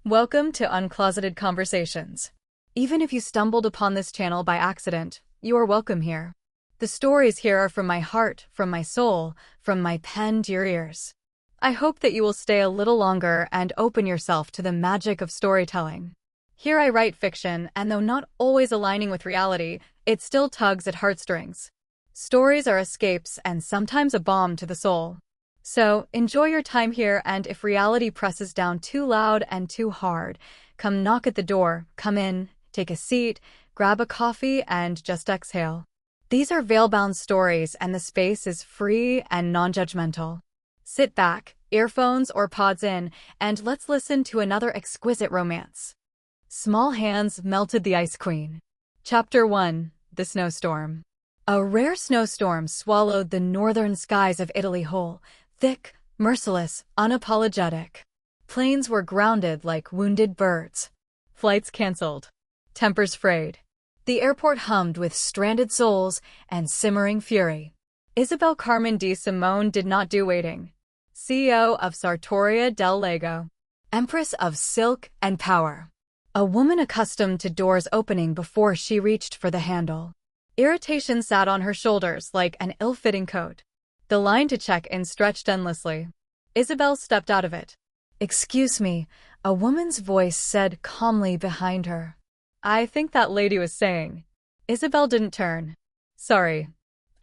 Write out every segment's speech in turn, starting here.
Welcome to Uncloseted Conversations. Even if you stumbled upon this channel by accident, you are welcome here. The stories here are from my heart, from my soul, from my pen to your ears. I hope that you will stay a little longer and open yourself to the magic of storytelling. Here I write fiction, and though not always aligning with reality, it still tugs at heartstrings. Stories are escapes and sometimes a balm to the soul. So, enjoy your time here, and if reality presses down too loud and too hard, come knock at the door, come in, take a seat, grab a coffee, and just exhale. These are veil-bound stories, and the space is free and non-judgmental. Sit back, earphones or pods in, and let's listen to another exquisite romance. Small Hands Melted the Ice Queen. Chapter 1. The Snowstorm. A rare snowstorm swallowed the northern skies of Italy whole. Thick, merciless, unapologetic. Planes were grounded like wounded birds. Flights cancelled. Tempers frayed. The airport hummed with stranded souls and simmering fury. Isabel Carmen de Simone did not do waiting. CEO of Sartoria del Lago. Empress of silk and power. A woman accustomed to doors opening before she reached for the handle. Irritation sat on her shoulders like an ill-fitting coat. The line to check-in stretched endlessly. Isabel stepped out of it. "Excuse me," a woman's voice said calmly behind her. "I think that lady was saying." Isabel didn't turn. "Sorry.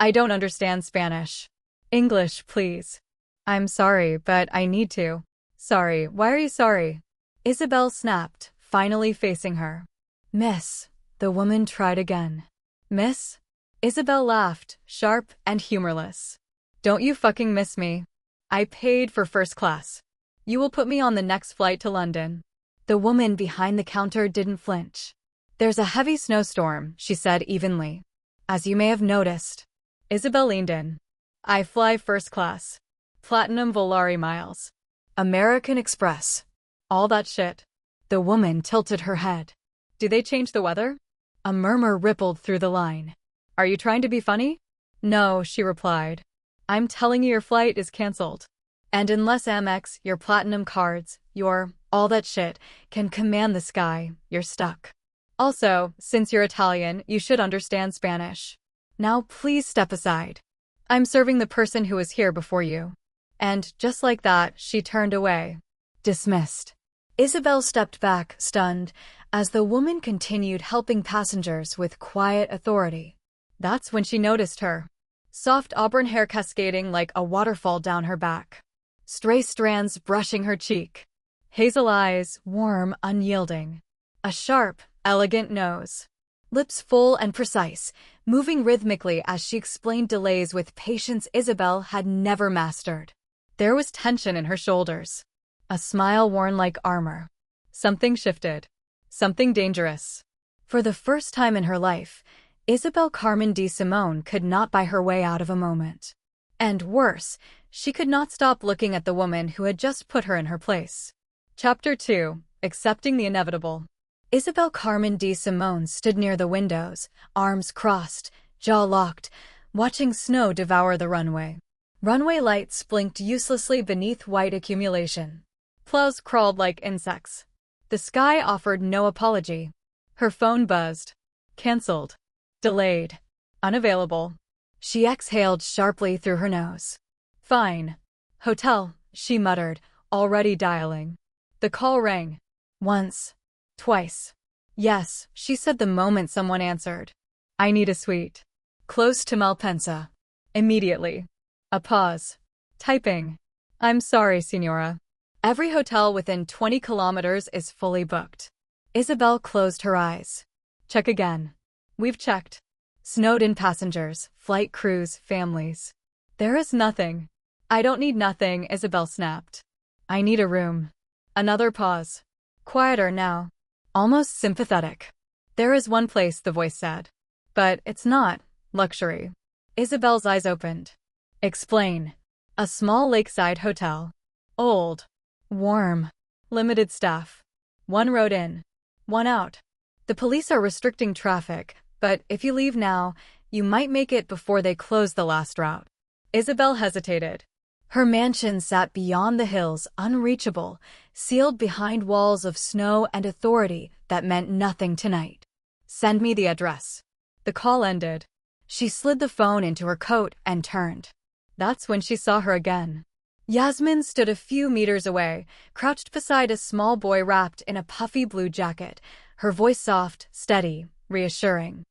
I don't understand Spanish. English, please." "I'm sorry, but I need to." "Sorry, why are you sorry?" Isabel snapped, finally facing her. "Miss," the woman tried again. "Miss?" Isabel laughed, sharp and humorless. "Don't you fucking miss me. I paid for first class. You will put me on the next flight to London." The woman behind the counter didn't flinch. "There's a heavy snowstorm," she said evenly. "As you may have noticed." Isabel leaned in. "I fly first class. Platinum Volare miles. American Express. All that shit." The woman tilted her head. "Do they change the weather?" A murmur rippled through the line. "Are you trying to be funny?" "No," she replied. "I'm telling you your flight is cancelled. And unless Amex, your platinum cards, your all that shit, can command the sky, you're stuck. Also, since you're Italian, you should understand Spanish. Now please step aside. I'm serving the person who was here before you." And just like that, she turned away. Dismissed. Isabel stepped back, stunned, as the woman continued helping passengers with quiet authority. That's when she noticed her. Soft auburn hair cascading like a waterfall down her back. Stray strands brushing her cheek. Hazel eyes, warm, unyielding. A sharp, elegant nose. Lips full and precise, moving rhythmically as she explained delays with patience Isabel had never mastered. There was tension in her shoulders. A smile worn like armor. Something shifted. Something dangerous. For the first time in her life, Isabel Carmen de Simone could not buy her way out of a moment. And worse, she could not stop looking at the woman who had just put her in her place. Chapter 2. Accepting the Inevitable. Isabel Carmen de Simone stood near the windows, arms crossed, jaw locked, watching snow devour the runway. Runway lights blinked uselessly beneath white accumulation. Plows crawled like insects. The sky offered no apology. Her phone buzzed. Cancelled. Delayed. Unavailable. She exhaled sharply through her nose. "Fine. Hotel," she muttered, already dialing. The call rang. Once. Twice. "Yes," she said the moment someone answered. "I need a suite. Close to Malpensa. Immediately." A pause. Typing. "I'm sorry, Signora. Every hotel within 20 kilometers is fully booked." Isabel closed her eyes. "Check again." "We've checked. Snowed-in passengers, flight crews, families. There is nothing." "I don't need nothing," Isabel snapped. "I need a room." Another pause. Quieter now. Almost sympathetic. "There is one place," the voice said. "But it's not luxury." Isabel's eyes opened. "Explain." "A small lakeside hotel. Old. Warm. Limited staff. One road in. One out. The police are restricting traffic, but if you leave now, you might make it before they close the last route." Isabel hesitated. Her mansion sat beyond the hills, unreachable, sealed behind walls of snow and authority that meant nothing tonight. Send me the address. The call ended. She slid the phone into her coat and turned. That's when she saw her again. Yasmin stood a few meters away, crouched beside a small boy wrapped in a puffy blue jacket, her voice soft, steady, reassuring.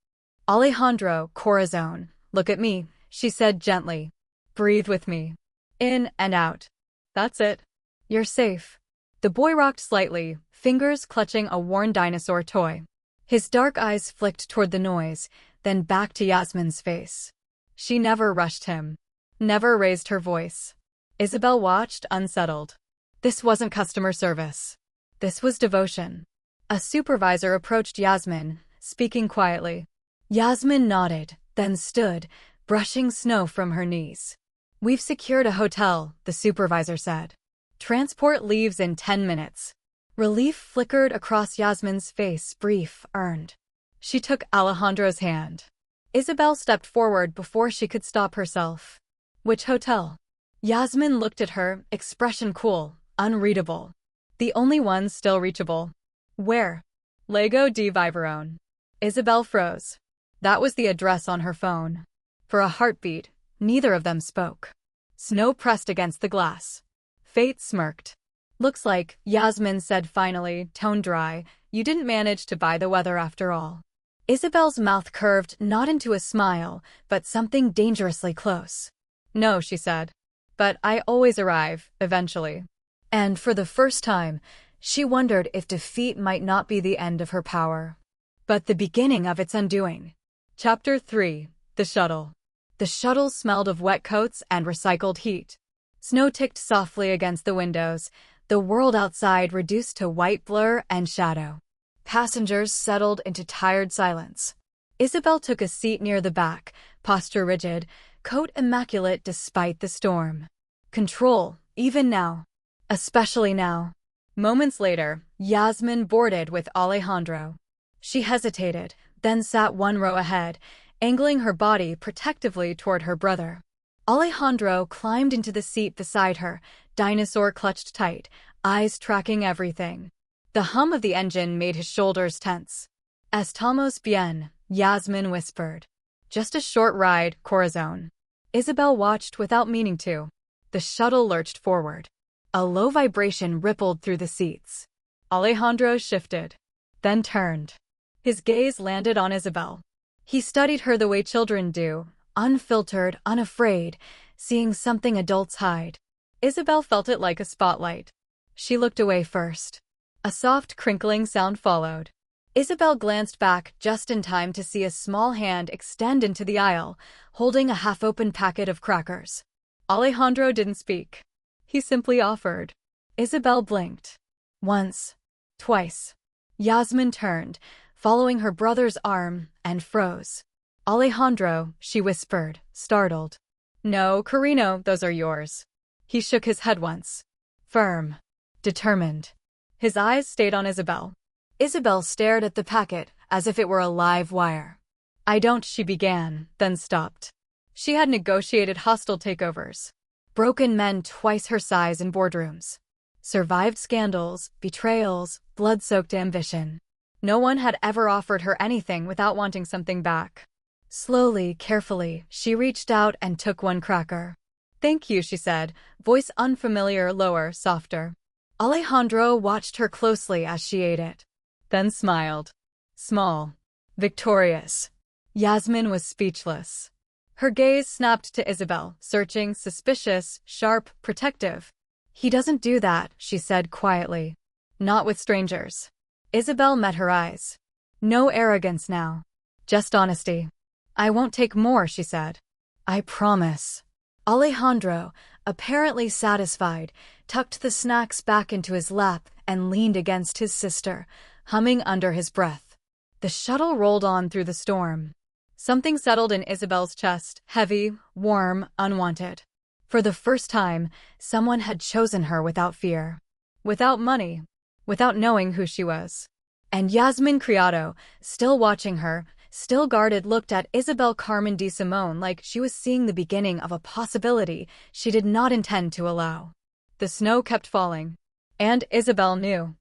Alejandro Corazon, look at me, she said gently. Breathe with me. In and out. That's it. You're safe. The boy rocked slightly, fingers clutching a worn dinosaur toy. His dark eyes flicked toward the noise, then back to Yasmin's face. She never rushed him. Never raised her voice. Isabel watched, unsettled. This wasn't customer service. This was devotion. A supervisor approached Yasmin, speaking quietly. Yasmin nodded, then stood, brushing snow from her knees. We've secured a hotel, the supervisor said. Transport leaves in 10 minutes. Relief flickered across Yasmin's face, brief, earned. She took Alejandro's hand. Isabel stepped forward before she could stop herself. Which hotel? Yasmin looked at her, expression cool, unreadable. The only one still reachable. Where? Lago di Viverone. Isabel froze. That was the address on her phone. For a heartbeat, neither of them spoke. Snow pressed against the glass. Fate smirked. Looks like, Yasmin said finally, tone dry, you didn't manage to buy the weather after all. Isabel's mouth curved not into a smile, but something dangerously close. No, she said. But I always arrive, eventually. And for the first time, she wondered if defeat might not be the end of her power, but the beginning of its undoing. Chapter 3. The Shuttle. The shuttle smelled of wet coats and recycled heat. Snow ticked softly against the windows, the world outside reduced to white blur and shadow. Passengers settled into tired silence. Isabel took a seat near the back, posture rigid, coat immaculate despite the storm. Control, even now. Especially now. Moments later, Yasmin boarded with Alejandro. She hesitated, then sat one row ahead, angling her body protectively toward her brother. Alejandro climbed into the seat beside her, dinosaur clutched tight, eyes tracking everything. The hum of the engine made his shoulders tense. Estamos bien, Yasmin whispered. Just a short ride, Corazon. Isabel watched without meaning to. The shuttle lurched forward. A low vibration rippled through the seats. Alejandro shifted, then turned. His gaze landed on Isabel. He studied her the way children do, unfiltered, unafraid, seeing something adults hide. Isabel felt it like a spotlight. She looked away first. A soft crinkling sound followed. Isabel glanced back just in time to see a small hand extend into the aisle, holding a half-open packet of crackers. Alejandro didn't speak. He simply offered. Isabel blinked. Once. Twice. Yasmin turned, following her brother's arm, and froze. Alejandro, she whispered, startled. No, Carino, those are yours. He shook his head once. Firm. Determined. His eyes stayed on Isabel. Isabel stared at the packet, as if it were a live wire. I don't, she began, then stopped. She had negotiated hostile takeovers. Broken men twice her size in boardrooms. Survived scandals, betrayals, blood-soaked ambition. No one had ever offered her anything without wanting something back. Slowly, carefully, she reached out and took one cracker. Thank you, she said, voice unfamiliar, lower, softer. Alejandro watched her closely as she ate it. Then smiled. Small. Victorious. Yasmin was speechless. Her gaze snapped to Isabel, searching, suspicious, sharp, protective. He doesn't do that, she said quietly. Not with strangers. Isabel met her eyes. No arrogance now. Just honesty. I won't take more, she said. I promise. Alejandro, apparently satisfied, tucked the snacks back into his lap and leaned against his sister, humming under his breath. The shuttle rolled on through the storm. Something settled in Isabel's chest, heavy, warm, unwanted. For the first time, someone had chosen her without fear. Without money. Without knowing who she was. And Yasmin Criado, still watching her, still guarded, looked at Isabel Carmen de Simone like she was seeing the beginning of a possibility she did not intend to allow. The snow kept falling, and Isabel knew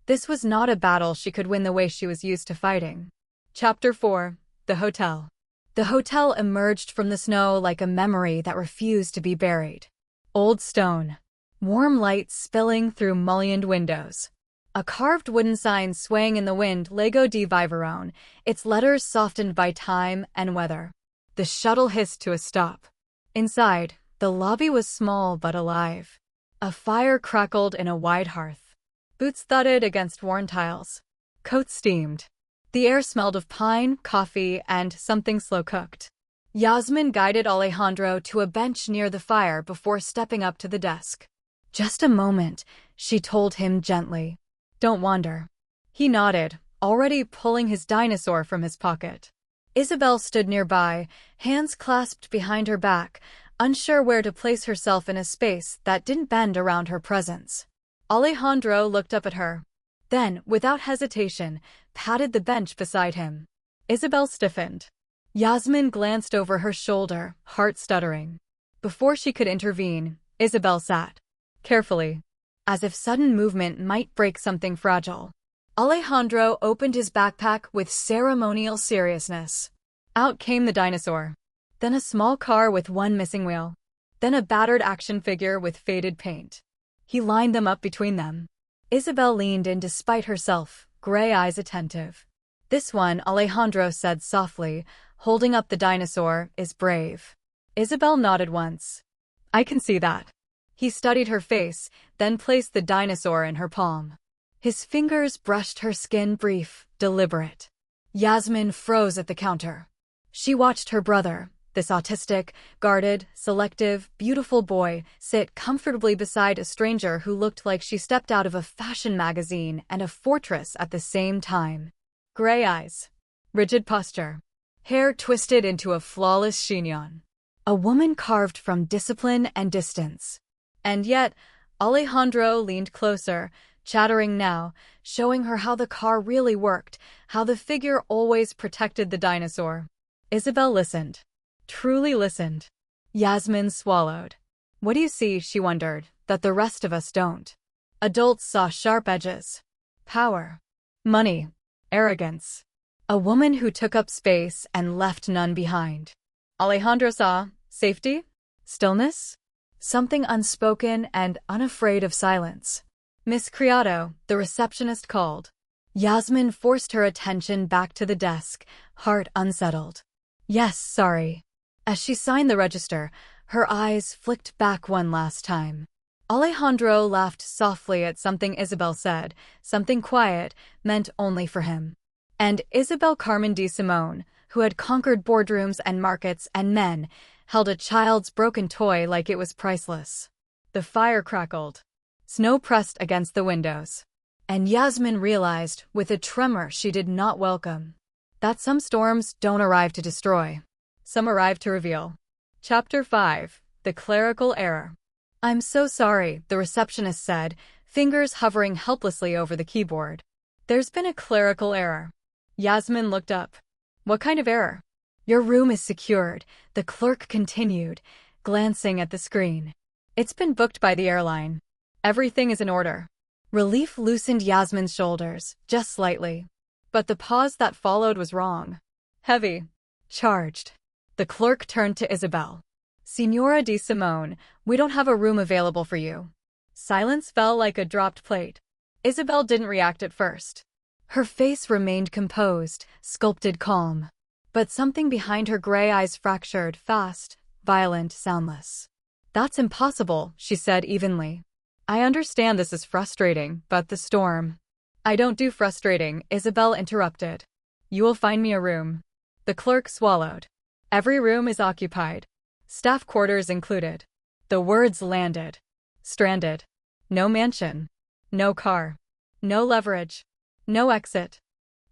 this was not a battle she could win the way she was used to fighting. Chapter 4. The Hotel. The hotel emerged from the snow like a memory that refused to be buried. Old stone. Warm light spilling through mullioned windows. A carved wooden sign swaying in the wind, Lago di Viverone, its letters softened by time and weather. The shuttle hissed to a stop. Inside, the lobby was small but alive. A fire crackled in a wide hearth. Boots thudded against worn tiles. Coats steamed. The air smelled of pine, coffee, and something slow-cooked. Yasmin guided Alejandro to a bench near the fire before stepping up to the desk. "Just a moment," she told him gently. "Don't wander." He nodded, already pulling his dinosaur from his pocket. Isabel stood nearby, hands clasped behind her back, unsure where to place herself in a space that didn't bend around her presence. Alejandro looked up at her. Then, without hesitation, patted the bench beside him. Isabel stiffened. Yasmin glanced over her shoulder, heart stuttering. Before she could intervene, Isabel sat. Carefully, as if sudden movement might break something fragile. Alejandro opened his backpack with ceremonial seriousness. Out came the dinosaur. Then a small car with one missing wheel. Then a battered action figure with faded paint. He lined them up between them. Isabel leaned in despite herself, gray eyes attentive. "This one," Alejandro said softly, holding up the dinosaur, "is brave." Isabel nodded once. "I can see that." He studied her face, then placed the dinosaur in her palm. His fingers brushed her skin, brief, deliberate. Yasmin froze at the counter. She watched her brother, this autistic, guarded, selective, beautiful boy, sit comfortably beside a stranger who looked like she stepped out of a fashion magazine and a fortress at the same time. Gray eyes. Rigid posture. Hair twisted into a flawless chignon. A woman carved from discipline and distance. And yet, Alejandro leaned closer, chattering now, showing her how the car really worked, how the figure always protected the dinosaur. Isabel listened. Truly listened. Yasmin swallowed. "What do you see," she wondered, "that the rest of us don't?" Adults saw sharp edges. Power. Money. Arrogance. A woman who took up space and left none behind. Alejandro saw safety, stillness, something unspoken and unafraid of silence. "Miss Criado," the receptionist called. Yasmin forced her attention back to the desk, heart unsettled. "Yes, sorry." As she signed the register, her eyes flicked back one last time. Alejandro laughed softly at something Isabel said, something quiet, meant only for him. And Isabel Carmen de Simone, who had conquered boardrooms and markets and men, held a child's broken toy like it was priceless. The fire crackled. Snow pressed against the windows. And Yasmin realized, with a tremor she did not welcome, that some storms don't arrive to destroy. Some arrive to reveal. Chapter 5. The Clerical Error. "I'm so sorry," the receptionist said, fingers hovering helplessly over the keyboard. "There's been a clerical error." Yasmin looked up. "What kind of error?" "Your room is secured," the clerk continued, glancing at the screen. "It's been booked by the airline. Everything is in order." Relief loosened Yasmin's shoulders, just slightly. But the pause that followed was wrong. Heavy. Charged. The clerk turned to Isabel. "Signora de Simone, we don't have a room available for you." Silence fell like a dropped plate. Isabel didn't react at first. Her face remained composed, sculpted calm. But something behind her gray eyes fractured, fast, violent, soundless. "That's impossible," she said evenly. "I understand this is frustrating, but the storm—" "I don't do frustrating," Isabel interrupted. "You will find me a room." The clerk swallowed. "Every room is occupied. Staff quarters included." The words landed. Stranded. No mansion. No car. No leverage. No exit.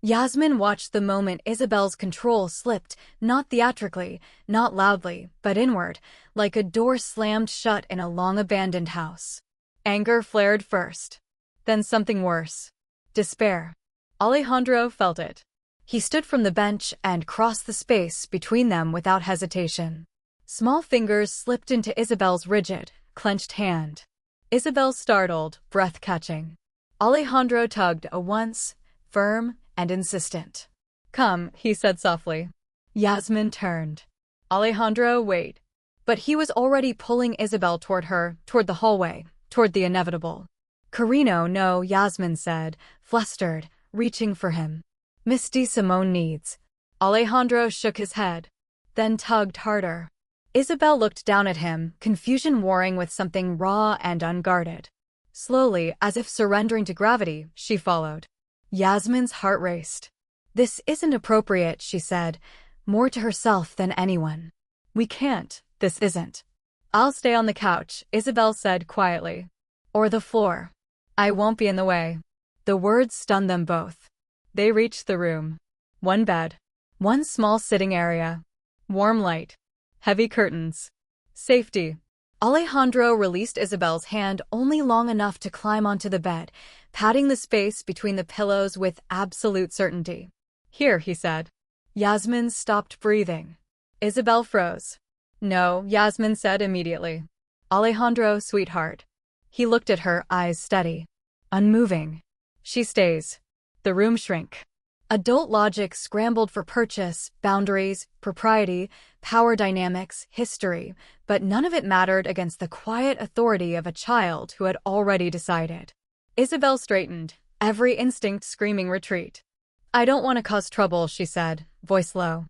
Yasmin watched the moment Isabel's control slipped, not theatrically, not loudly, but inward, like a door slammed shut in a long-abandoned house. Anger flared first. Then something worse. Despair. Alejandro felt it. He stood from the bench and crossed the space between them without hesitation. Small fingers slipped into Isabel's rigid, clenched hand. Isabel startled, breath-catching. Alejandro tugged once, firm and insistent. "Come," he said softly. Yasmin turned. "Alejandro, wait." But he was already pulling Isabel toward her, toward the hallway, toward the inevitable. "Carino, no," Yasmin said, flustered, reaching for him. "Miss DeSimone needs." Alejandro shook his head, then tugged harder. Isabel looked down at him, confusion warring with something raw and unguarded. Slowly, as if surrendering to gravity, she followed. Yasmin's heart raced. "This isn't appropriate," she said, more to herself than anyone. "We can't, this isn't." "I'll stay on the couch," Isabel said quietly. "Or the floor. I won't be in the way." The words stunned them both. They reached the room. One bed. One small sitting area. Warm light. Heavy curtains. Safety. Alejandro released Isabel's hand only long enough to climb onto the bed, patting the space between the pillows with absolute certainty. "Here," he said. Yasmin stopped breathing. Isabel froze. "No," Yasmin said immediately. "Alejandro, sweetheart." He looked at her, eyes steady. Unmoving. "She stays." The room shrank. Adult logic scrambled for purchase, boundaries, propriety, power dynamics, history, but none of it mattered against the quiet authority of a child who had already decided. Isabel straightened, every instinct screaming retreat. "I don't want to cause trouble," she said, voice low.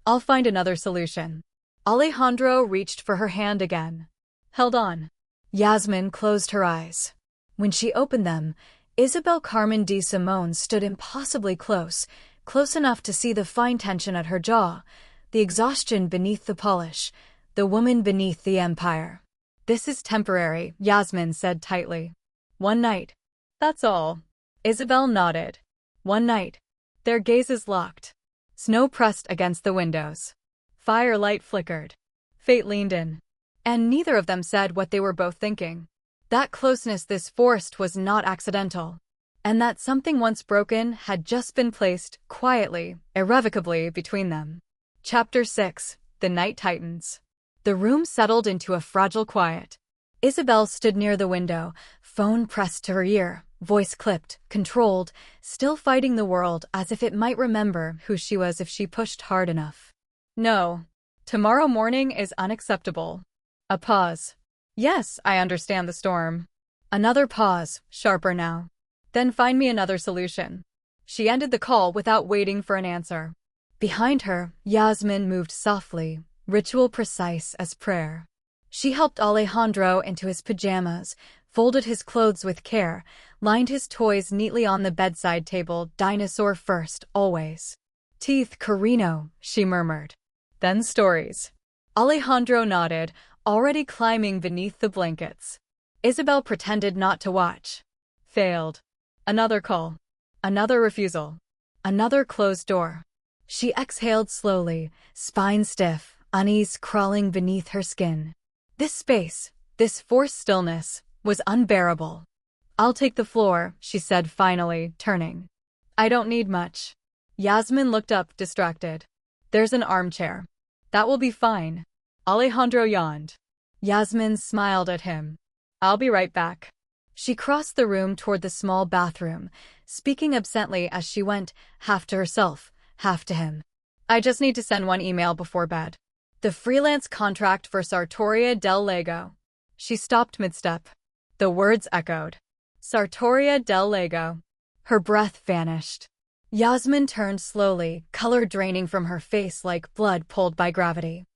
"I'll find another solution." Alejandro reached for her hand again. Held on. Yasmin closed her eyes. When she opened them, Isabel Carmen DeSimone stood impossibly close, close enough to see the fine tension at her jaw, the exhaustion beneath the polish, the woman beneath the empire. "This is temporary," Yasmin said tightly. "One night. That's all." Isabel nodded. "One night." Their gazes locked. Snow pressed against the windows. Firelight flickered. Fate leaned in. And neither of them said what they were both thinking. That closeness this forced was not accidental. And that something once broken had just been placed, quietly, irrevocably, between them. Chapter 6. The Night Titans. The room settled into a fragile quiet. Isabel stood near the window, phone pressed to her ear, voice clipped, controlled, still fighting the world as if it might remember who she was if she pushed hard enough. "No. Tomorrow morning is unacceptable." A pause. "Yes, I understand the storm." Another pause, sharper now. "Then find me another solution." She ended the call without waiting for an answer. Behind her, Yasmin moved softly, ritual precise as prayer. She helped Alejandro into his pajamas, folded his clothes with care, lined his toys neatly on the bedside table, dinosaur first, always. "Teeth, Carino," she murmured. "Then stories." Alejandro nodded, already climbing beneath the blankets. Isabel pretended not to watch. Failed. Another call. Another refusal. Another closed door. She exhaled slowly, spine stiff, unease crawling beneath her skin. This space, this forced stillness, was unbearable. "I'll take the floor," she said finally, turning. "I don't need much." Yasmin looked up, distracted. "There's an armchair." "That will be fine." Alejandro yawned. Yasmin smiled at him. "I'll be right back." She crossed the room toward the small bathroom, speaking absently as she went, half to herself, half to him. "I just need to send one email before bed. The freelance contract for Sartoria del Lago." She stopped mid-step. The words echoed. Sartoria del Lago. Her breath vanished. Yasmin turned slowly, color draining from her face like blood pulled by gravity.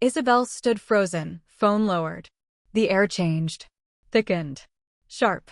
Isabel stood frozen, phone lowered. The air changed. Thickened. Sharp.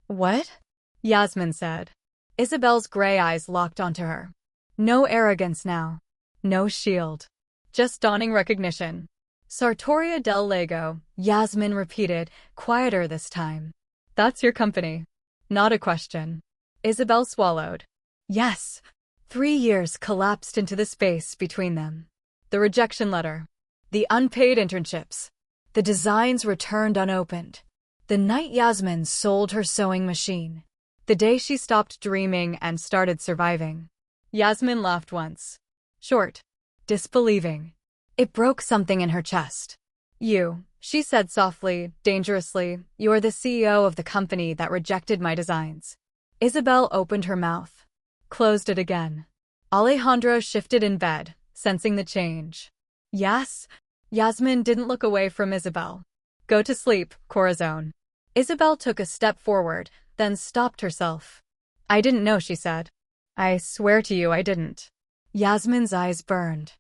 "What?" Yasmin said. Isabel's gray eyes locked onto her. No arrogance now. No shield. Just dawning recognition. "Sartoria del Lago," Yasmin repeated, quieter this time. "That's your company." Not a question. Isabel swallowed. Yes. 3 years collapsed into the space between them. The rejection letter. The unpaid internships. The designs returned unopened. The night Yasmin sold her sewing machine. The day she stopped dreaming and started surviving. Yasmin laughed once. Short. Disbelieving. It broke something in her chest. You, she said softly, dangerously, you're the CEO of the company that rejected my designs. Isabel opened her mouth. Closed it again. Alejandro shifted in bed, sensing the change. Yes? Yasmin didn't look away from Isabel. Go to sleep, Corazon. Isabel took a step forward, then stopped herself. I didn't know, she said. I swear to you I didn't. Yasmin's eyes burned.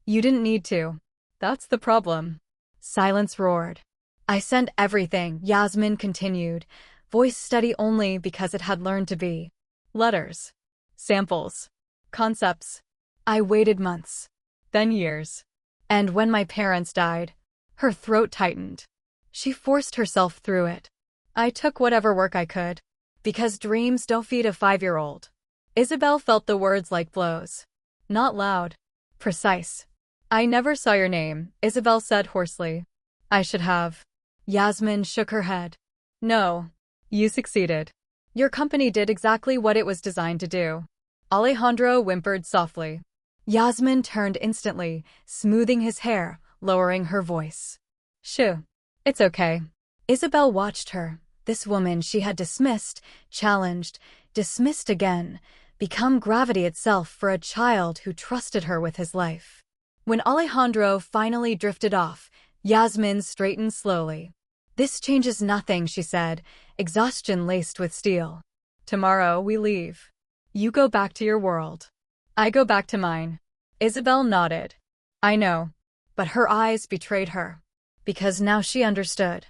You didn't need to. That's the problem. Silence roared. I sent everything, Yasmin continued, voice steady only because it had learned to be. Letters. Samples. Concepts. I waited months. Then years. And when my parents died, her throat tightened. She forced herself through it. I took whatever work I could. Because dreams don't feed a 5-year-old. Isabel felt the words like blows. Not loud. Precise. I never saw your name, Isabel said hoarsely. I should have. Yasmin shook her head. No. You succeeded. Your company did exactly what it was designed to do. Alejandro whimpered softly. Yasmin turned instantly, smoothing his hair, lowering her voice. Shoo. It's okay. Isabel watched her, this woman she had dismissed, challenged, dismissed again, become gravity itself for a child who trusted her with his life. When Alejandro finally drifted off, Yasmin straightened slowly. This changes nothing, she said, exhaustion laced with steel. Tomorrow we leave. You go back to your world. I go back to mine. Isabel nodded. I know. But her eyes betrayed her. Because now she understood.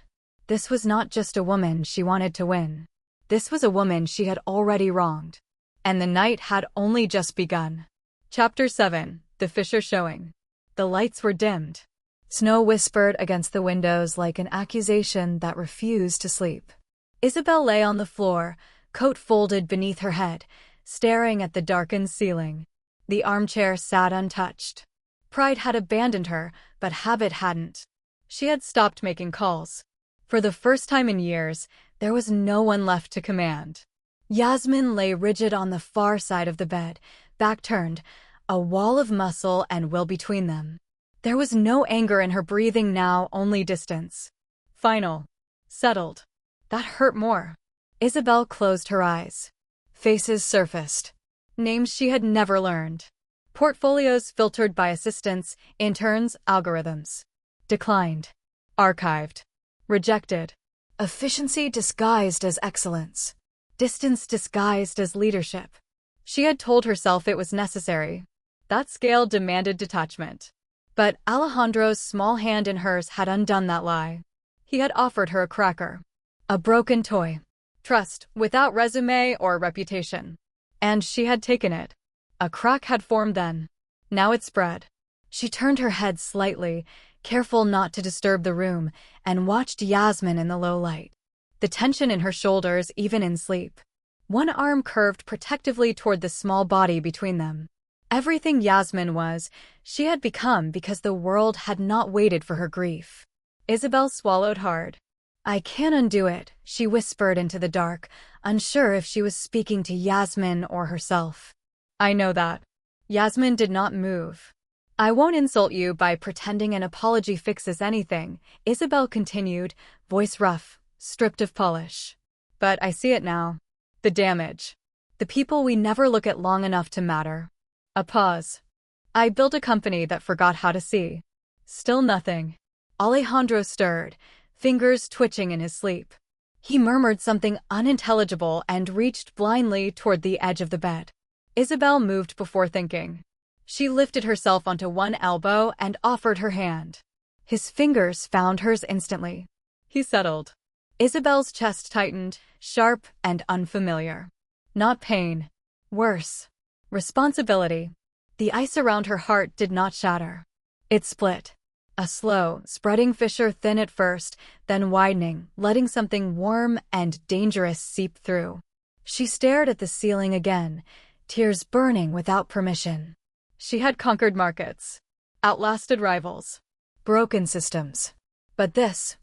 This was not just a woman she wanted to win. This was a woman she had already wronged. And the night had only just begun. Chapter 7. The Fisher Showing. The lights were dimmed. Snow whispered against the windows like an accusation that refused to sleep. Isabel lay on the floor, coat folded beneath her head, staring at the darkened ceiling. The armchair sat untouched. Pride had abandoned her, but habit hadn't. She had stopped making calls. For the first time in years, there was no one left to command. Yasmin lay rigid on the far side of the bed, back turned, a wall of muscle and will between them. There was no anger in her breathing now, only distance. Final. Settled. That hurt more. Isabel closed her eyes. Faces surfaced. Names she had never learned. Portfolios filtered by assistants, interns, algorithms. Declined. Archived. Rejected. Efficiency disguised as excellence. Distance disguised as leadership. She had told herself it was necessary. That scale demanded detachment. But Alejandro's small hand in hers had undone that lie. He had offered her a cracker. A broken toy. Trust, without resume or reputation. And she had taken it. A crack had formed then. Now it spread. She turned her head slightly, careful not to disturb the room, and watched Yasmin in the low light. The tension in her shoulders even in sleep. One arm curved protectively toward the small body between them. Everything Yasmin was, she had become because the world had not waited for her grief. Isabel swallowed hard. I can't undo it, she whispered into the dark, unsure if she was speaking to Yasmin or herself. I know that. Yasmin did not move. I won't insult you by pretending an apology fixes anything, Isabel continued, voice rough, stripped of polish. But I see it now. The damage. The people we never look at long enough to matter. A pause. I built a company that forgot how to see. Still nothing. Alejandro stirred, fingers twitching in his sleep. He murmured something unintelligible and reached blindly toward the edge of the bed. Isabel moved before thinking. She lifted herself onto one elbow and offered her hand. His fingers found hers instantly. He settled. Isabel's chest tightened, sharp and unfamiliar. Not pain. Worse. Responsibility. The ice around her heart did not shatter. It split. A slow, spreading fissure thin at first, then widening, letting something warm and dangerous seep through. She stared at the ceiling again, tears burning without permission. She had conquered markets, outlasted rivals, broken systems. But this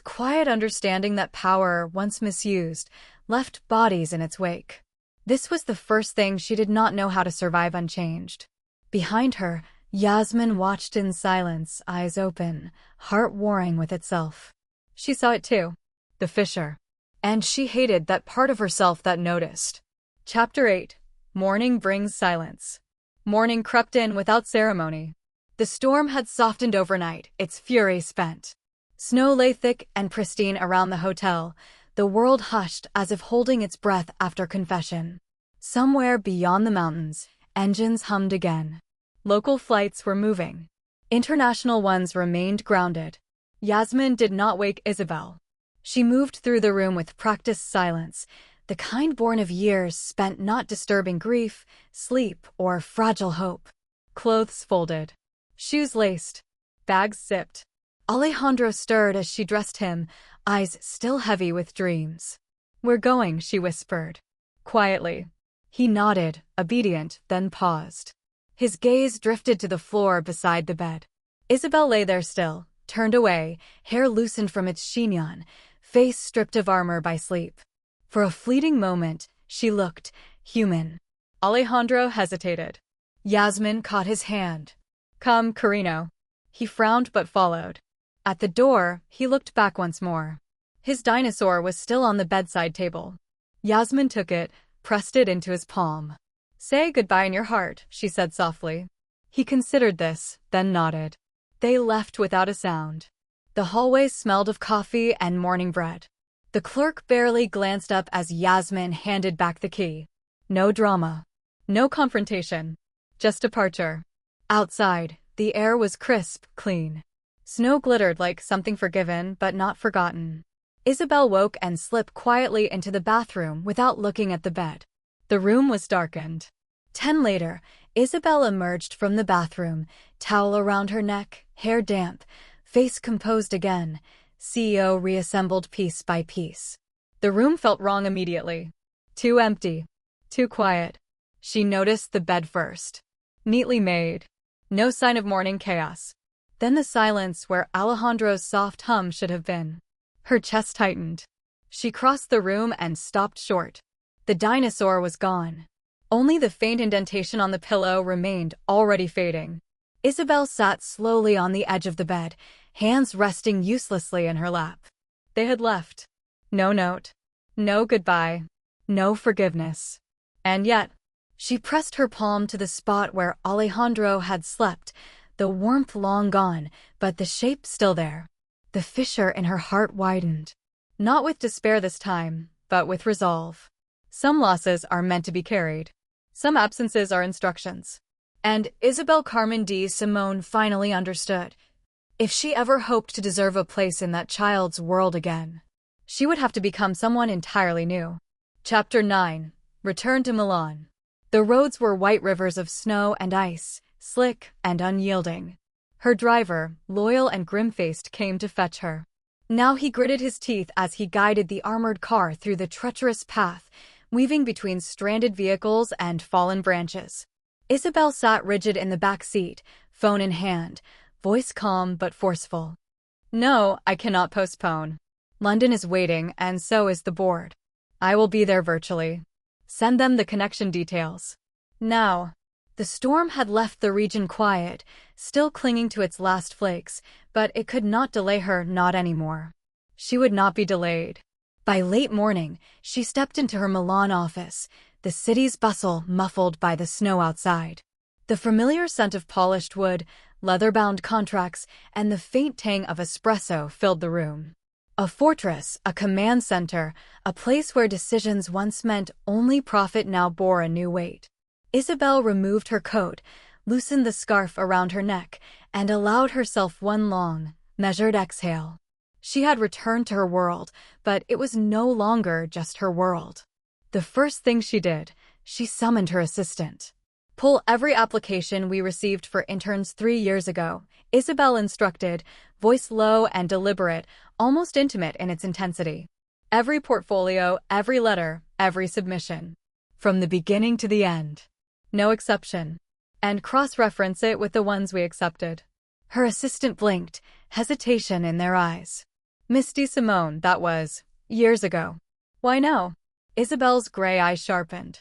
quiet understanding that power, once misused, left bodies in its wake. This was the first thing she did not know how to survive unchanged. Behind her, Yasmin watched in silence, eyes open, heart warring with itself. She saw it too. The fissure. And she hated that part of herself that noticed. Chapter 8. Morning brings silence. Morning crept in without ceremony. The storm had softened overnight, its fury spent. Snow lay thick and pristine around the hotel, the world hushed as if holding its breath after confession. Somewhere beyond the mountains, engines hummed again. Local flights were moving. International ones remained grounded. Yasmin did not wake Isabel. She moved through the room with practiced silence, the kind born of years spent not disturbing grief, sleep, or fragile hope. Clothes folded. Shoes laced. Bags zipped. Alejandro stirred as she dressed him, eyes still heavy with dreams. "We're going," she whispered. Quietly. He nodded, obedient, then paused. His gaze drifted to the floor beside the bed. Isabel lay there still, turned away, hair loosened from its chignon, face stripped of armor by sleep. For a fleeting moment, she looked human. Alejandro hesitated. Yasmin caught his hand. "Come, Carino." He frowned but followed. At the door, he looked back once more. His dinosaur was still on the bedside table. Yasmin took it, pressed it into his palm. "Say goodbye in your heart," she said softly. He considered this, then nodded. They left without a sound. The hallways smelled of coffee and morning bread. The clerk barely glanced up as Yasmin handed back the key. No drama. No confrontation. Just departure. Outside, the air was crisp, clean. Snow glittered like something forgiven but not forgotten. Isabel woke and slipped quietly into the bathroom without looking at the bed. The room was darkened. 10 later, Isabel emerged from the bathroom, towel around her neck, hair damp, face composed again, CEO reassembled piece by piece. The room felt wrong immediately. Too empty. Too quiet. She noticed the bed first. Neatly made. No sign of morning chaos. Then the silence where Alejandro's soft hum should have been. Her chest tightened. She crossed the room and stopped short. The dinosaur was gone. Only the faint indentation on the pillow remained, already fading. Isabel sat slowly on the edge of the bed, hands resting uselessly in her lap. They had left. No note. No goodbye. No forgiveness. And yet, she pressed her palm to the spot where Alejandro had slept, the warmth long gone, but the shape still there. The fissure in her heart widened. Not with despair this time, but with resolve. Some losses are meant to be carried. Some absences are instructions. And Isabel Carmen de Simone finally understood. If she ever hoped to deserve a place in that child's world again, she would have to become someone entirely new. Chapter 9. Return to Milan. The roads were white rivers of snow and ice, slick and unyielding. Her driver, loyal and grim-faced, came to fetch her. Now he gritted his teeth as he guided the armored car through the treacherous path, weaving between stranded vehicles and fallen branches. Isabel sat rigid in the back seat, phone in hand, voice calm but forceful. "No, I cannot postpone. London is waiting, and so is the board. I will be there virtually. Send them the connection details. Now." The storm had left the region quiet, still clinging to its last flakes, but it could not delay her, not anymore. She would not be delayed. By late morning, she stepped into her Milan office, the city's bustle muffled by the snow outside. The familiar scent of polished wood, leather-bound contracts, and the faint tang of espresso filled the room. A fortress, a command center, a place where decisions once meant only profit now bore a new weight. Isabel removed her coat, loosened the scarf around her neck, and allowed herself one long, measured exhale. She had returned to her world, but it was no longer just her world. The first thing she did, she summoned her assistant. "Pull every application we received for interns 3 years ago," Isabel instructed, voice low and deliberate, almost intimate in its intensity. "Every portfolio, every letter, every submission. From the beginning to the end. No exception. And cross-reference it with the ones we accepted." Her assistant blinked, hesitation in their eyes. "Miss de Simone, that was years ago." "Why no?" Isabel's gray eyes sharpened.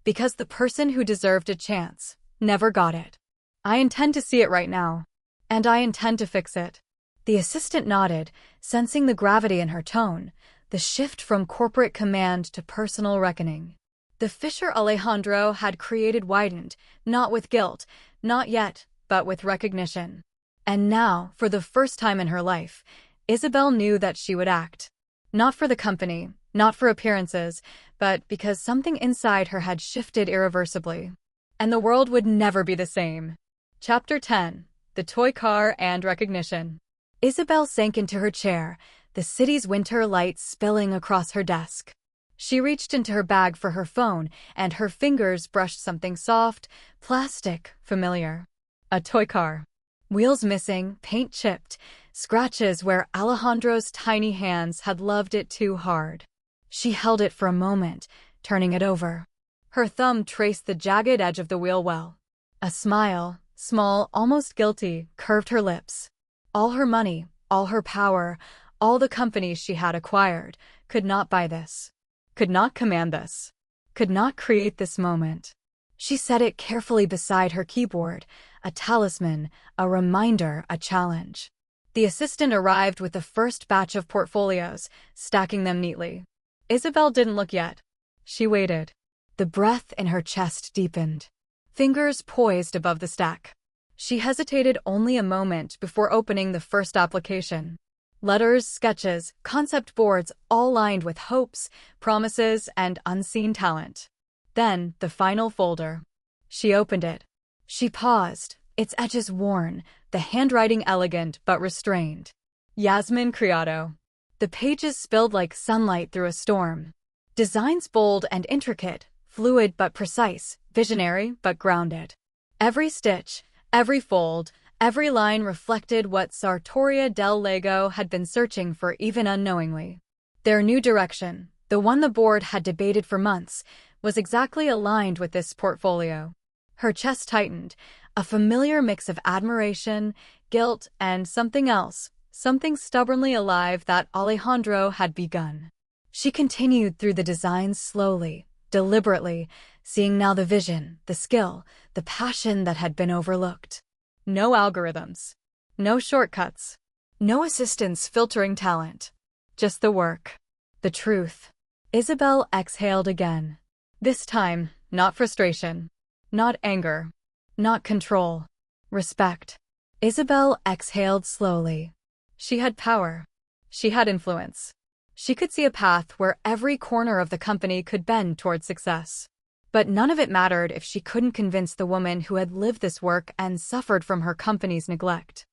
Because the person who deserved a chance never got it. I intend to see it right now. And I intend to fix it. The assistant nodded, sensing the gravity in her tone, the shift from corporate command to personal reckoning. The fissure Alejandro had created widened, not with guilt, not yet, but with recognition. And now, for the first time in her life, Isabel knew that she would act. Not for the company, not for appearances, but because something inside her had shifted irreversibly. And the world would never be the same. Chapter 10. The Toy Car and Recognition. Isabel sank into her chair, the city's winter light spilling across her desk. She reached into her bag for her phone, and her fingers brushed something soft, plastic, familiar. A toy car. Wheels missing, paint chipped, scratches where Alejandro's tiny hands had loved it too hard. She held it for a moment, turning it over. Her thumb traced the jagged edge of the wheel well. A smile, small, almost guilty, curved her lips. All her money, all her power, all the companies she had acquired, could not buy this. Could not command this. Could not create this moment. She set it carefully beside her keyboard, a talisman, a reminder, a challenge. The assistant arrived with the first batch of portfolios, stacking them neatly. Isabel didn't look yet. She waited. The breath in her chest deepened. Fingers poised above the stack. She hesitated only a moment before opening the first application. Letters, sketches, concept boards, all lined with hopes, promises, and unseen talent. Then, the final folder. She opened it. She paused, its edges worn, the handwriting elegant but restrained. Yasmin Criado. The pages spilled like sunlight through a storm. Designs bold and intricate, fluid but precise, visionary but grounded. Every stitch, every fold, every line reflected what Sartoria del Lago had been searching for even unknowingly. Their new direction, the one the board had debated for months, was exactly aligned with this portfolio. Her chest tightened, a familiar mix of admiration, guilt, and something else, something stubbornly alive that Alejandro had begun. She continued through the designs slowly, deliberately, seeing now the vision, the skill, the passion that had been overlooked. No algorithms. No shortcuts. No assistants filtering talent. Just the work. The truth. Isabel exhaled again. This time, not frustration. Not anger. Not control. Respect. Isabel exhaled slowly. She had power. She had influence. She could see a path where every corner of the company could bend toward success. But none of it mattered if she couldn't convince the woman who had lived this work and suffered from her company's neglect.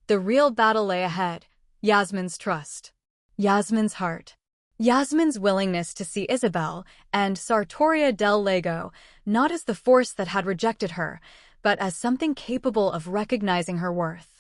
The real battle lay ahead. Yasmin's trust. Yasmin's heart. Yasmin's willingness to see Isabel and Sartoria del Lago not as the force that had rejected her, but as something capable of recognizing her worth.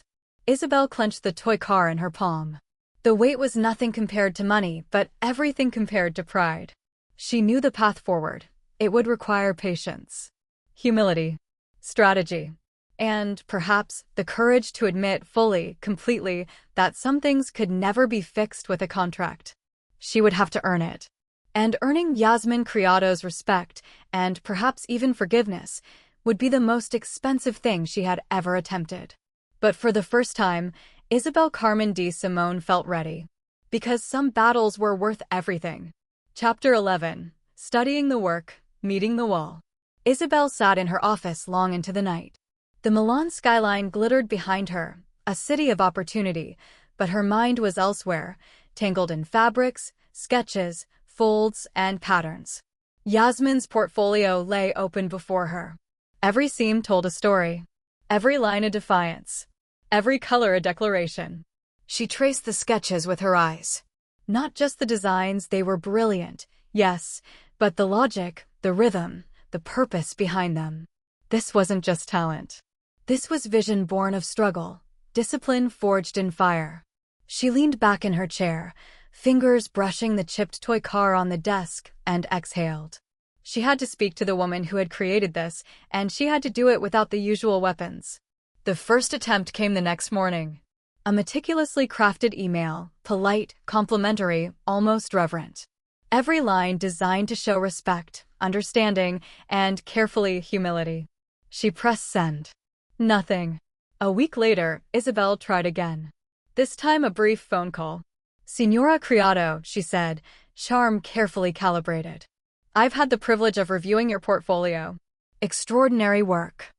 Isabel clenched the toy car in her palm. The weight was nothing compared to money, but everything compared to pride. She knew the path forward. It would require patience, humility, strategy, and, perhaps, the courage to admit fully, completely, that some things could never be fixed with a contract. She would have to earn it. And earning Yasmin Criado's respect, and perhaps even forgiveness, would be the most expensive thing she had ever attempted. But for the first time, Isabel Carmen de Simone felt ready. Because some battles were worth everything. Chapter 11. Studying the work, meeting the wall. Isabel sat in her office long into the night. The Milan skyline glittered behind her, a city of opportunity, but her mind was elsewhere, tangled in fabrics, sketches, folds, and patterns. Yasmin's portfolio lay open before her. Every seam told a story. Every line a defiance. Every color a declaration. She traced the sketches with her eyes. Not just the designs, they were brilliant, yes, but the logic, the rhythm, the purpose behind them. This wasn't just talent. This was vision born of struggle, discipline forged in fire. She leaned back in her chair, fingers brushing the chipped toy car on the desk, and exhaled. She had to speak to the woman who had created this, and she had to do it without the usual weapons. The first attempt came the next morning. A meticulously crafted email, polite, complimentary, almost reverent. Every line designed to show respect, understanding, and carefully humility. She pressed send. Nothing. A week later, Isabel tried again. This time a brief phone call. Señora Criado, she said, charm carefully calibrated. I've had the privilege of reviewing your portfolio. Extraordinary work.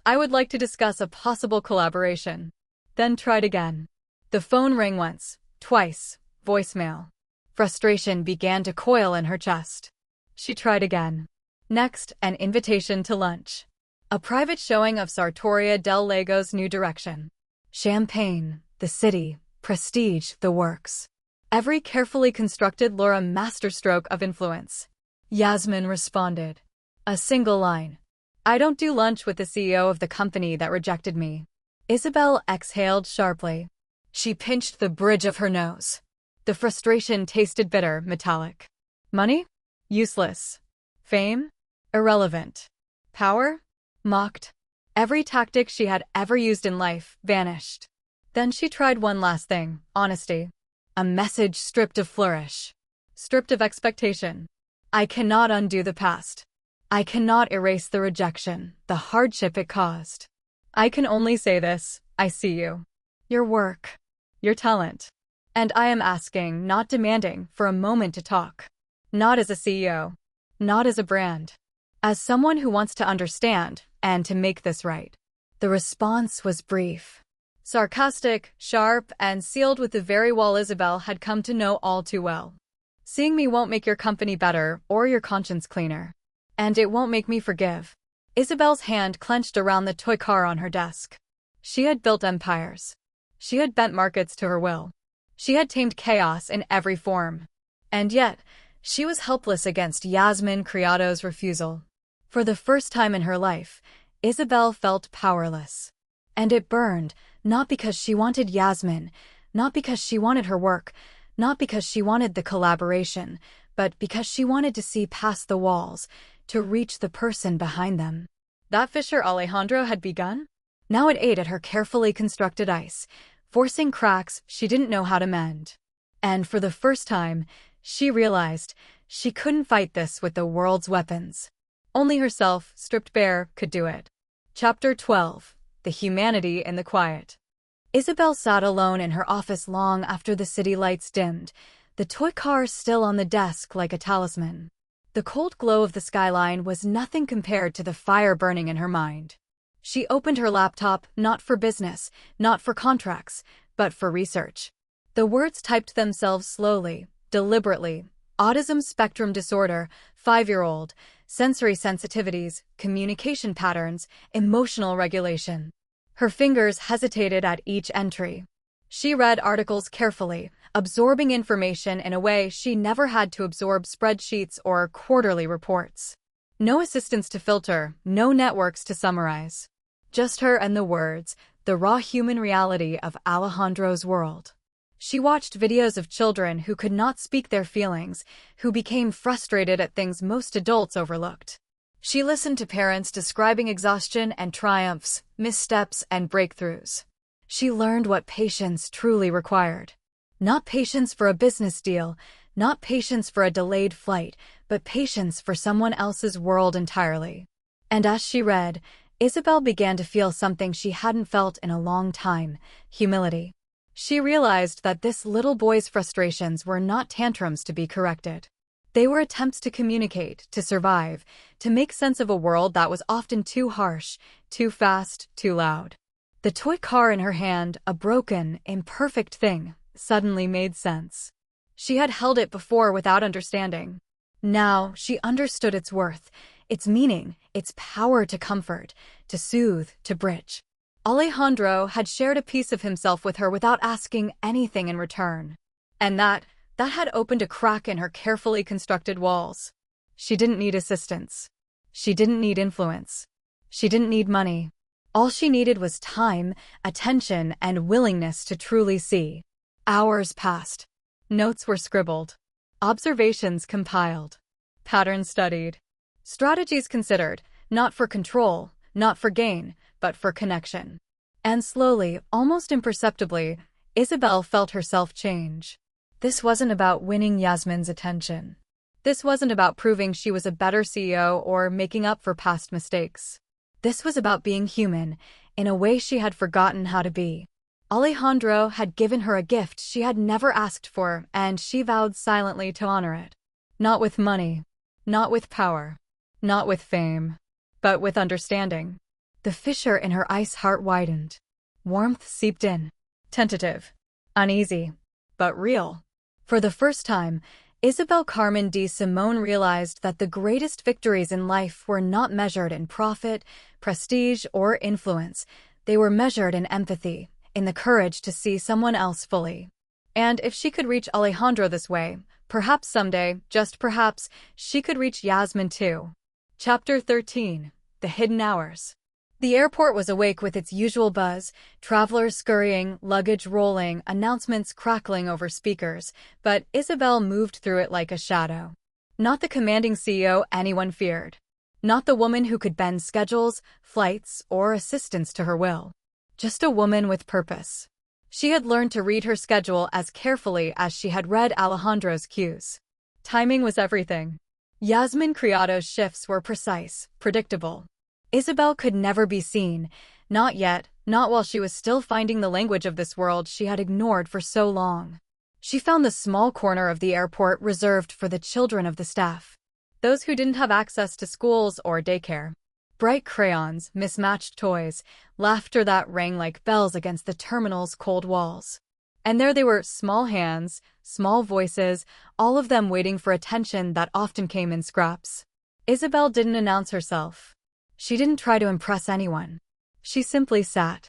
I would like to discuss a possible collaboration. Then tried again. The phone rang once, twice, voicemail. Frustration began to coil in her chest. She tried again. Next, an invitation to lunch. A private showing of Sartoria del Lago's new direction. Champagne, the city, prestige, the works. Every carefully constructed Laura masterstroke of influence. Yasmin responded. A single line. I don't do lunch with the CEO of the company that rejected me. Isabel exhaled sharply. She pinched the bridge of her nose. The frustration tasted bitter, metallic. Money? Useless. Fame? Irrelevant. Power? Mocked. Every tactic she had ever used in life vanished. Then she tried one last thing, honesty. A message stripped of flourish. Stripped of expectation. I cannot undo the past. I cannot erase the rejection, the hardship it caused. I can only say this, I see you. Your work. Your talent. And I am asking, not demanding, for a moment to talk. Not as a CEO. Not as a brand. As someone who wants to understand and to make this right. The response was brief. Sarcastic, sharp, and sealed with the very wall Isabel had come to know all too well. Seeing me won't make your company better or your conscience cleaner. And it won't make me forgive. Isabel's hand clenched around the toy car on her desk. She had built empires. She had bent markets to her will. She had tamed chaos in every form. And yet, she was helpless against Yasmin Criado's refusal. For the first time in her life, Isabel felt powerless. And it burned, not because she wanted Yasmin, not because she wanted her work, not because she wanted the collaboration, but because she wanted to see past the walls, to reach the person behind them. That fissure Alejandro had begun? Now it ate at her carefully constructed ice, forcing cracks she didn't know how to mend. And for the first time, she realized she couldn't fight this with the world's weapons. Only herself, stripped bare, could do it. Chapter 12. The Humanity in the Quiet. Isabel sat alone in her office long after the city lights dimmed, the toy car still on the desk like a talisman. The cold glow of the skyline was nothing compared to the fire burning in her mind. She opened her laptop not for business, not for contracts, but for research. The words typed themselves slowly, deliberately. Autism spectrum disorder, 5-year-old, sensory sensitivities, communication patterns, emotional regulation. Her fingers hesitated at each entry. She read articles carefully, absorbing information in a way she never had to absorb spreadsheets or quarterly reports. No assistants to filter, no networks to summarize. Just her and the words, the raw human reality of Alejandro's world. She watched videos of children who could not speak their feelings, who became frustrated at things most adults overlooked. She listened to parents describing exhaustion and triumphs, missteps and breakthroughs. She learned what patience truly required. Not patience for a business deal, not patience for a delayed flight, but patience for someone else's world entirely. And as she read, Isabel began to feel something she hadn't felt in a long time, humility. She realized that this little boy's frustrations were not tantrums to be corrected. They were attempts to communicate, to survive, to make sense of a world that was often too harsh, too fast, too loud. The toy car in her hand, a broken, imperfect thing, suddenly made sense. She had held it before without understanding. Now she understood its worth, its meaning, its power to comfort, to soothe, to bridge. Alejandro had shared a piece of himself with her without asking anything in return. And that had opened a crack in her carefully constructed walls. She didn't need assistance. She didn't need influence. She didn't need money. All she needed was time, attention, and willingness to truly see. Hours passed. Notes were scribbled. Observations compiled. Patterns studied. Strategies considered, not for control, not for gain, but for connection. And slowly, almost imperceptibly, Isabel felt herself change. This wasn't about winning Yasmin's attention. This wasn't about proving she was a better CEO or making up for past mistakes. This was about being human, in a way she had forgotten how to be. Alejandro had given her a gift she had never asked for, and she vowed silently to honor it. Not with money, not with power, not with fame, but with understanding. The fissure in her ice heart widened. Warmth seeped in. Tentative. Uneasy. But real. For the first time, Isabel Carmen de Simón realized that the greatest victories in life were not measured in profit, prestige, or influence. They were measured in empathy, in the courage to see someone else fully. And if she could reach Alejandro this way, perhaps someday, just perhaps, she could reach Yasmin too. Chapter 13. The Hidden Hours. The airport was awake with its usual buzz, travelers scurrying, luggage rolling, announcements crackling over speakers, but Isabel moved through it like a shadow. Not the commanding CEO anyone feared. Not the woman who could bend schedules, flights, or assistants to her will. Just a woman with purpose. She had learned to read her schedule as carefully as she had read Alejandro's cues. Timing was everything. Yasmin Criado's shifts were precise, predictable. Isabel could never be seen, not yet, not while she was still finding the language of this world she had ignored for so long. She found the small corner of the airport reserved for the children of the staff. Those who didn't have access to schools or daycare. Bright crayons, mismatched toys, laughter that rang like bells against the terminal's cold walls. And there they were, small hands, small voices, all of them waiting for attention that often came in scraps. Isabel didn't announce herself. She didn't try to impress anyone. She simply sat.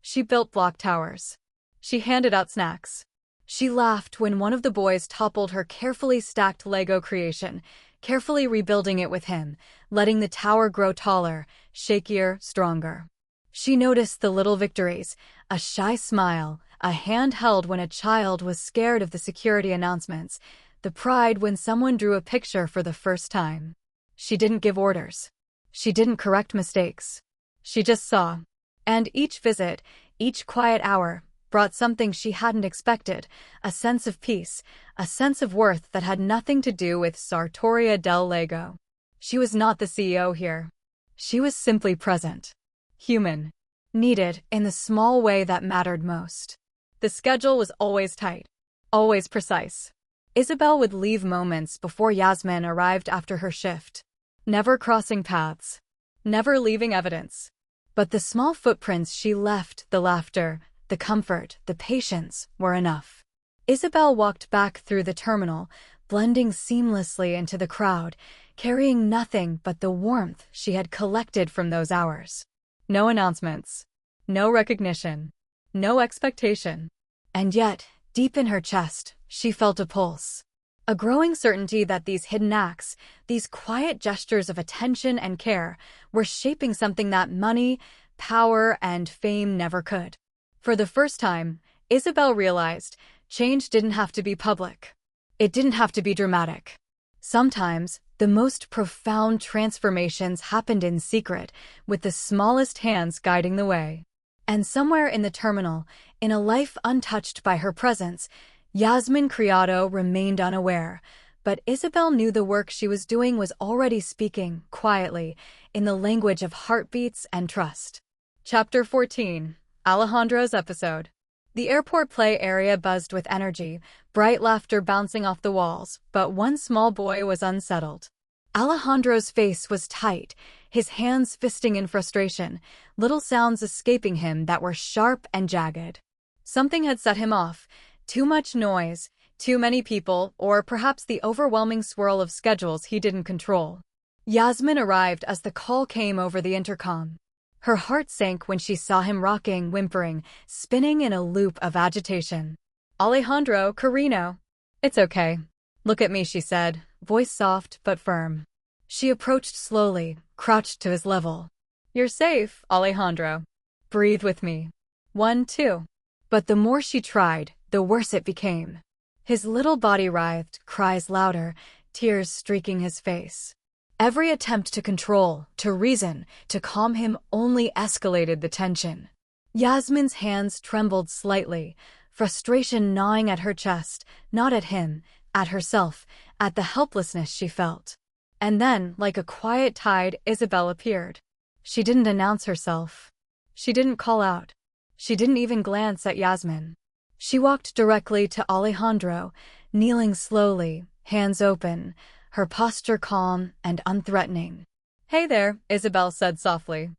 She built block towers. She handed out snacks. She laughed when one of the boys toppled her carefully stacked Lego creation, carefully rebuilding it with him, letting the tower grow taller, shakier, stronger. She noticed the little victories, a shy smile, a hand held when a child was scared of the security announcements, the pride when someone drew a picture for the first time. She didn't give orders. She didn't correct mistakes. She just saw. And each visit, each quiet hour, brought something she hadn't expected, a sense of peace, a sense of worth that had nothing to do with Sartoria del Lago. She was not the CEO here. She was simply present. Human. Needed in the small way that mattered most. The schedule was always tight. Always precise. Isabel would leave moments before Yasmin arrived after her shift. Never crossing paths. Never leaving evidence. But the small footprints she left, the laughter, the comfort, the patience, were enough. Isabel walked back through the terminal, blending seamlessly into the crowd, carrying nothing but the warmth she had collected from those hours. No announcements. No recognition. No expectation. And yet, deep in her chest, she felt a pulse. A growing certainty that these hidden acts, these quiet gestures of attention and care, were shaping something that money, power, and fame never could. For the first time, Isabel realized change didn't have to be public. It didn't have to be dramatic. Sometimes, the most profound transformations happened in secret, with the smallest hands guiding the way. And somewhere in the terminal, in a life untouched by her presence, Yasmin Criado remained unaware, but Isabel knew the work she was doing was already speaking, quietly, in the language of heartbeats and trust. Chapter 14. Alejandro's Episode. The airport play area buzzed with energy, bright laughter bouncing off the walls, but one small boy was unsettled. Alejandro's face was tight, his hands fisting in frustration, little sounds escaping him that were sharp and jagged. Something had set him off. Too much noise, too many people, or perhaps the overwhelming swirl of schedules he didn't control. Yasmin arrived as the call came over the intercom. Her heart sank when she saw him rocking, whimpering, spinning in a loop of agitation. Alejandro Carino. It's okay. Look at me, she said, voice soft but firm. She approached slowly, crouched to his level. You're safe, Alejandro. Breathe with me. 1, 2. But the more she tried, the worse it became. His little body writhed, cries louder, tears streaking his face. Every attempt to control, to reason, to calm him only escalated the tension. Yasmin's hands trembled slightly, frustration gnawing at her chest, not at him, at herself, at the helplessness she felt. And then, like a quiet tide, Isabel appeared. She didn't announce herself. She didn't call out. She didn't even glance at Yasmin. She walked directly to Alejandro, kneeling slowly, hands open, her posture calm and unthreatening. "Hey there," Isabel said softly.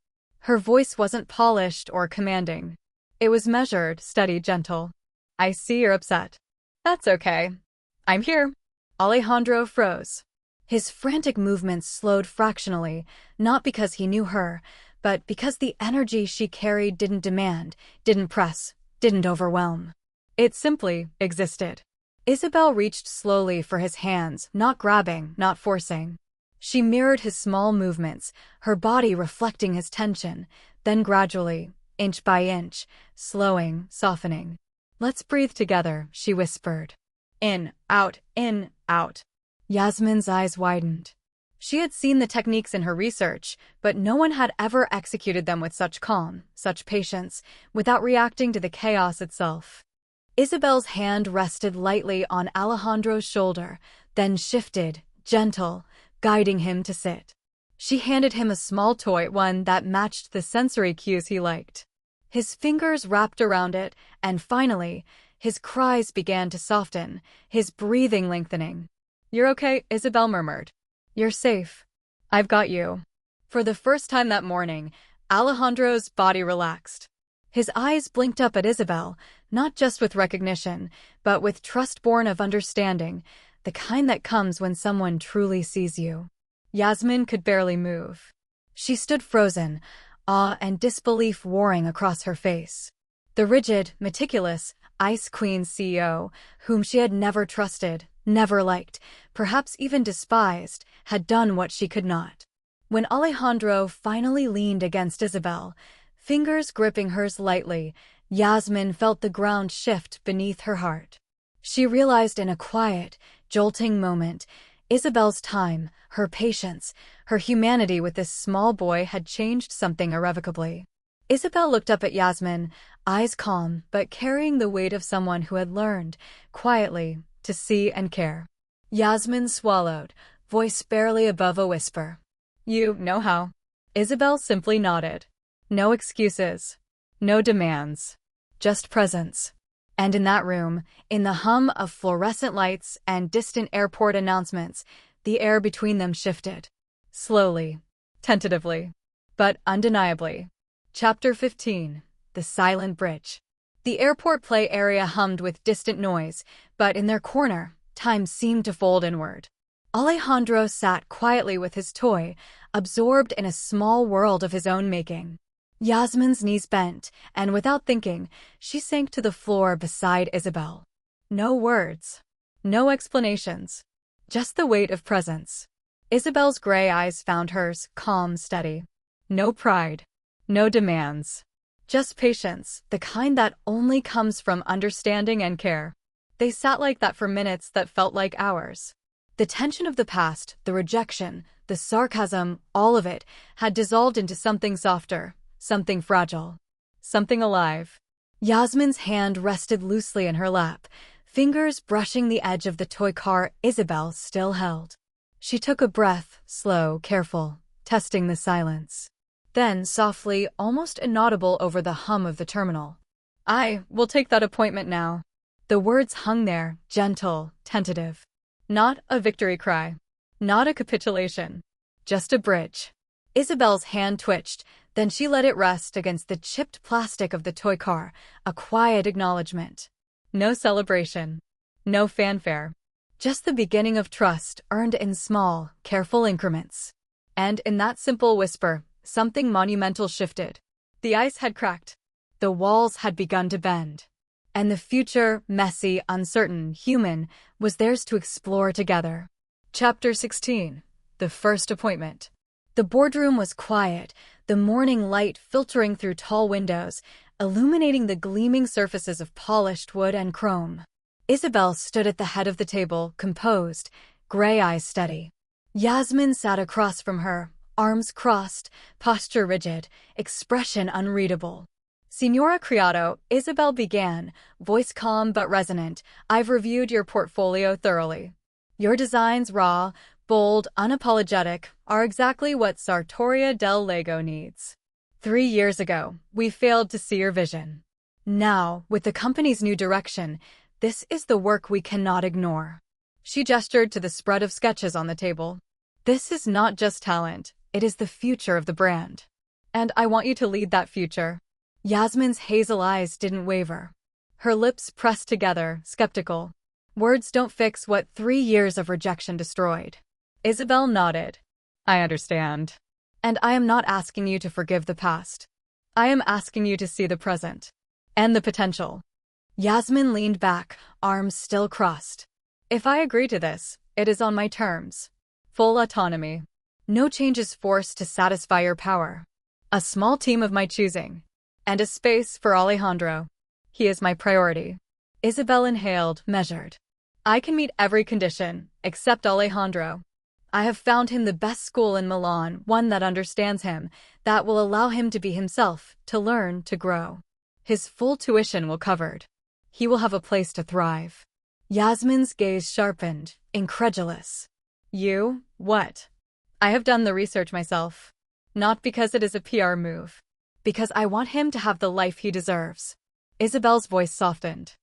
Her voice wasn't polished or commanding. It was measured, steady, gentle. "I see you're upset." "That's okay. I'm here." Alejandro froze. His frantic movements slowed fractionally, not because he knew her, but because the energy she carried didn't demand, didn't press, didn't overwhelm. It simply existed. Isabel reached slowly for his hands, not grabbing, not forcing. She mirrored his small movements, her body reflecting his tension, then gradually, inch by inch, slowing, softening. "Let's breathe together," she whispered. In, out, in, out. Yasmin's eyes widened. She had seen the techniques in her research, but no one had ever executed them with such calm, such patience, without reacting to the chaos itself. Isabel's hand rested lightly on Alejandro's shoulder, then shifted, gentle, guiding him to sit. She handed him a small toy, one that matched the sensory cues he liked. His fingers wrapped around it, and finally, his cries began to soften, his breathing lengthening. "You're okay," Isabel murmured. "You're safe. I've got you." For the first time that morning, Alejandro's body relaxed. His eyes blinked up at Isabel, not just with recognition, but with trust born of understanding, the kind that comes when someone truly sees you. Yasmin could barely move. She stood frozen, awe and disbelief warring across her face. The rigid, meticulous, Ice Queen CEO, whom she had never trusted, never liked, perhaps even despised, had done what she could not. When Alejandro finally leaned against Isabel, fingers gripping hers lightly, Yasmin felt the ground shift beneath her heart. She realized in a quiet, jolting moment, Isabel's time, her patience, her humanity with this small boy had changed something irrevocably. Isabel looked up at Yasmin, eyes calm but carrying the weight of someone who had learned, quietly, to see and care. Yasmin swallowed, voice barely above a whisper. "You know how." Isabel simply nodded. No excuses. No demands. Just presence. And in that room, in the hum of fluorescent lights and distant airport announcements, the air between them shifted. Slowly. Tentatively. But undeniably. Chapter 15. The Silent Bridge. The airport play area hummed with distant noise, but in their corner, time seemed to fold inward. Alejandro sat quietly with his toy, absorbed in a small world of his own making. Yasmin's knees bent, and without thinking, she sank to the floor beside Isabel. No words. No explanations. Just the weight of presence. Isabel's gray eyes found hers, calm, steady. No pride. No demands. Just patience, the kind that only comes from understanding and care. They sat like that for minutes that felt like hours. The tension of the past, the rejection, the sarcasm, all of it, had dissolved into something softer, something fragile, something alive. Yasmin's hand rested loosely in her lap, fingers brushing the edge of the toy car Isabel still held. She took a breath, slow, careful, testing the silence. Then, softly, almost inaudible over the hum of the terminal. "I will take that appointment now." The words hung there, gentle, tentative. Not a victory cry. Not a capitulation. Just a bridge. Isabel's hand twitched, then she let it rest against the chipped plastic of the toy car, a quiet acknowledgement. No celebration. No fanfare. Just the beginning of trust earned in small, careful increments. And in that simple whisper, something monumental shifted. The ice had cracked. The walls had begun to bend. And the future, messy, uncertain, human, was theirs to explore together. Chapter 16. The First Appointment. The boardroom was quiet, the morning light filtering through tall windows, illuminating the gleaming surfaces of polished wood and chrome. Isabel stood at the head of the table, composed, gray eyes steady. Yasmin sat across from her, arms crossed, posture rigid, expression unreadable. "Señora Criado," Isabel began, voice calm but resonant, "I've reviewed your portfolio thoroughly. Your designs, raw, bold, unapologetic, are exactly what Sartoria del Lago needs. 3 years ago, we failed to see your vision. Now, with the company's new direction, this is the work we cannot ignore. She gestured to the spread of sketches on the table. This is not just talent, it is the future of the brand. And I want you to lead that future. Yasmin's hazel eyes didn't waver. Her lips pressed together, skeptical. Words don't fix what 3 years of rejection destroyed. Isabel nodded. I understand. And I am not asking you to forgive the past. I am asking you to see the present. And the potential. Yasmin leaned back, arms still crossed. If I agree to this, it is on my terms. Full autonomy. No changes forced to satisfy your power. A small team of my choosing. And a space for Alejandro. He is my priority. Isabel inhaled, measured. I can meet every condition, except Alejandro. I have found him the best school in Milan, one that understands him, that will allow him to be himself, to learn, to grow. His full tuition will covered. He will have a place to thrive. Yasmin's gaze sharpened, incredulous. You? What? I have done the research myself. Not because it is a PR move. Because I want him to have the life he deserves. Isabel's voice softened.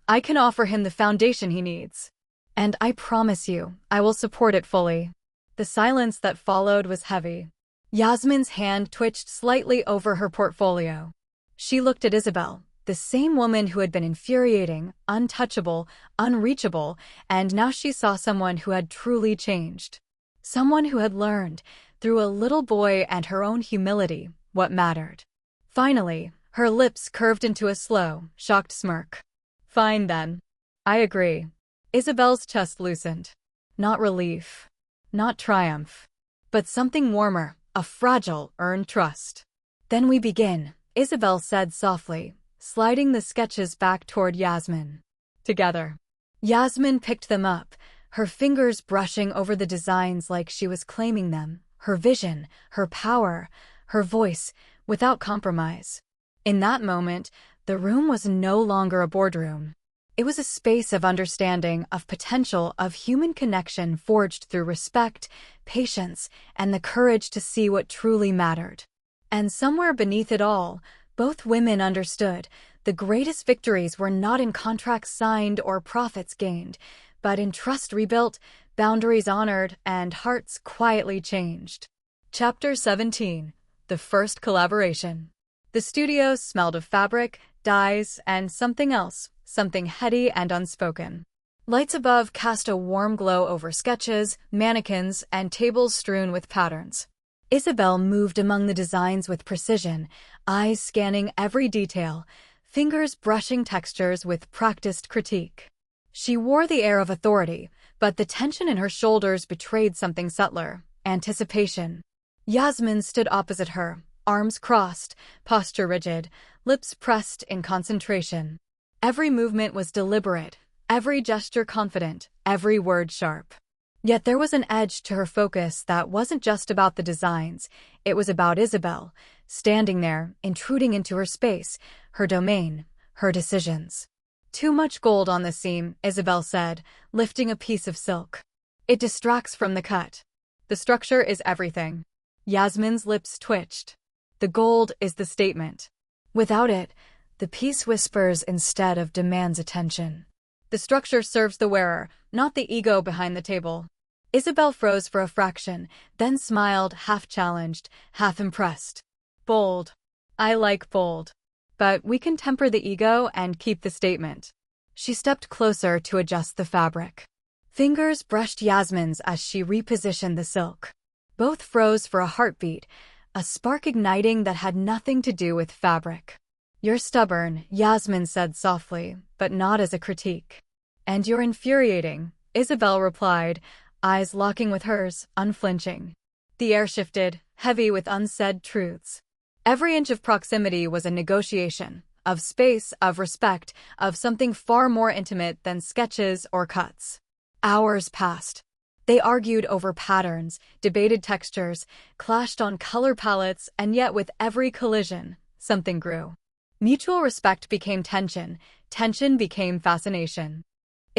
I can offer him the foundation he needs. And I promise you, I will support it fully. The silence that followed was heavy. Yasmin's hand twitched slightly over her portfolio. She looked at Isabel, the same woman who had been infuriating, untouchable, unreachable, and now she saw someone who had truly changed. Someone who had learned, through a little boy and her own humility, what mattered. Finally, her lips curved into a slow, shocked smirk. Fine then. I agree. Isabel's chest loosened. Not relief. Not triumph. But something warmer, a fragile, earned trust. Then we begin, Isabel said softly, sliding the sketches back toward Yasmin. Together. Yasmin picked them up, her fingers brushing over the designs like she was claiming them, her vision, her power, her voice, without compromise. In that moment, the room was no longer a boardroom. It was a space of understanding, of potential, of human connection forged through respect, patience, and the courage to see what truly mattered. And somewhere beneath it all, both women understood the greatest victories were not in contracts signed or profits gained, but in trust rebuilt, boundaries honored, and hearts quietly changed. Chapter 17. The First Collaboration. The studio smelled of fabric, dyes, and something else, something heady and unspoken. Lights above cast a warm glow over sketches, mannequins, and tables strewn with patterns. Isabel moved among the designs with precision, eyes scanning every detail, fingers brushing textures with practiced critique. She wore the air of authority, but the tension in her shoulders betrayed something subtler, anticipation. Yasmin stood opposite her, arms crossed, posture rigid, lips pressed in concentration. Every movement was deliberate, every gesture confident, every word sharp. Yet there was an edge to her focus that wasn't just about the designs, it was about Isabel, standing there, intruding into her space, her domain, her decisions. Too much gold on the seam, Isabel said, lifting a piece of silk. It distracts from the cut. The structure is everything. Yasmin's lips twitched. The gold is the statement. Without it, the piece whispers instead of demands attention. The structure serves the wearer, not the ego behind the table. Isabel froze for a fraction, then smiled, half challenged, half impressed. Bold. I like bold. But we can temper the ego and keep the statement. She stepped closer to adjust the fabric. Fingers brushed Yasmin's as she repositioned the silk. Both froze for a heartbeat, a spark igniting that had nothing to do with fabric. You're stubborn, Yasmin said softly, but not as a critique. And you're infuriating, Isabel replied, eyes locking with hers, unflinching. The air shifted, heavy with unsaid truths. Every inch of proximity was a negotiation, of space, of respect, of something far more intimate than sketches or cuts. Hours passed. They argued over patterns, debated textures, clashed on color palettes, and yet with every collision, something grew. Mutual respect became tension, tension became fascination.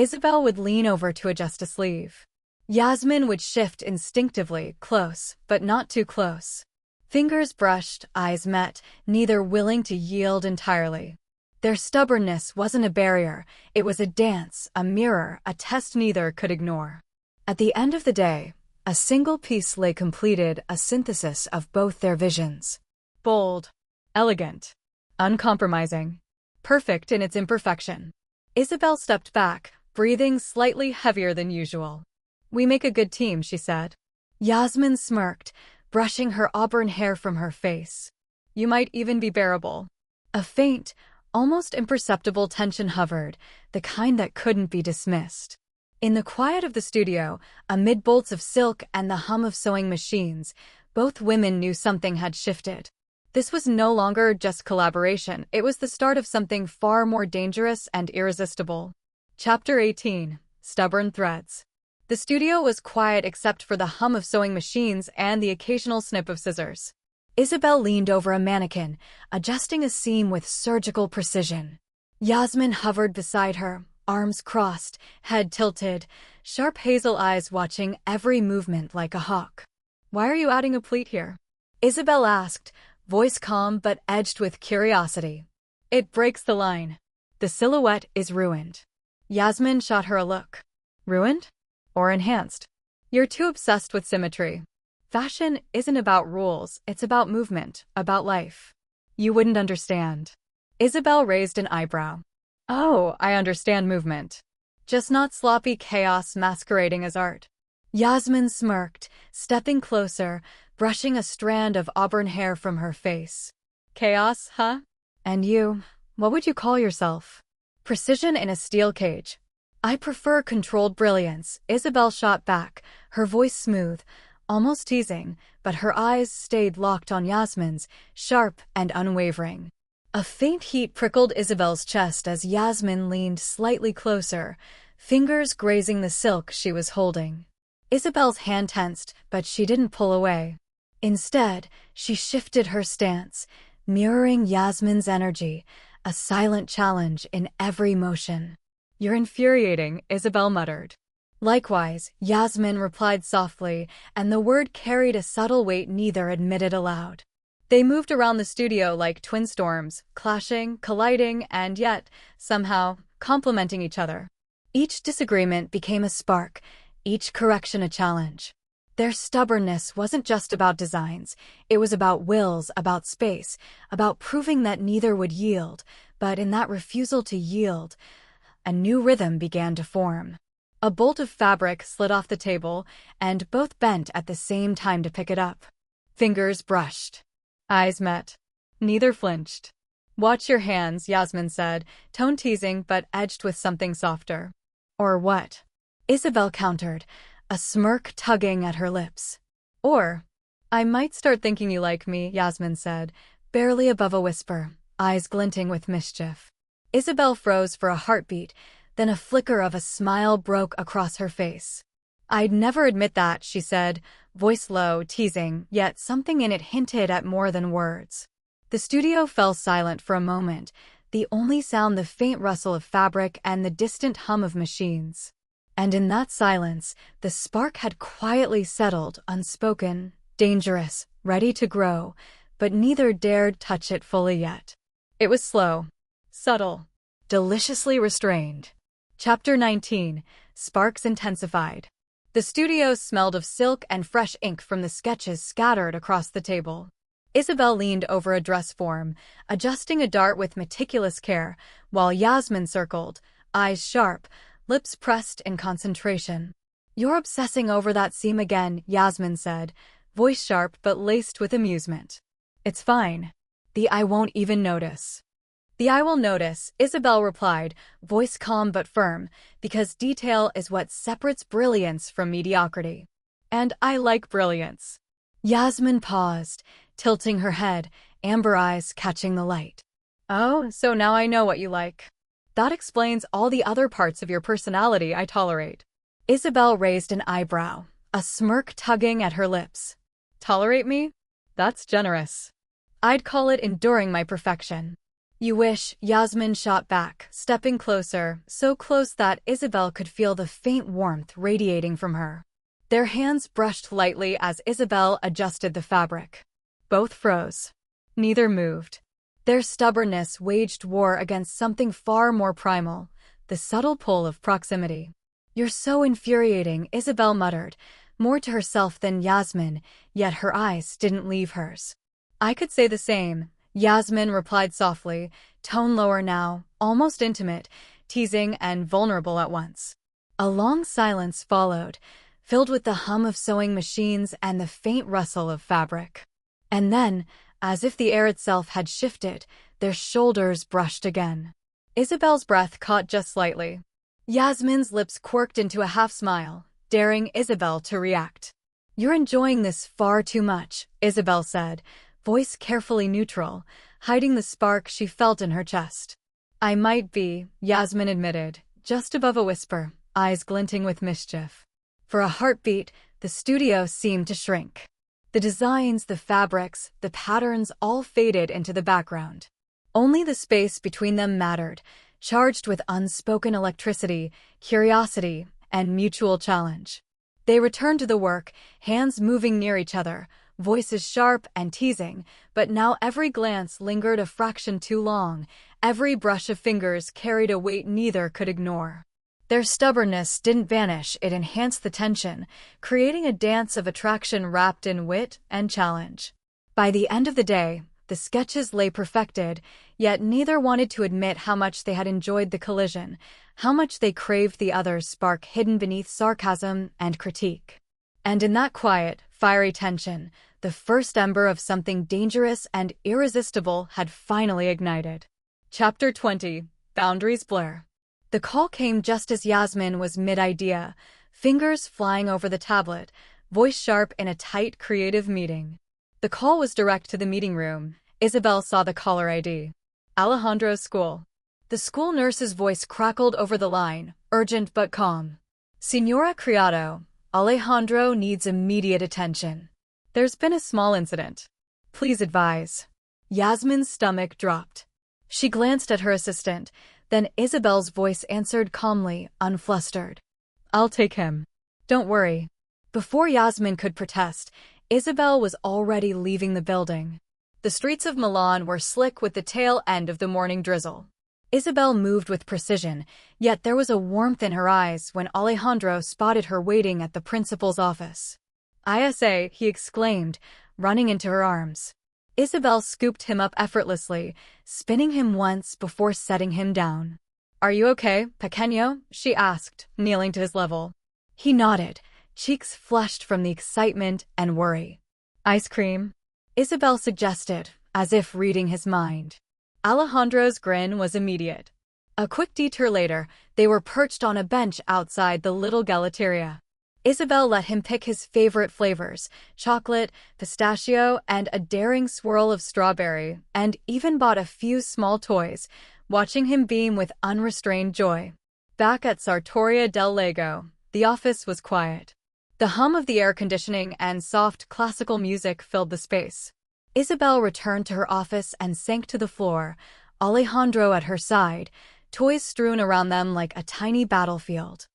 Isabel would lean over to adjust a sleeve. Yasmin would shift instinctively, close, but not too close. Fingers brushed, eyes met, neither willing to yield entirely. Their stubbornness wasn't a barrier, it was a dance, a mirror, a test neither could ignore. At the end of the day, a single piece lay completed, a synthesis of both their visions. Bold, elegant, uncompromising, perfect in its imperfection. Isabel stepped back, breathing slightly heavier than usual. "We make a good team," she said. Yasmin smirked, brushing her auburn hair from her face. "You might even be bearable." A faint, almost imperceptible tension hovered, the kind that couldn't be dismissed. In the quiet of the studio, amid bolts of silk and the hum of sewing machines, both women knew something had shifted. This was no longer just collaboration, it was the start of something far more dangerous and irresistible. Chapter 18. Stubborn Threads. The studio was quiet except for the hum of sewing machines and the occasional snip of scissors. Isabel leaned over a mannequin, adjusting a seam with surgical precision. Yasmin hovered beside her, arms crossed, head tilted, sharp hazel eyes watching every movement like a hawk. "Why are you adding a pleat here?" Isabel asked, voice calm but edged with curiosity. "It breaks the line. The silhouette is ruined." Yasmin shot her a look. "Ruined? Or enhanced? You're too obsessed with symmetry. Fashion isn't about rules, it's about movement, about life. You wouldn't understand." Isabel raised an eyebrow. "Oh, I understand movement. Just not sloppy chaos masquerading as art." Yasmin smirked, stepping closer, brushing a strand of auburn hair from her face. "Chaos, huh? And you, what would you call yourself?" "Precision in a steel cage." "I prefer controlled brilliance," Isabel shot back, her voice smooth, almost teasing, but her eyes stayed locked on Yasmin's, sharp and unwavering. A faint heat prickled Isabel's chest as Yasmin leaned slightly closer, fingers grazing the silk she was holding. Isabel's hand tensed, but she didn't pull away. Instead, she shifted her stance, mirroring Yasmin's energy, a silent challenge in every motion. "You're infuriating," Isabel muttered. "Likewise," Yasmin replied softly, and the word carried a subtle weight neither admitted aloud. They moved around the studio like twin storms, clashing, colliding, and yet, somehow, complementing each other. Each disagreement became a spark, each correction a challenge. Their stubbornness wasn't just about designs, it was about wills, about space, about proving that neither would yield, but in that refusal to yield, a new rhythm began to form. A bolt of fabric slid off the table, and both bent at the same time to pick it up. Fingers brushed. Eyes met. Neither flinched. "Watch your hands," Yasmin said, tone teasing but edged with something softer. "Or what?" Isabel countered, a smirk tugging at her lips. "Or, I might start thinking you like me," Yasmin said, barely above a whisper, eyes glinting with mischief. Isabel froze for a heartbeat, then a flicker of a smile broke across her face. "I'd never admit that," she said, voice low, teasing, yet something in it hinted at more than words. The studio fell silent for a moment, the only sound the faint rustle of fabric and the distant hum of machines. And in that silence, the spark had quietly settled, unspoken, dangerous, ready to grow, but neither dared touch it fully yet. It was slow, subtle, deliciously restrained. Chapter 19. Sparks intensified. The studio smelled of silk and fresh ink from the sketches scattered across the table. Isabel leaned over a dress form, adjusting a dart with meticulous care, while Yasmin circled, eyes sharp, lips pressed in concentration. "You're obsessing over that seam again," Yasmin said, voice sharp but laced with amusement. "It's fine. The eye won't even notice." "The eye will notice," Isabel replied, voice calm but firm, "because detail is what separates brilliance from mediocrity. And I like brilliance." Yasmin paused, tilting her head, amber eyes catching the light. "Oh, so now I know what you like. That explains all the other parts of your personality I tolerate." Isabel raised an eyebrow, a smirk tugging at her lips. "Tolerate me? That's generous. I'd call it enduring my perfection." You wish, Yasmin shot back, stepping closer, so close that Isabel could feel the faint warmth radiating from her. Their hands brushed lightly as Isabel adjusted the fabric. Both froze. Neither moved. Their stubbornness waged war against something far more primal, the subtle pull of proximity. You're so infuriating, Isabel muttered, more to herself than Yasmin, yet her eyes didn't leave hers. I could say the same, Yasmin replied softly, tone lower now, almost intimate, teasing and vulnerable at once. A long silence followed, filled with the hum of sewing machines and the faint rustle of fabric. And then, as if the air itself had shifted, their shoulders brushed again. Isabel's breath caught just slightly. Yasmin's lips quirked into a half-smile, daring Isabel to react. You're enjoying this far too much, Isabel said, voice carefully neutral, hiding the spark she felt in her chest. I might be, Yasmin admitted, just above a whisper, eyes glinting with mischief. For a heartbeat, the studio seemed to shrink. The designs, the fabrics, the patterns all faded into the background. Only the space between them mattered, charged with unspoken electricity, curiosity, and mutual challenge. They returned to the work, hands moving near each other, voices sharp and teasing, but now every glance lingered a fraction too long, every brush of fingers carried a weight neither could ignore. Their stubbornness didn't vanish, it enhanced the tension, creating a dance of attraction wrapped in wit and challenge. By the end of the day, the sketches lay perfected, yet neither wanted to admit how much they had enjoyed the collision, how much they craved the other's spark hidden beneath sarcasm and critique. And in that quiet, fiery tension, the first ember of something dangerous and irresistible had finally ignited. Chapter 20. Boundaries Blur. The call came just as Yasmin was mid-idea, fingers flying over the tablet, voice sharp in a tight, creative meeting. The call was direct to the meeting room. Isabel saw the caller ID. Alejandro's school. The school nurse's voice crackled over the line, urgent but calm. Señora Criado, Alejandro needs immediate attention. There's been a small incident. Please advise. Yasmin's stomach dropped. She glanced at her assistant, then Isabel's voice answered calmly, unflustered. I'll take him. Don't worry. Before Yasmin could protest, Isabel was already leaving the building. The streets of Milan were slick with the tail end of the morning drizzle. Isabel moved with precision, yet there was a warmth in her eyes when Alejandro spotted her waiting at the principal's office. "ISA," he exclaimed, running into her arms. Isabel scooped him up effortlessly, spinning him once before setting him down. "Are you okay, pequeño?" she asked, kneeling to his level. He nodded, cheeks flushed from the excitement and worry. "Ice cream?" Isabel suggested, as if reading his mind. Alejandro's grin was immediate. A quick detour later, they were perched on a bench outside the little gelateria. Isabel let him pick his favorite flavors, chocolate, pistachio, and a daring swirl of strawberry, and even bought a few small toys, watching him beam with unrestrained joy. Back at Sartoria del Lago, the office was quiet. The hum of the air conditioning and soft classical music filled the space. Isabel returned to her office and sank to the floor, Alejandro at her side, toys strewn around them like a tiny battlefield.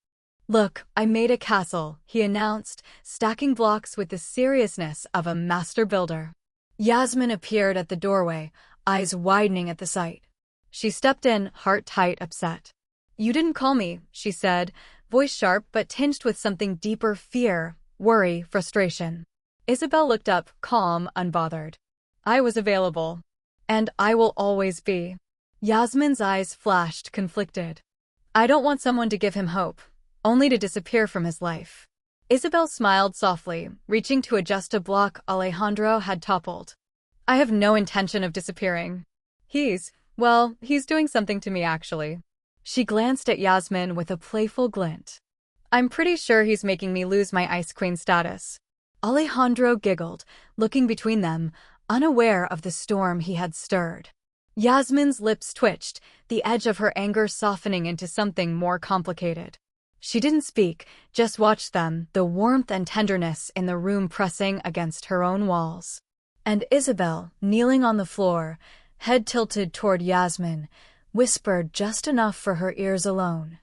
"Look, I made a castle," he announced, stacking blocks with the seriousness of a master builder. Yasmin appeared at the doorway, eyes widening at the sight. She stepped in, heart tight, upset. "You didn't call me," she said, voice sharp but tinged with something deeper: fear, worry, frustration. Isabel looked up, calm, unbothered. "I was available. And I will always be." Yasmin's eyes flashed, conflicted. "I don't want someone to give him hope, only to disappear from his life." Isabel smiled softly, reaching to adjust a block Alejandro had toppled. "I have no intention of disappearing. He's doing something to me, actually." She glanced at Yasmin with a playful glint. "I'm pretty sure he's making me lose my Ice Queen status." Alejandro giggled, looking between them, unaware of the storm he had stirred. Yasmin's lips twitched, the edge of her anger softening into something more complicated. She didn't speak, just watched them, the warmth and tenderness in the room pressing against her own walls. And Isabel, kneeling on the floor, head tilted toward Yasmin, whispered just enough for her ears alone.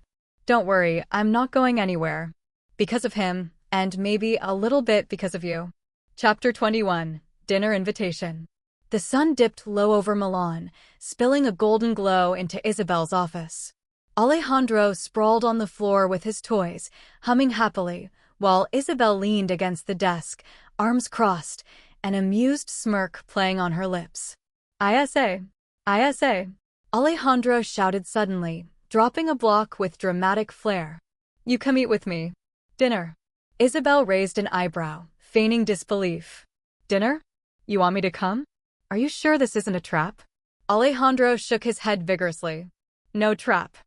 "Don't worry, I'm not going anywhere. Because of him, and maybe a little bit because of you." Chapter 21. Dinner Invitation. The sun dipped low over Milan, spilling a golden glow into Isabel's office. Alejandro sprawled on the floor with his toys, humming happily, while Isabel leaned against the desk, arms crossed, an amused smirk playing on her lips. "ISA. ISA." Alejandro shouted suddenly, dropping a block with dramatic flair. "You come eat with me. Dinner." Isabel raised an eyebrow, feigning disbelief. "Dinner? You want me to come? Are you sure this isn't a trap?" Alejandro shook his head vigorously. "No trap.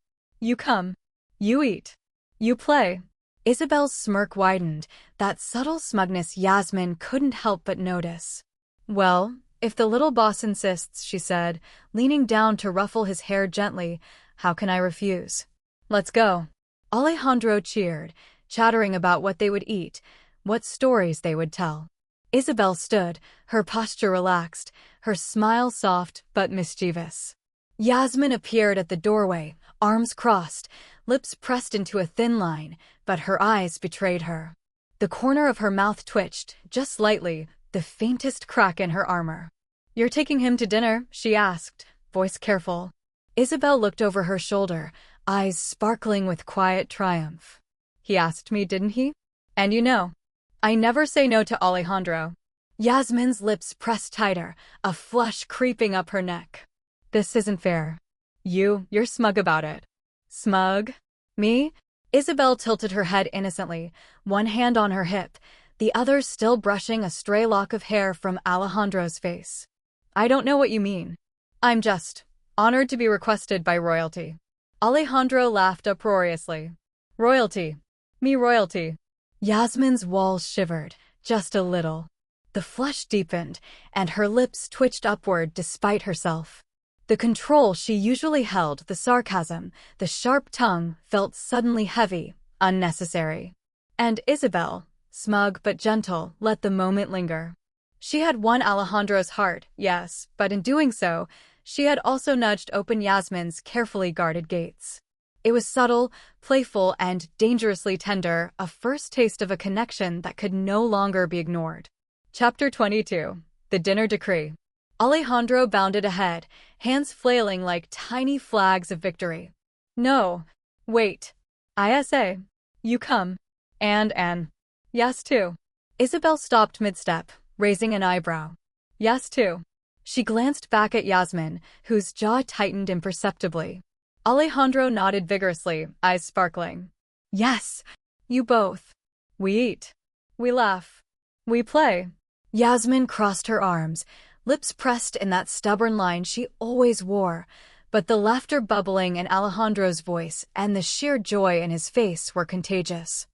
You come. You eat. You play." Isabel's smirk widened, that subtle smugness Yasmin couldn't help but notice. "Well, if the little boss insists," she said, leaning down to ruffle his hair gently, "how can I refuse? Let's go." Alejandro cheered, chattering about what they would eat, what stories they would tell. Isabel stood, her posture relaxed, her smile soft but mischievous. Yasmin appeared at the doorway, arms crossed, lips pressed into a thin line, but her eyes betrayed her. The corner of her mouth twitched, just slightly, the faintest crack in her armor. "You're taking him to dinner?" she asked, voice careful. Isabel looked over her shoulder, eyes sparkling with quiet triumph. "He asked me, didn't he? And you know, I never say no to Alejandro." Yasmin's lips pressed tighter, a flush creeping up her neck. "This isn't fair. You're smug about it." "Smug? Me?" Isabel tilted her head innocently, one hand on her hip, the other still brushing a stray lock of hair from Alejandro's face. "I don't know what you mean. I'm just honored to be requested by royalty." Alejandro laughed uproariously. "Royalty? Me royalty?" Yasmin's walls shivered, just a little. The flush deepened, and her lips twitched upward despite herself. The control she usually held, the sarcasm, the sharp tongue, felt suddenly heavy, unnecessary. And Isabel, smug but gentle, let the moment linger. She had won Alejandro's heart, yes, but in doing so, she had also nudged open Yasmin's carefully guarded gates. It was subtle, playful, and dangerously tender, a first taste of a connection that could no longer be ignored. Chapter 22. The Dinner Decree. Alejandro bounded ahead, hands flailing like tiny flags of victory. "No. Wait. ISA. You come. And. Yes, too." Isabel stopped mid-step, raising an eyebrow. "Yes, too." She glanced back at Yasmin, whose jaw tightened imperceptibly. Alejandro nodded vigorously, eyes sparkling. "Yes. You both. We eat. We laugh. We play." Yasmin crossed her arms, lips pressed in that stubborn line she always wore, but the laughter bubbling in Alejandro's voice and the sheer joy in his face were contagious.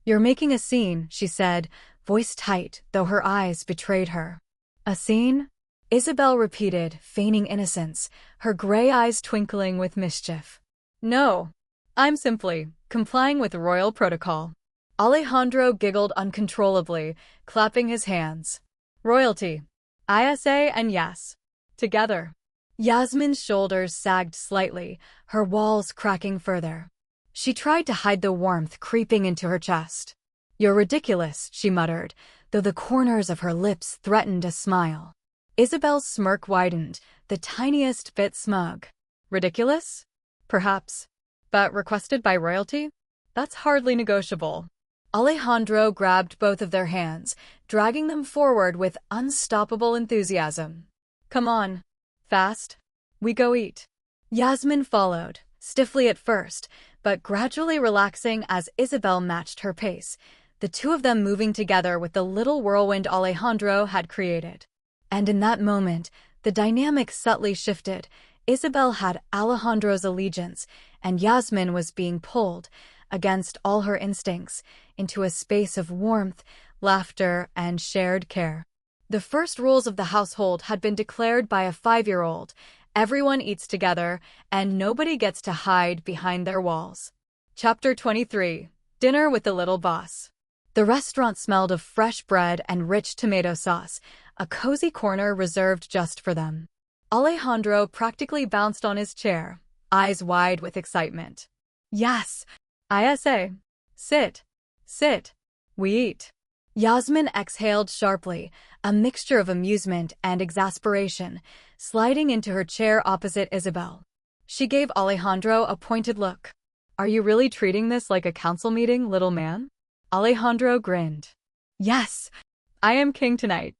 "You're making a scene," she said, voice tight, though her eyes betrayed her. "A scene?" Isabel repeated, feigning innocence, her gray eyes twinkling with mischief. "No. I'm simply complying with royal protocol." Alejandro giggled uncontrollably, clapping his hands. "Royalty. ISA and yes. Together." Yasmin's shoulders sagged slightly, her walls cracking further. She tried to hide the warmth creeping into her chest. "You're ridiculous," she muttered, though the corners of her lips threatened a smile. Isabel's smirk widened, the tiniest bit smug. "Ridiculous? Perhaps. But requested by royalty? That's hardly negotiable." Alejandro grabbed both of their hands, dragging them forward with unstoppable enthusiasm. "Come on. Fast. We go eat." Yasmin followed, stiffly at first, but gradually relaxing as Isabel matched her pace, the two of them moving together with the little whirlwind Alejandro had created. And in that moment, the dynamic subtly shifted. Isabel had Alejandro's allegiance, and Yasmin was being pulled, against all her instincts, into a space of warmth, laughter, and shared care. The first rules of the household had been declared by a 5-year-old. Everyone eats together, and nobody gets to hide behind their walls. Chapter 23. Dinner with the Little Boss. The restaurant smelled of fresh bread and rich tomato sauce, a cozy corner reserved just for them. Alejandro practically bounced on his chair, eyes wide with excitement. Yes. ISA. Sit. Sit. We eat. Yasmin exhaled sharply, a mixture of amusement and exasperation, sliding into her chair opposite Isabel. She gave Alejandro a pointed look. Are you really treating this like a council meeting, little man? Alejandro grinned. Yes. I am king tonight.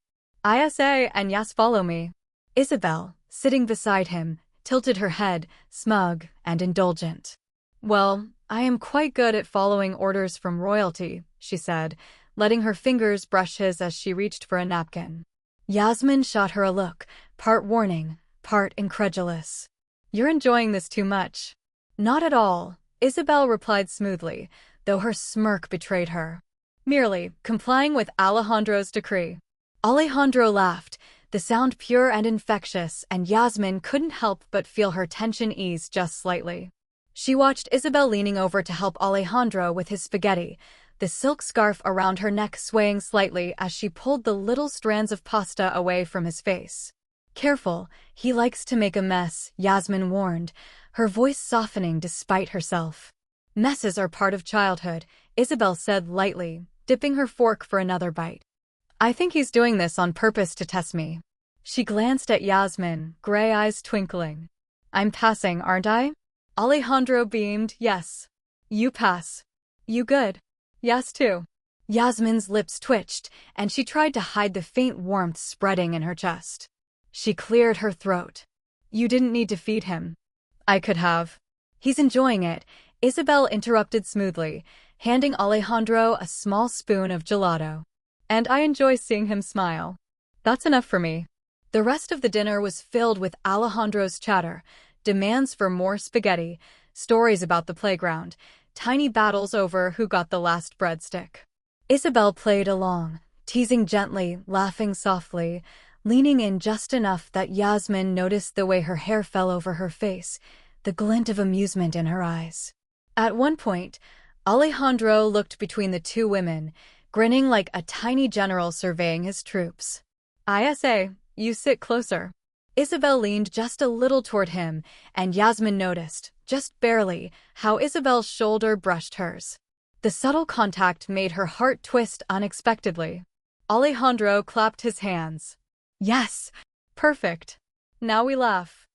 ISA and yes, follow me. Isabel, sitting beside him, tilted her head, smug and indulgent. Well, I am quite good at following orders from royalty, she said, letting her fingers brush his as she reached for a napkin. Yasmin shot her a look, part warning, part incredulous. You're enjoying this too much. Not at all, Isabel replied smoothly, though her smirk betrayed her. Merely complying with Alejandro's decree. Alejandro laughed, the sound pure and infectious, and Yasmin couldn't help but feel her tension ease just slightly. She watched Isabel leaning over to help Alejandro with his spaghetti, the silk scarf around her neck swaying slightly as she pulled the little strands of pasta away from his face. Careful, he likes to make a mess, Yasmin warned, her voice softening despite herself. Messes are part of childhood, Isabel said lightly, dipping her fork for another bite. I think he's doing this on purpose to test me. She glanced at Yasmin, gray eyes twinkling. I'm passing, aren't I? Alejandro beamed, yes. You pass. You good? Yes too. Yasmin's lips twitched, and she tried to hide the faint warmth spreading in her chest. She cleared her throat. You didn't need to feed him. I could have. He's enjoying it, Isabel interrupted smoothly, handing Alejandro a small spoon of gelato. And I enjoy seeing him smile. That's enough for me. The rest of the dinner was filled with Alejandro's chatter, demands for more spaghetti, stories about the playground, tiny battles over who got the last breadstick. Isabel played along, teasing gently, laughing softly, leaning in just enough that Yasmin noticed the way her hair fell over her face, the glint of amusement in her eyes. At one point, Alejandro looked between the two women, grinning like a tiny general surveying his troops. ISA, you sit closer. Isabel leaned just a little toward him, and Yasmin noticed, just barely, how Isabel's shoulder brushed hers. The subtle contact made her heart twist unexpectedly. Alejandro clapped his hands. Yes, perfect. Now we laugh.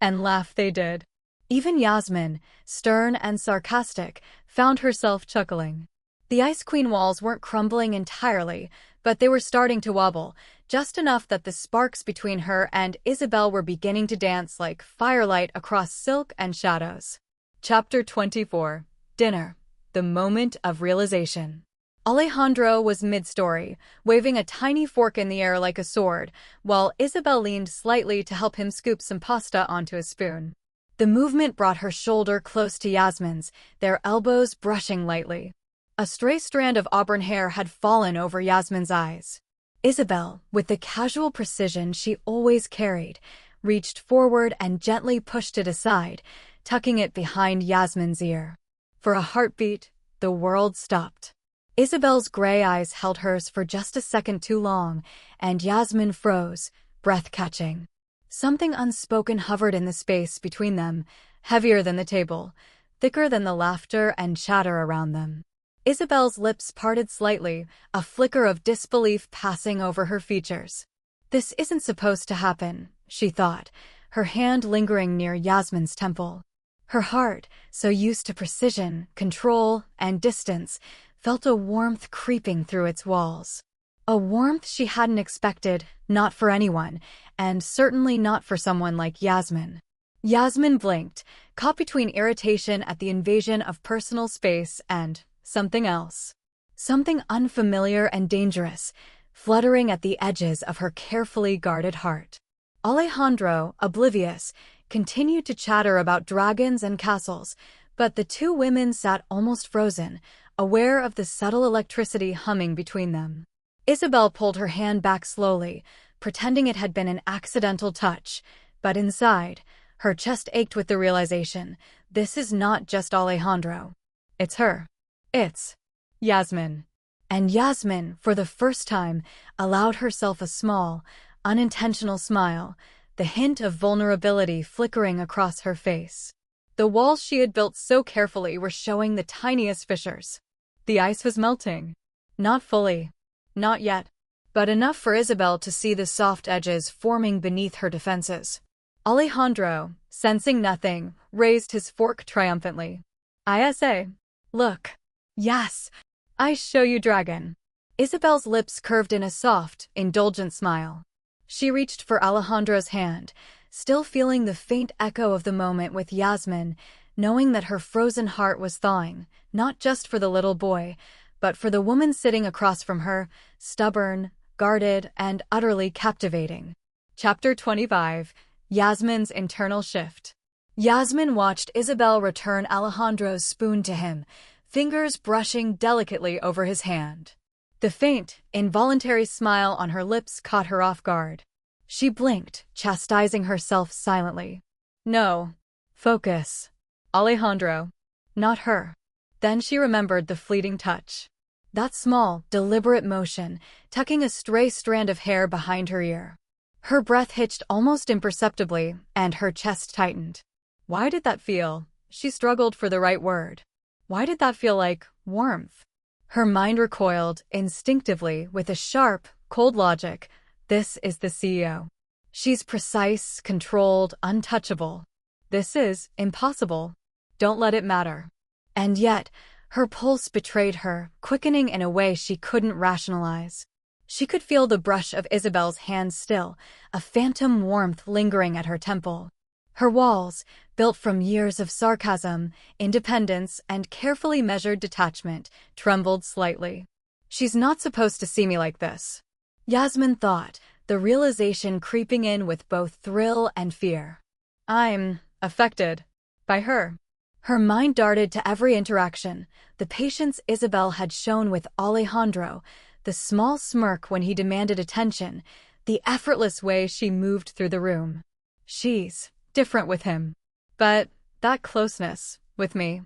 And laugh they did. Even Yasmin, stern and sarcastic, found herself chuckling. The Ice Queen walls weren't crumbling entirely, but they were starting to wobble, just enough that the sparks between her and Isabel were beginning to dance like firelight across silk and shadows. Chapter 24. Dinner. The moment of realization. Alejandro was mid-story, waving a tiny fork in the air like a sword, while Isabel leaned slightly to help him scoop some pasta onto a spoon. The movement brought her shoulder close to Yasmin's, their elbows brushing lightly. A stray strand of auburn hair had fallen over Yasmin's eyes. Isabel, with the casual precision she always carried, reached forward and gently pushed it aside, tucking it behind Yasmin's ear. For a heartbeat, the world stopped. Isabel's gray eyes held hers for just a second too long, and Yasmin froze, breath-catching. Something unspoken hovered in the space between them, heavier than the table, thicker than the laughter and chatter around them. Isabel's lips parted slightly, a flicker of disbelief passing over her features. This isn't supposed to happen, she thought, her hand lingering near Yasmin's temple. Her heart, so used to precision, control, and distance, felt a warmth creeping through its walls. A warmth she hadn't expected, not for anyone, and certainly not for someone like Yasmin. Yasmin blinked, caught between irritation at the invasion of personal space and something else. Something unfamiliar and dangerous, fluttering at the edges of her carefully guarded heart. Alejandro, oblivious, continued to chatter about dragons and castles, but the two women sat almost frozen, aware of the subtle electricity humming between them. Isabel pulled her hand back slowly, pretending it had been an accidental touch, but inside, her chest ached with the realization, this is not just Alejandro. It's her. It's Yasmin. And Yasmin, for the first time, allowed herself a small, unintentional smile, the hint of vulnerability flickering across her face. The walls she had built so carefully were showing the tiniest fissures. The ice was melting. Not fully. Not yet. But enough for Isabel to see the soft edges forming beneath her defenses. Alejandro, sensing nothing, raised his fork triumphantly. I say. Look. Yes. I show you dragon. Isabel's lips curved in a soft, indulgent smile. She reached for Alejandro's hand, still feeling the faint echo of the moment with Yasmin, knowing that her frozen heart was thawing, not just for the little boy, but for the woman sitting across from her, stubborn, guarded, and utterly captivating. Chapter 25. Yasmin's Internal Shift. Yasmin watched Isabel return Alejandro's spoon to him, fingers brushing delicately over his hand. The faint, involuntary smile on her lips caught her off guard. She blinked, chastising herself silently. No. Focus. Alejandro. Not her. Then she remembered the fleeting touch. That small, deliberate motion, tucking a stray strand of hair behind her ear. Her breath hitched almost imperceptibly, and her chest tightened. Why did that feel? She struggled for the right word. Why did that feel like warmth? Her mind recoiled, instinctively, with a sharp, cold logic. This is the CEO. She's precise, controlled, untouchable. This is impossible. Don't let it matter. And yet, her pulse betrayed her, quickening in a way she couldn't rationalize. She could feel the brush of Isabel's hand still, a phantom warmth lingering at her temple. Her walls, built from years of sarcasm, independence, and carefully measured detachment, trembled slightly. She's not supposed to see me like this. Yasmin thought, the realization creeping in with both thrill and fear. I'm affected by her. Her mind darted to every interaction, the patience Isabel had shown with Alejandro, the small smirk when he demanded attention, the effortless way she moved through the room. She's different with him. But that closeness, with me.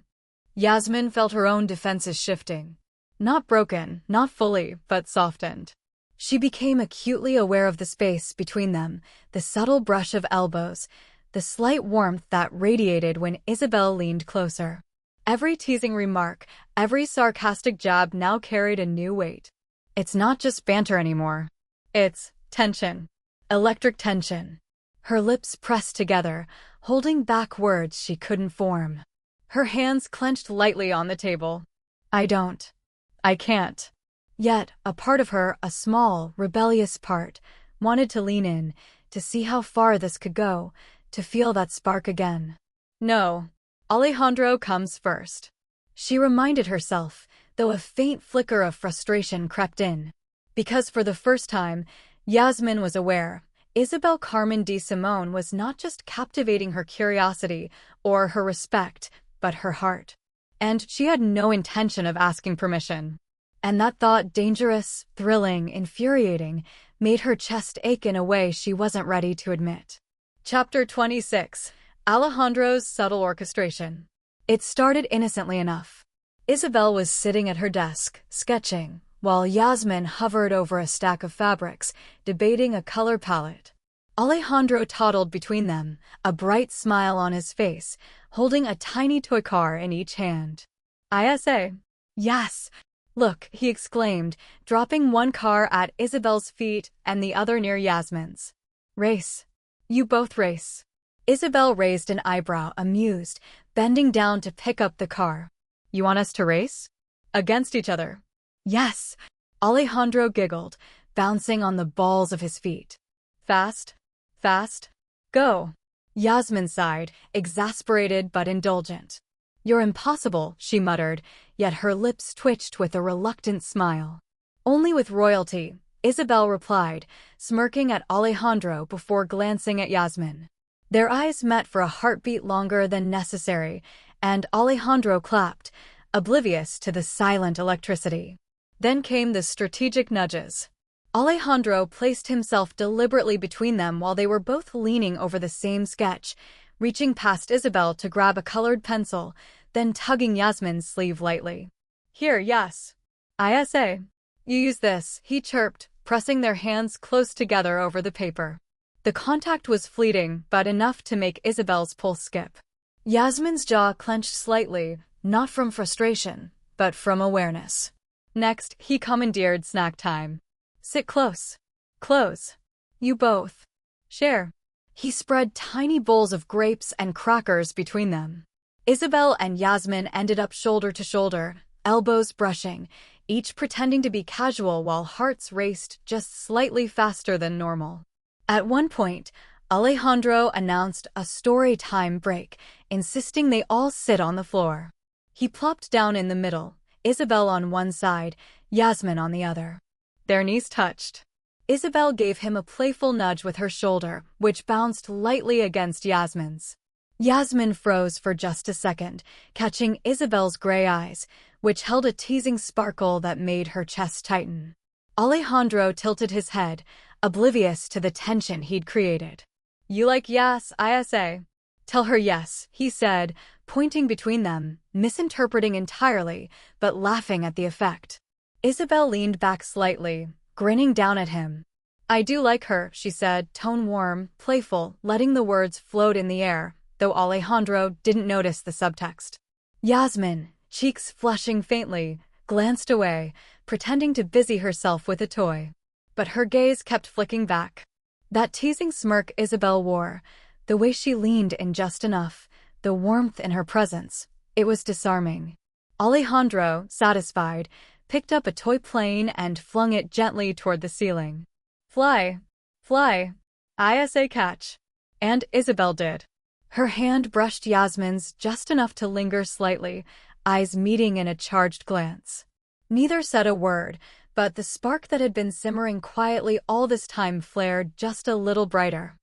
Yasmin felt her own defenses shifting. Not broken, not fully, but softened. She became acutely aware of the space between them, the subtle brush of elbows, the slight warmth that radiated when Isabel leaned closer. Every teasing remark, every sarcastic jab now carried a new weight. It's not just banter anymore. It's tension. Electric tension. Her lips pressed together, holding back words she couldn't form. Her hands clenched lightly on the table. I can't. Yet, a part of her, a small, rebellious part, wanted to lean in, to see how far this could go, to feel that spark again. No. Alejandro comes first. She reminded herself, though a faint flicker of frustration crept in. Because for the first time, Yasmin was aware, Isabel Carmen de Simone was not just captivating her curiosity or her respect, but her heart. And she had no intention of asking permission. And that thought, dangerous, thrilling, infuriating, made her chest ache in a way she wasn't ready to admit. Chapter 26. Alejandro's Subtle Orchestration. It started innocently enough. Isabel was sitting at her desk, sketching, while Yasmin hovered over a stack of fabrics, debating a color palette. Alejandro toddled between them, a bright smile on his face, holding a tiny toy car in each hand. I say. Yes. Look, he exclaimed, dropping one car at Isabel's feet and the other near Yasmin's. Race. You both race. Isabel raised an eyebrow, amused, bending down to pick up the car. You want us to race? Against each other. Yes. Alejandro giggled, bouncing on the balls of his feet. Fast? Fast? Go. Yasmin sighed, exasperated but indulgent. You're impossible, she muttered, yet her lips twitched with a reluctant smile. Only with royalty, Isabel replied, smirking at Alejandro before glancing at Yasmin. Their eyes met for a heartbeat longer than necessary, and Alejandro clapped, oblivious to the silent electricity. Then came the strategic nudges. Alejandro placed himself deliberately between them while they were both leaning over the same sketch, reaching past Isabel to grab a colored pencil, then tugging Yasmin's sleeve lightly. Here, yes. ISA. You use this, he chirped, pressing their hands close together over the paper. The contact was fleeting, but enough to make Isabel's pulse skip. Yasmin's jaw clenched slightly, not from frustration, but from awareness. Next, he commandeered snack time. Sit close. Close. You both. Share. He spread tiny bowls of grapes and crackers between them. Isabel and Yasmin ended up shoulder to shoulder, elbows brushing, each pretending to be casual while hearts raced just slightly faster than normal. At one point, Alejandro announced a story time break, insisting they all sit on the floor. He plopped down in the middle, Isabel on one side, Yasmin on the other. Their knees touched. Isabel gave him a playful nudge with her shoulder, which bounced lightly against Yasmin's. Yasmin froze for just a second, catching Isabel's gray eyes, which held a teasing sparkle that made her chest tighten. Alejandro tilted his head, oblivious to the tension he'd created. You like Yas, ISA? Tell her yes, he said, pointing between them, misinterpreting entirely, but laughing at the effect. Isabel leaned back slightly, grinning down at him. I do like her, she said, tone warm, playful, letting the words float in the air, though Alejandro didn't notice the subtext. Yasmin, cheeks flushing faintly, glanced away, pretending to busy herself with a toy. But her gaze kept flicking back. That teasing smirk Isabel wore, the way she leaned in just enough, the warmth in her presence, it was disarming. Alejandro, satisfied, picked up a toy plane and flung it gently toward the ceiling. Fly. Fly. ISA catch. And Isabel did. Her hand brushed Yasmin's just enough to linger slightly, eyes meeting in a charged glance. Neither said a word, but the spark that had been simmering quietly all this time flared just a little brighter.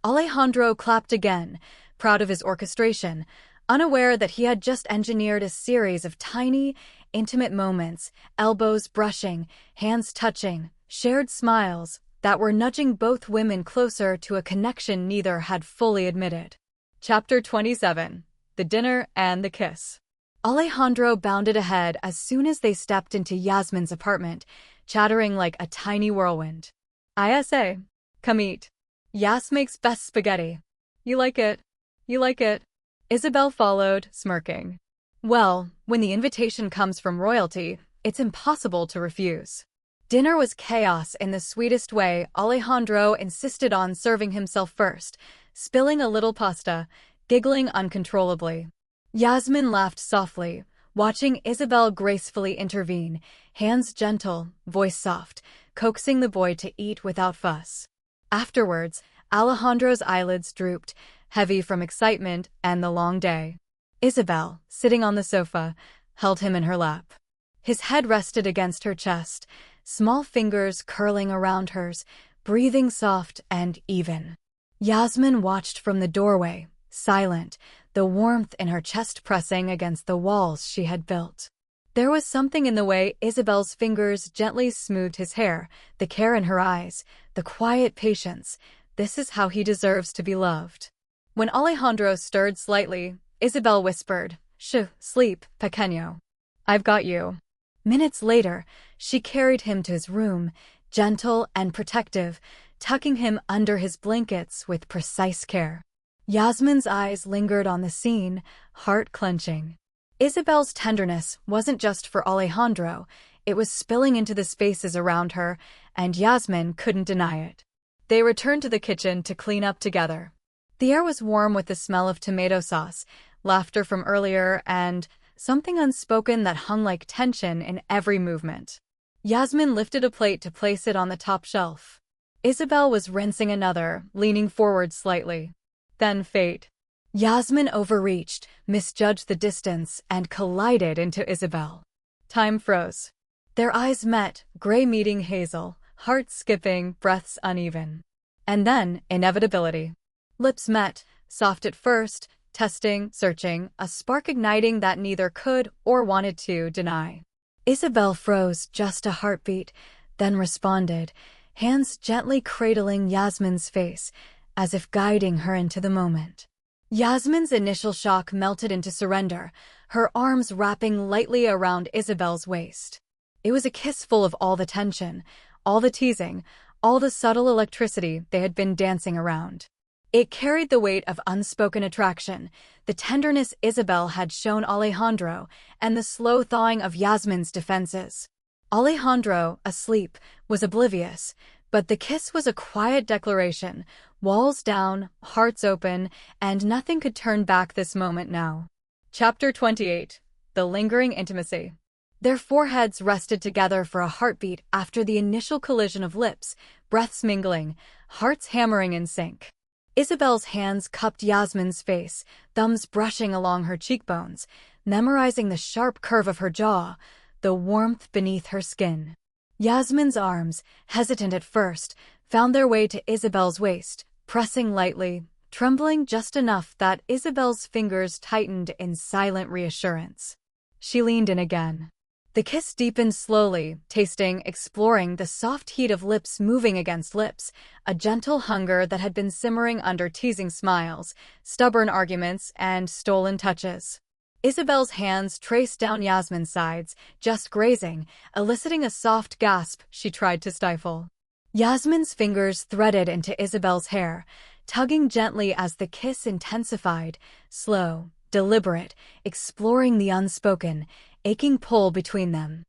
Alejandro clapped again, proud of his orchestration, unaware that he had just engineered a series of tiny, intimate moments, elbows brushing, hands touching, shared smiles, that were nudging both women closer to a connection neither had fully admitted. Chapter 27. The Dinner and the Kiss. Alejandro bounded ahead as soon as they stepped into Yasmin's apartment, chattering like a tiny whirlwind. ISA. Come eat. Yas makes best spaghetti. You like it? You like it? Isabel followed, smirking. Well, when the invitation comes from royalty, it's impossible to refuse. Dinner was chaos in the sweetest way. Alejandro insisted on serving himself first, spilling a little pasta, giggling uncontrollably. Yasmin laughed softly, watching Isabel gracefully intervene, hands gentle, voice soft, coaxing the boy to eat without fuss. Afterwards, Alejandro's eyelids drooped, heavy from excitement and the long day. Isabel, sitting on the sofa, held him in her lap. His head rested against her chest, small fingers curling around hers, breathing soft and even. Yasmin watched from the doorway, silent, the warmth in her chest pressing against the walls she had built. There was something in the way Isabel's fingers gently smoothed his hair, the care in her eyes, the quiet patience. This is how he deserves to be loved. When Alejandro stirred slightly, Isabel whispered, Shh, sleep, pequeño. I've got you. Minutes later, she carried him to his room, gentle and protective, tucking him under his blankets with precise care. Yasmin's eyes lingered on the scene, heart clenching. Isabel's tenderness wasn't just for Alejandro, it was spilling into the spaces around her, and Yasmin couldn't deny it. They returned to the kitchen to clean up together. The air was warm with the smell of tomato sauce, laughter from earlier, and something unspoken that hung like tension in every movement. Yasmin lifted a plate to place it on the top shelf. Isabel was rinsing another, leaning forward slightly. Then fate. Yasmin overreached, misjudged the distance, and collided into Isabel. Time froze. Their eyes met, gray meeting hazel, hearts skipping, breaths uneven. And then, inevitability. Lips met, soft at first, testing, searching, a spark igniting that neither could or wanted to deny. Isabel froze just a heartbeat, then responded, hands gently cradling Yasmin's face, as if guiding her into the moment. Yasmin's initial shock melted into surrender, her arms wrapping lightly around Isabel's waist. It was a kiss full of all the tension, all the teasing, all the subtle electricity they had been dancing around. It carried the weight of unspoken attraction, the tenderness Isabel had shown Alejandro, and the slow thawing of Yasmin's defenses. Alejandro, asleep, was oblivious, but the kiss was a quiet declaration, walls down, hearts open, and nothing could turn back this moment now. Chapter 28. The Lingering Intimacy. Their foreheads rested together for a heartbeat after the initial collision of lips, breaths mingling, hearts hammering in sync. Isabel's hands cupped Yasmin's face, thumbs brushing along her cheekbones, memorizing the sharp curve of her jaw, the warmth beneath her skin. Yasmin's arms, hesitant at first, found their way to Isabel's waist, pressing lightly, trembling just enough that Isabel's fingers tightened in silent reassurance. She leaned in again. The kiss deepened slowly, tasting, exploring the soft heat of lips moving against lips, a gentle hunger that had been simmering under teasing smiles, stubborn arguments, and stolen touches. Isabel's hands traced down Yasmin's sides, just grazing, eliciting a soft gasp she tried to stifle. Yasmin's fingers threaded into Isabel's hair, tugging gently as the kiss intensified, slow, deliberate, exploring the unspoken, aching pull between them.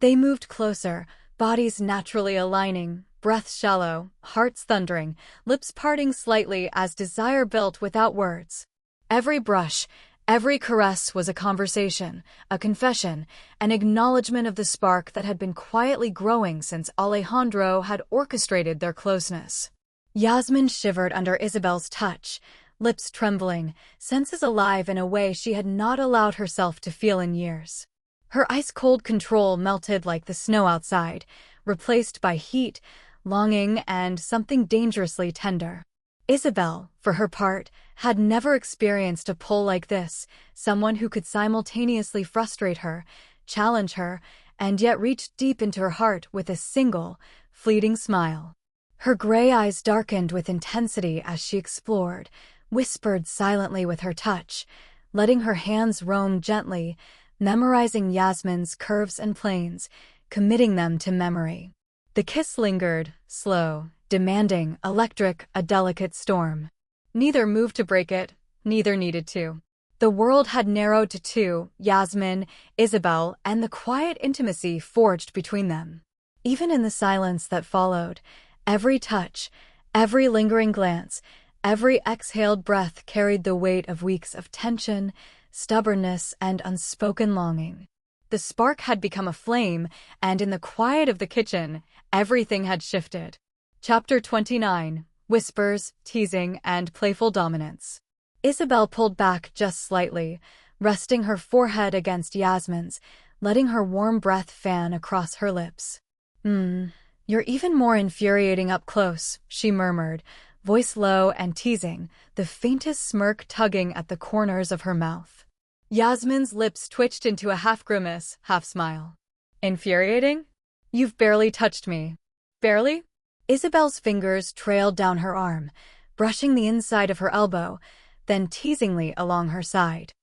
They moved closer, bodies naturally aligning, breaths shallow, hearts thundering, lips parting slightly as desire built without words. Every brush, every caress was a conversation, a confession, an acknowledgement of the spark that had been quietly growing since Alejandro had orchestrated their closeness. Yasmin shivered under Isabel's touch, lips trembling, senses alive in a way she had not allowed herself to feel in years. Her ice-cold control melted like the snow outside, replaced by heat, longing, and something dangerously tender. Isabel, for her part, had never experienced a pull like this, someone who could simultaneously frustrate her, challenge her, and yet reach deep into her heart with a single, fleeting smile. Her gray eyes darkened with intensity as she explored, whispered silently with her touch, letting her hands roam gently, memorizing Yasmin's curves and planes, committing them to memory. The kiss lingered, slow, demanding, electric, a delicate storm. Neither moved to break it, neither needed to. The world had narrowed to two, Yasmin, Isabel, and the quiet intimacy forged between them. Even in the silence that followed, every touch, every lingering glance, every exhaled breath carried the weight of weeks of tension, stubbornness, and unspoken longing. The spark had become a flame, and in the quiet of the kitchen, everything had shifted. Chapter 29. Whispers, Teasing, and Playful Dominance. Isabel pulled back just slightly, resting her forehead against Yasmin's, letting her warm breath fan across her lips. You're even more infuriating up close," she murmured, voice low and teasing, the faintest smirk tugging at the corners of her mouth. Yasmin's lips twitched into a half-grimace, half-smile. "Infuriating? You've barely touched me." "Barely?" Isabel's fingers trailed down her arm, brushing the inside of her elbow, then teasingly along her side.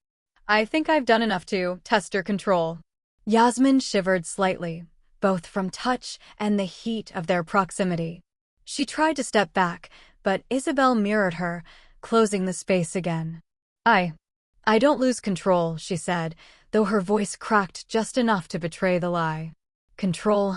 "I think I've done enough to test your control." Yasmin shivered slightly, both from touch and the heat of their proximity. She tried to step back, but Isabel mirrored her, closing the space again. I don't lose control," she said, though her voice cracked just enough to betray the lie. "Control,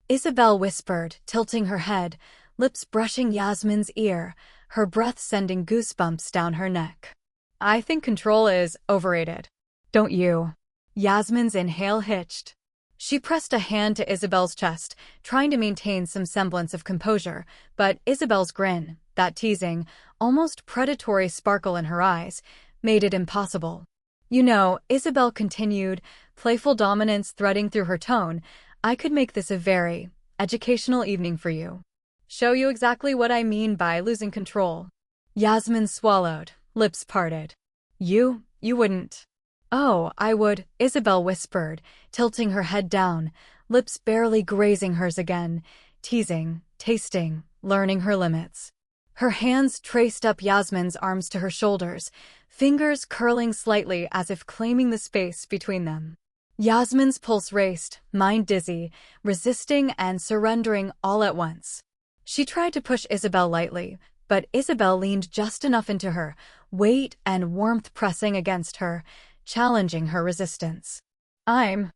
Isabel whispered, tilting her head, lips brushing Yasmin's ear, her breath sending goosebumps down her neck. "I think control is overrated." "Don't you?" Yasmin's inhale hitched. She pressed a hand to Isabel's chest, trying to maintain some semblance of composure, but Isabel's grin, that teasing, almost predatory sparkle in her eyes, made it impossible. "You know," Isabel continued, playful dominance threading through her tone, "I could make this a very educational evening for you. Show you exactly what I mean by losing control." Yasmin swallowed, lips parted. You wouldn't." "Oh, I would," Isabel whispered, tilting her head down, lips barely grazing hers again, teasing, tasting, learning her limits. Her hands traced up Yasmin's arms to her shoulders, fingers curling slightly as if claiming the space between them. Yasmin's pulse raced, mind dizzy, resisting and surrendering all at once. She tried to push Isabel lightly, but Isabel leaned just enough into her, weight and warmth pressing against her, challenging her resistance. I'm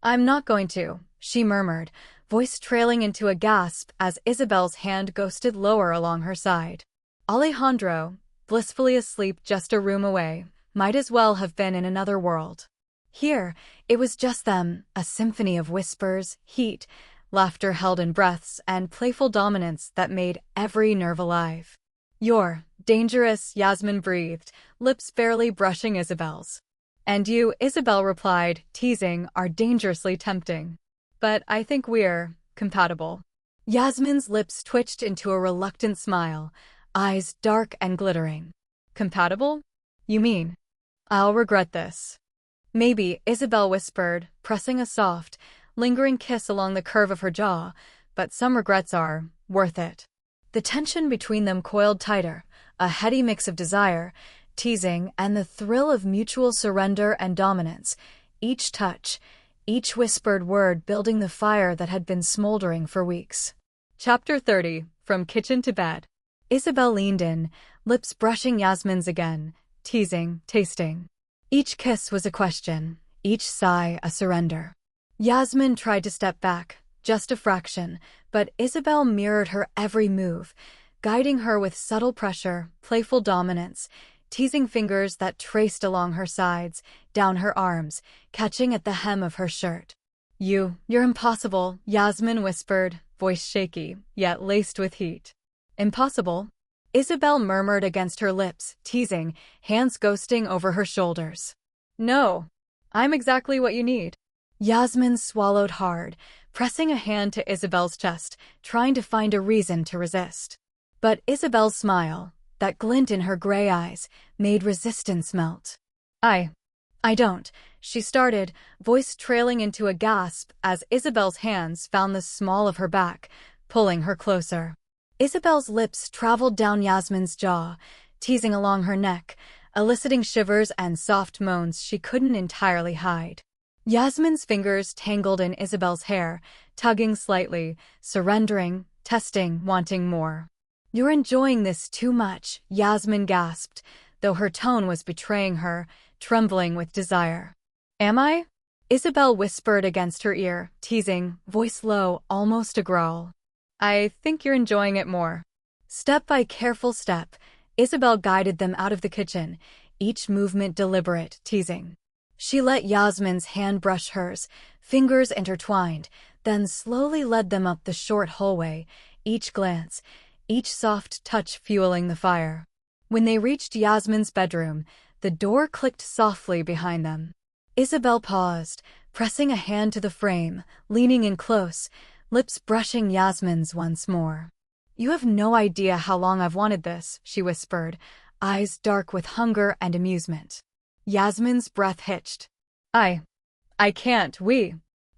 not going to, she murmured, voice trailing into a gasp as Isabel's hand ghosted lower along her side. Alejandro, blissfully asleep just a room away, might as well have been in another world. Here, it was just them, a symphony of whispers, heat, laughter held in breaths, and playful dominance that made every nerve alive. "You're dangerous," Yasmin breathed, lips barely brushing Isabel's. "And you," Isabel replied, teasing, "are dangerously tempting. But I think we're compatible." Yasmin's lips twitched into a reluctant smile, eyes dark and glittering. "Compatible? You mean I'll regret this?" "Maybe," Isabel whispered, pressing a soft, lingering kiss along the curve of her jaw, "but some regrets are worth it." The tension between them coiled tighter, a heady mix of desire, teasing, and the thrill of mutual surrender and dominance, each touch, each whispered word building the fire that had been smoldering for weeks. Chapter 30, From Kitchen to Bed. Isabel leaned in, lips brushing Yasmin's again, teasing, tasting. Each kiss was a question, each sigh a surrender. Yasmin tried to step back, just a fraction, but Isabel mirrored her every move, guiding her with subtle pressure, playful dominance, teasing fingers that traced along her sides, down her arms, catching at the hem of her shirt. You're impossible," Yasmin whispered, voice shaky, yet laced with heat. "Impossible?" Isabel murmured against her lips, teasing, hands ghosting over her shoulders. "No, I'm exactly what you need." Yasmin swallowed hard, pressing a hand to Isabel's chest, trying to find a reason to resist. But Isabel's smile, that glint in her gray eyes, made resistance melt. I don't," she started, voice trailing into a gasp as Isabel's hands found the small of her back, pulling her closer. Isabel's lips traveled down Yasmin's jaw, teasing along her neck, eliciting shivers and soft moans she couldn't entirely hide. Yasmin's fingers tangled in Isabel's hair, tugging slightly, surrendering, testing, wanting more. "You're enjoying this too much," Yasmin gasped, though her tone was betraying her, trembling with desire. "Am I?" Isabel whispered against her ear, teasing, voice low, almost a growl. "I think you're enjoying it more." Step by careful step, Isabel guided them out of the kitchen, each movement deliberate, teasing. She let Yasmin's hand brush hers, fingers intertwined, then slowly led them up the short hallway, each glance, each soft touch fueling the fire. When they reached Yasmin's bedroom, the door clicked softly behind them. Isabel paused, pressing a hand to the frame, leaning in close, lips brushing Yasmin's once more. "You have no idea how long I've wanted this," she whispered, eyes dark with hunger and amusement. Yasmin's breath hitched. I can't,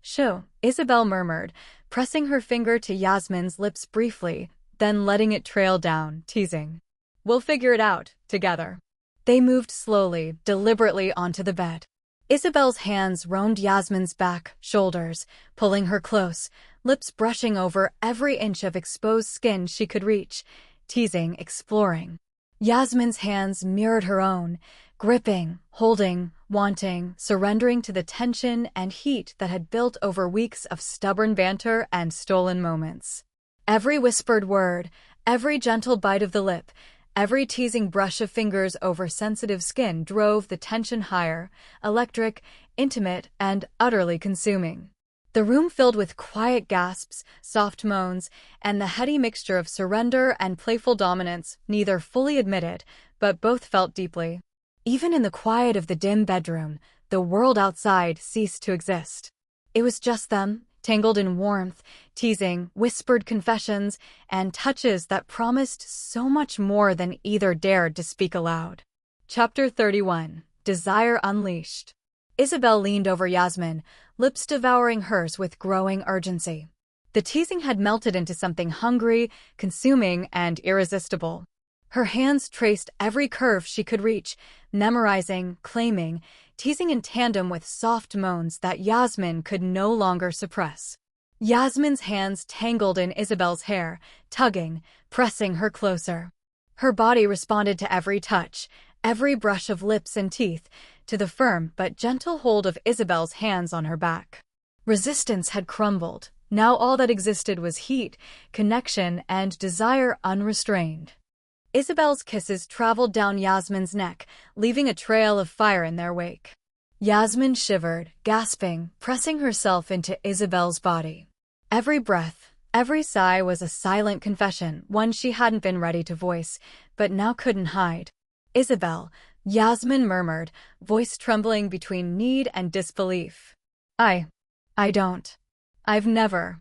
Shoo," Isabel murmured, pressing her finger to Yasmin's lips briefly, then letting it trail down, teasing. "We'll figure it out, together." They moved slowly, deliberately onto the bed. Isabel's hands roamed Yasmin's back, shoulders, pulling her close, lips brushing over every inch of exposed skin she could reach, teasing, exploring. Yasmin's hands mirrored her own, gripping, holding, wanting, surrendering to the tension and heat that had built over weeks of stubborn banter and stolen moments. Every whispered word, every gentle bite of the lip, every teasing brush of fingers over sensitive skin drove the tension higher, electric, intimate, and utterly consuming. The room filled with quiet gasps, soft moans, and the heady mixture of surrender and playful dominance neither fully admitted, but both felt deeply. Even in the quiet of the dim bedroom, the world outside ceased to exist. It was just them, tangled in warmth, teasing, whispered confessions, and touches that promised so much more than either dared to speak aloud. Chapter 31, Desire Unleashed. Isabel leaned over Yasmin, lips devouring hers with growing urgency. The teasing had melted into something hungry, consuming, and irresistible. Her hands traced every curve she could reach, memorizing, claiming, teasing in tandem with soft moans that Yasmin could no longer suppress. Yasmin's hands tangled in Isabel's hair, tugging, pressing her closer. Her body responded to every touch, every brush of lips and teeth, to the firm but gentle hold of Isabel's hands on her back. Resistance had crumbled. Now all that existed was heat, connection, and desire unrestrained. Isabel's kisses traveled down Yasmin's neck, leaving a trail of fire in their wake. Yasmin shivered, gasping, pressing herself into Isabel's body. Every breath, every sigh was a silent confession, one she hadn't been ready to voice, but now couldn't hide. "Isabel," Yasmin murmured, voice trembling between need and disbelief. I don't. I've never."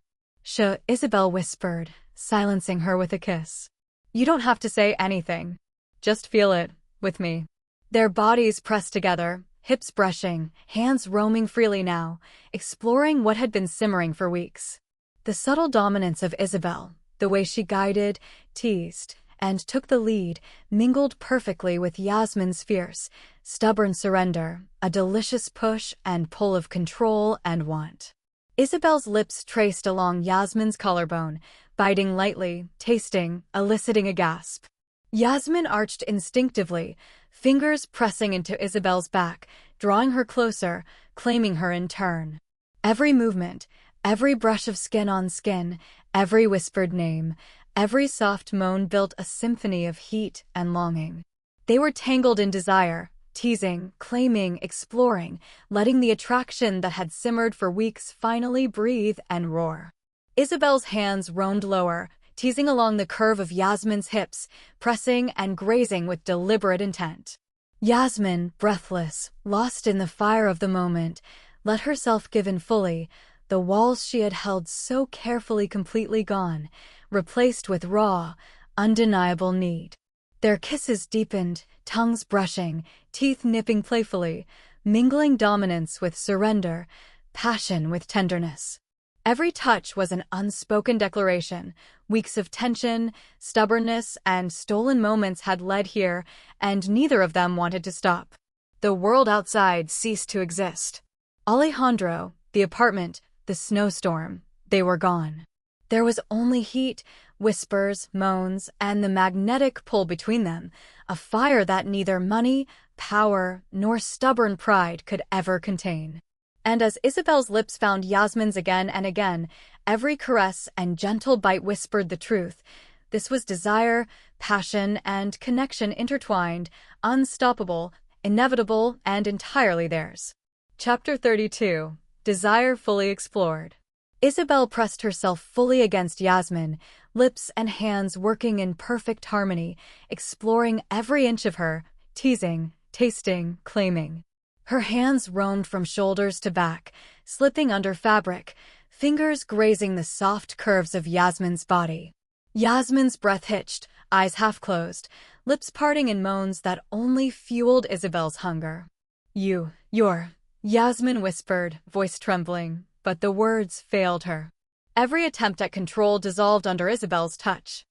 Isabel whispered, silencing her with a kiss. "You don't have to say anything. Just feel it, with me." Their bodies pressed together, hips brushing, hands roaming freely now, exploring what had been simmering for weeks. The subtle dominance of Isabel, the way she guided, teased, and took the lead, mingled perfectly with Yasmin's fierce, stubborn surrender, a delicious push and pull of control and want. Isabel's lips traced along Yasmin's collarbone, biting lightly, tasting, eliciting a gasp. Yasmin arched instinctively, fingers pressing into Isabel's back, drawing her closer, claiming her in turn. Every movement, every brush of skin on skin, every whispered name, every soft moan built a symphony of heat and longing. They were tangled in desire, teasing, claiming, exploring, letting the attraction that had simmered for weeks finally breathe and roar. Isabel's hands roamed lower, teasing along the curve of Yasmin's hips, pressing and grazing with deliberate intent. Yasmin, breathless, lost in the fire of the moment, let herself give in fully, the walls she had held so carefully completely gone, replaced with raw, undeniable need. Their kisses deepened, tongues brushing, teeth nipping playfully, mingling dominance with surrender, passion with tenderness. Every touch was an unspoken declaration. Weeks of tension, stubbornness, and stolen moments had led here, and neither of them wanted to stop. The world outside ceased to exist. Alejandro, the apartment, the snowstorm, they were gone. There was only heat, whispers, moans, and the magnetic pull between them, a fire that neither money, power, nor stubborn pride could ever contain. And as Isabel's lips found Yasmin's again and again, every caress and gentle bite whispered the truth. This was desire, passion, and connection intertwined, unstoppable, inevitable, and entirely theirs. Chapter 32. Desire Fully Explored. Isabel pressed herself fully against Yasmin, lips and hands working in perfect harmony, exploring every inch of her, teasing, tasting, claiming. Her hands roamed from shoulders to back, slipping under fabric, fingers grazing the soft curves of Yasmin's body. Yasmin's breath hitched, eyes half closed, lips parting in moans that only fueled Isabel's hunger. You're, Yasmin whispered, voice trembling, but the words failed her. Every attempt at control dissolved under Isabel's touch.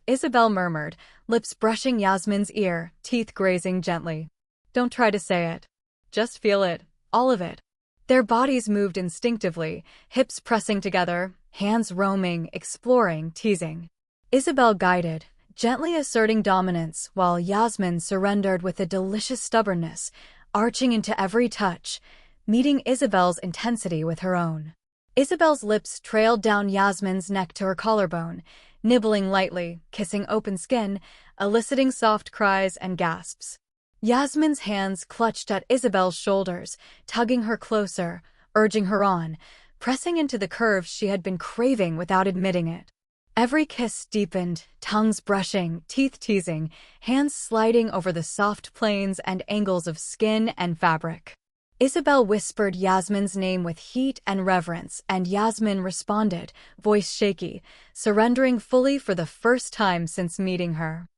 Isabel murmured, lips brushing Yasmin's ear, teeth grazing gently. "Don't try to say it. Just feel it, all of it." Their bodies moved instinctively, hips pressing together, hands roaming, exploring, teasing. Isabel guided, gently asserting dominance, while Yasmin surrendered with a delicious stubbornness, arching into every touch, meeting Isabel's intensity with her own. Isabel's lips trailed down Yasmin's neck to her collarbone, nibbling lightly, kissing open skin, eliciting soft cries and gasps. Yasmin's hands clutched at Isabel's shoulders, tugging her closer, urging her on, pressing into the curves she had been craving without admitting it. Every kiss deepened, tongues brushing, teeth teasing, hands sliding over the soft planes and angles of skin and fabric. Isabel whispered Yasmin's name with heat and reverence, and Yasmin responded, voice shaky, surrendering fully for the first time since meeting her.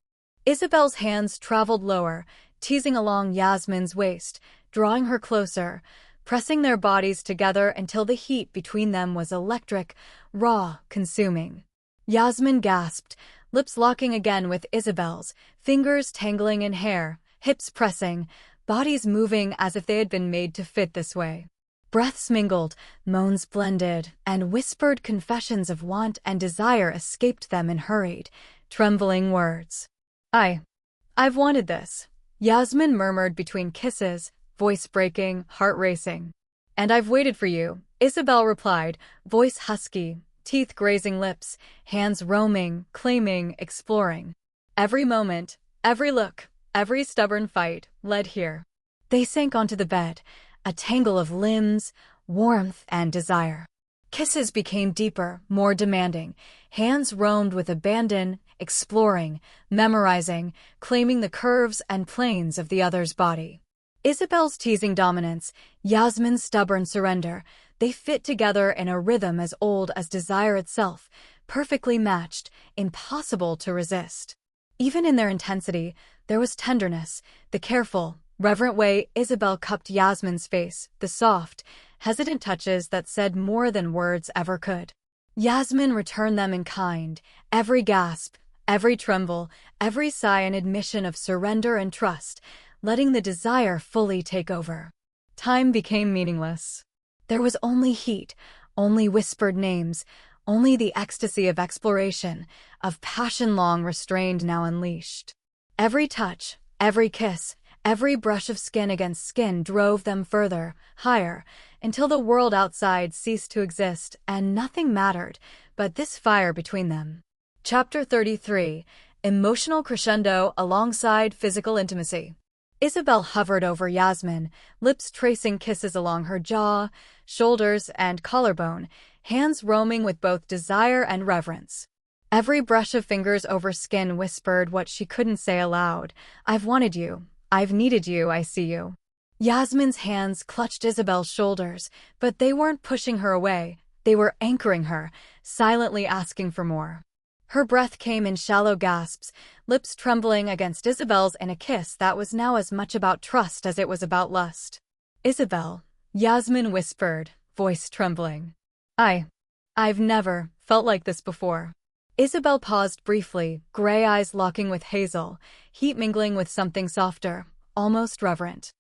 Isabel's hands traveled lower, teasing along Yasmin's waist, drawing her closer, pressing their bodies together until the heat between them was electric, raw, consuming. Yasmin gasped, lips locking again with Isabel's, fingers tangling in hair, hips pressing, bodies moving as if they had been made to fit this way. Breaths mingled, moans blended, and whispered confessions of want and desire escaped them in hurried, trembling words. I've wanted this, Yasmin murmured between kisses, voice breaking, heart racing. And I've waited for you, Isabel replied, voice husky, teeth grazing lips, hands roaming, claiming, exploring. Every moment, every look, every stubborn fight led here. They sank onto the bed, a tangle of limbs, warmth, and desire. Kisses became deeper, more demanding. Hands roamed with abandon, exploring, memorizing, claiming the curves and planes of the other's body. Isabel's teasing dominance, Yasmin's stubborn surrender, they fit together in a rhythm as old as desire itself, perfectly matched, impossible to resist. Even in their intensity, there was tenderness, the careful, reverent way Isabel cupped Yasmin's face, the soft, hesitant touches that said more than words ever could. Yasmin returned them in kind, every gasp, every tremble, every sigh an admission of surrender and trust, letting the desire fully take over. Time became meaningless. There was only heat, only whispered names, only the ecstasy of exploration, of passion long restrained now unleashed. Every touch, every kiss, every brush of skin against skin drove them further, higher, until the world outside ceased to exist and nothing mattered but this fire between them. Chapter 33: Emotional Crescendo Alongside Physical Intimacy. Isabel hovered over Yasmin, lips tracing kisses along her jaw, shoulders, and collarbone, hands roaming with both desire and reverence. Every brush of fingers over skin whispered what she couldn't say aloud. I've wanted you. I've needed you, I see you. Yasmin's hands clutched Isabel's shoulders, but they weren't pushing her away. They were anchoring her, silently asking for more. Her breath came in shallow gasps, lips trembling against Isabel's in a kiss that was now as much about trust as it was about lust. Isabel, Yasmin whispered, voice trembling. I've never felt like this before. Isabel paused briefly, gray eyes locking with hazel, heat mingling with something softer, almost reverent.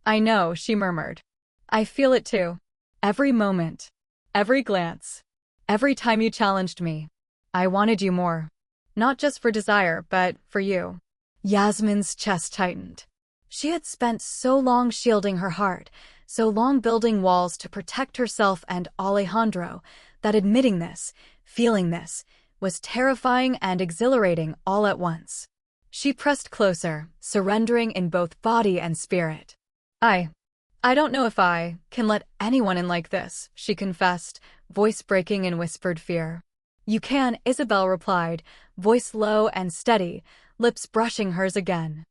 I know, she murmured. I feel it too. Every moment. Every glance. Every time you challenged me. I wanted you more. Not just for desire, but for you. Yasmin's chest tightened. She had spent so long shielding her heart, so long building walls to protect herself and Alejandro, that admitting this, feeling this, was terrifying and exhilarating all at once. She pressed closer, surrendering in both body and spirit. I don't know if I can let anyone in like this, she confessed, voice breaking in whispered fear. You can, Isabel replied, voice low and steady, lips brushing hers again.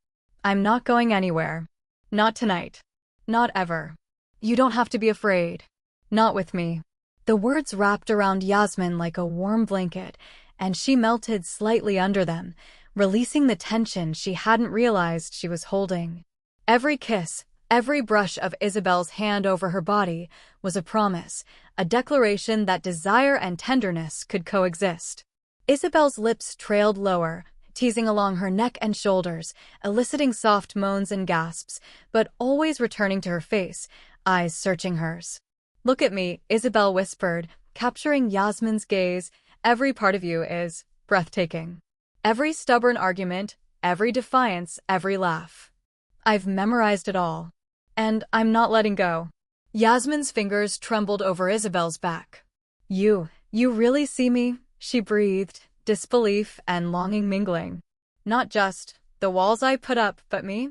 I'm not going anywhere. Not tonight. Not ever. You don't have to be afraid. Not with me. The words wrapped around Yasmin like a warm blanket, and she melted slightly under them, releasing the tension she hadn't realized she was holding. Every kiss, every brush of Isabel's hand over her body was a promise, a declaration that desire and tenderness could coexist. Isabel's lips trailed lower, teasing along her neck and shoulders, eliciting soft moans and gasps, but always returning to her face, eyes searching hers. Look at me, Isabel whispered, capturing Yasmin's gaze. Every part of you is breathtaking. Every stubborn argument, every defiance, every laugh. I've memorized it all. And I'm not letting go. Yasmin's fingers trembled over Isabel's back. You really see me? She breathed, disbelief and longing mingling. Not just the walls I put up, but me?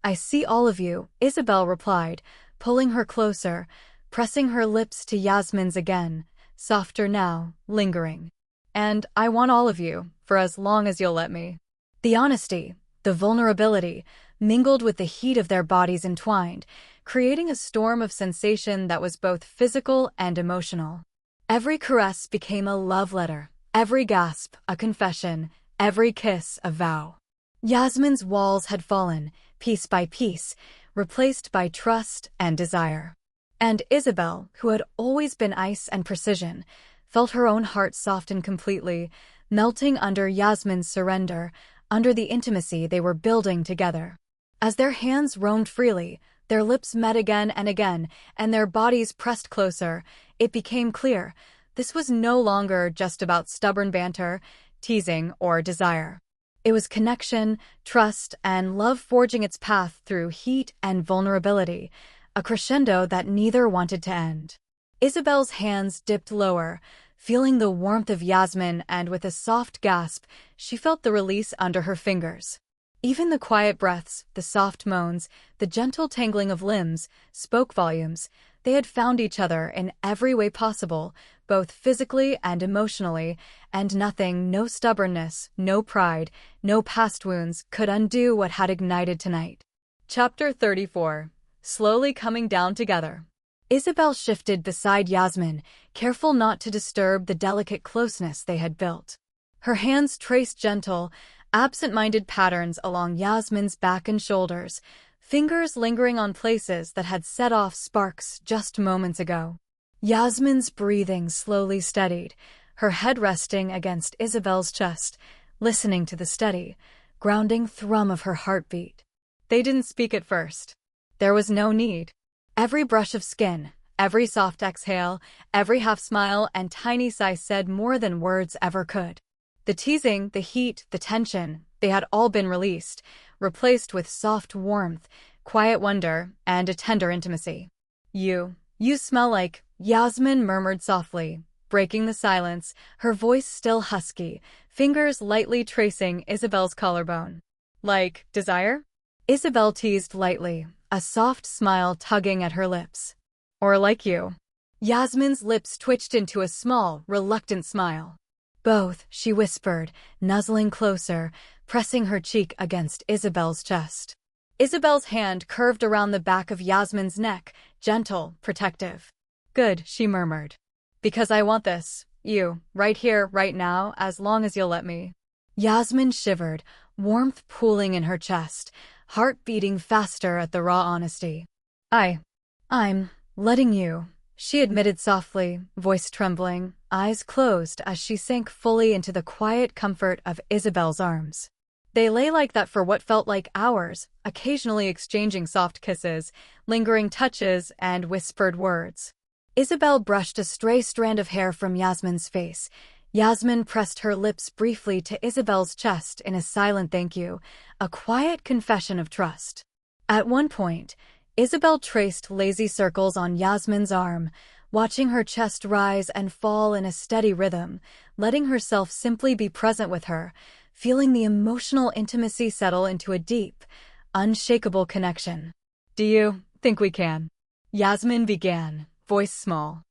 I see all of you, Isabel replied, pulling her closer, pressing her lips to Yasmin's again, softer now, lingering. And I want all of you, for as long as you'll let me. The honesty, the vulnerability, mingled with the heat of their bodies entwined, creating a storm of sensation that was both physical and emotional. Every caress became a love letter, every gasp a confession, every kiss a vow. Yasmin's walls had fallen, piece by piece, replaced by trust and desire. And Isabel, who had always been ice and precision, felt her own heart soften completely, melting under Yasmin's surrender, under the intimacy they were building together. As their hands roamed freely, Their lips met again and again, and their bodies pressed closer. It became clear. This was no longer just about stubborn banter, teasing, or desire. It was connection, trust, and love forging its path through heat and vulnerability, a crescendo that neither wanted to end. Isabel's hands dipped lower, feeling the warmth of Yasmin, and with a soft gasp, she felt the release under her fingers. Even the quiet breaths, the soft moans, the gentle tangling of limbs, spoke volumes. They had found each other in every way possible, both physically and emotionally, and nothing, no stubbornness, no pride, no past wounds, could undo what had ignited tonight. Chapter 34. Slowly coming down together. Isabel shifted beside Yasmin, careful not to disturb the delicate closeness they had built. Her hands traced gentle, absent-minded patterns along Yasmin's back and shoulders, fingers lingering on places that had set off sparks just moments ago. Yasmin's breathing slowly steadied, her head resting against Isabel's chest, listening to the steady, grounding thrum of her heartbeat. They didn't speak at first. There was no need. Every brush of skin, every soft exhale, every half-smile and tiny sigh said more than words ever could. The teasing, the heat, the tension, they had all been released, replaced with soft warmth, quiet wonder, and a tender intimacy. You smell like, Yasmin murmured softly, breaking the silence, her voice still husky, fingers lightly tracing Isabel's collarbone. Like desire? Isabel teased lightly, a soft smile tugging at her lips. Or like you. Yasmin's lips twitched into a small, reluctant smile. Both, she whispered, nuzzling closer, pressing her cheek against Isabel's chest. Isabel's hand curved around the back of Yasmin's neck, gentle, protective. Good, she murmured. Because I want this, you, right here, right now, as long as you'll let me. Yasmin shivered, warmth pooling in her chest, heart beating faster at the raw honesty. I'm letting you, she admitted softly, voice trembling, eyes closed as she sank fully into the quiet comfort of Isabel's arms. They lay like that for what felt like hours, occasionally exchanging soft kisses, lingering touches, and whispered words. Isabel brushed a stray strand of hair from Yasmin's face. Yasmin pressed her lips briefly to Isabel's chest in a silent thank you, a quiet confession of trust. At one point, Isabel traced lazy circles on Yasmin's arm, watching her chest rise and fall in a steady rhythm, letting herself simply be present with her, feeling the emotional intimacy settle into a deep, unshakable connection. Do you think we can? Yasmin began, voice small.